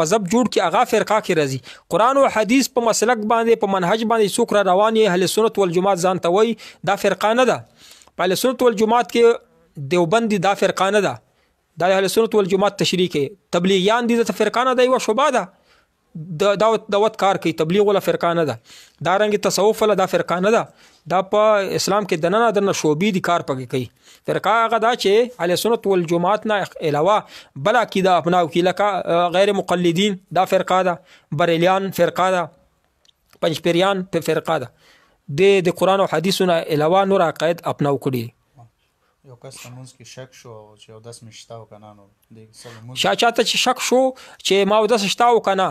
مذهب جوړ کی هغه فرقه کې راځي قرآن او حدیث په مسلک باندې په منهج باندې څوک را روان یې اهل سنت والجماعت ځان ته وایي دا فرقه نه ده په اهل سنت والجماعت کې دیوبند دا فرقه نه ده دا اهل سنت والجماعت تشریح کوي تبلیغیان دي د فرقه نه ده یوه شعبه ده دعوت کار کوي تبلیغ ولا فرقه نه ده دا رنګ تصوف ولا دا فرقه نه ده دا په اسلام کې دنه دنه شعبې دي کار پکې کوي فرقه هغه دا چې اهل سنت والجماعت نه علاوه بل عقیده اپناو کی لکه غیر مقلدین دا فرقه ده بریلیان فرقه ده پنځپیریان فرقه ده د قرآن او حدیثونو علاوه نور عقاید اپناو کړي یو کس تمونځ کې شک شو چې اودس مې شته او که نه نو چاته چې شک شو چې ما اودس شته او که نه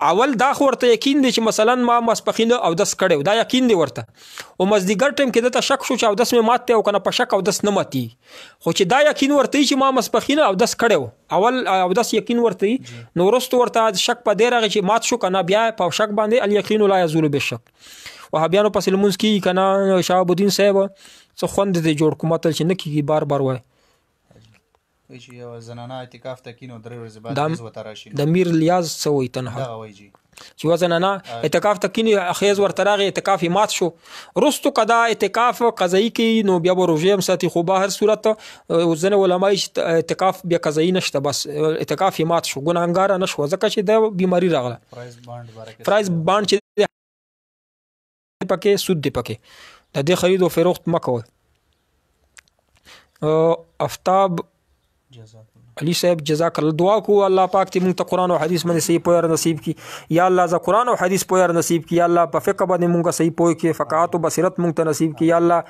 اول دا خو ورته یقین دی چې مثلا ما ماسپښین اودس کړی دا یقین دی ورته او مازدیګر ټایم کې دته شک شو چې اودس مې مات دی او که نه په شک اودس نه ماتي خو چې دا یقین ورته چې ما ماسپښین اودس کړی اول اودس یقین ورته نو وروسته ورته شک په دې راغی چې مات شو که نه بیا په شک باندې الیقین لا یزول بالشک وهابیانو پسې لمونځ کېږي که نه شهاب الدین صاحب څه خوند دې جوړ کوم متل چې نه کېږي بار بار وایي چې یو زنانه اعتکاف ته کینو 3 ورځې بعد ورته راشي د میر لیاز څه وایي تنها چې یوه زنانه اعتکاف ته کیني خیز ورته راغی اعتکاف یې مات شو وروستو که دا اعتکاف قضایي کوي نو بیا به روژې هم ساتي خو به هر صورت ځینې علما یې چې اعتکاف بیا قضایي نشته بس اعتکاف یې مات شو ګناهګاره نه شوه ځکه چې دا بیماري راغله پرایز بانډ چې پکې سود دی پکې د دې خرید او فروخت مه کوئ افتاب علي صاحب جزاک الله دعا کو الله پاک ته مونږ ته قرآن او حدیث باندې صحیح پوهه نصیب کی یا الله ز قرآن او حدیث پوهه نصیب کی یا الله په فقه باندې مونږ صحیح پوهه کی فقاهت او بصیرت مونږ ته نصیب کی یا الله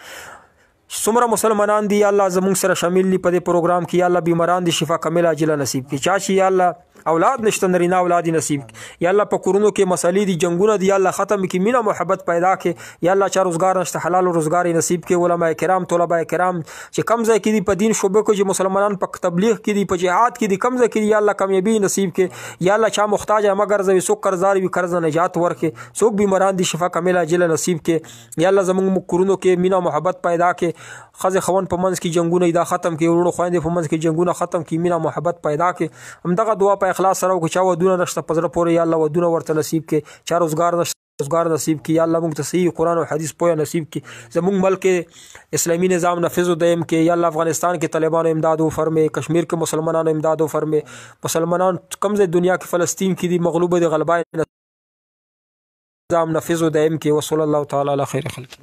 څومره مسلمانان دي یا الله زمونږ سره شامل دي په دې پروګرام کې یا الله بیماران دي شفا کامله عاجله نصیب کی چا چې یا الله اولاد نشته نرینه اولاد نصیب یا الله په کورونو کې مسلې دي جنگونه دي یا الله ختم کړي مینا محبت پیدا کړي یا الله چا روزګار نشته حلال روزګار نصیب کړي علماء کرام طلباء کرام چې کم ځای کې دي په دین شوبه کې چې مسلمانان په تبلیغ کې دي په جهاد کې دي کم ځای کې دي یا الله کامیابی نصیب کړي یا الله چا محتاج مگر زوی سو قرضدار وي قرض نجات ورکړي څوک بیماران دي شفا کامله عاجله نصیب کړي یا الله زموږ کورونو کې مینا محبت پیدا کړي خزه خوان په منځ کې جنگونه دا ختم کړي ورونو خويندې په منځ کې جنگونه ختم کړي مینا محبت پیدا کړي همدغه دعا په اخلاص سره وکړو چا ودونه نشته پزره پورې یا الله ودونه ورته نصیب کړي چا روزګار نشته روزګار نصیب کړي یا الله موږ ته صحیح قرآن او حدیث پوهه نصیب کړي زموږ ملک اسلامي نظام نافذ و دائم کړي یا الله افغانستان کې طالبانو امداد وفرمایي کشمیر کې مسلمانانو امداد وفرمایي مسلمانان کم ځای دنیا کې فلسطین کې دي مغلوبه دي غلبه نظام نافذ و دائم کړي وصلی الله تعالی علی خیر خلق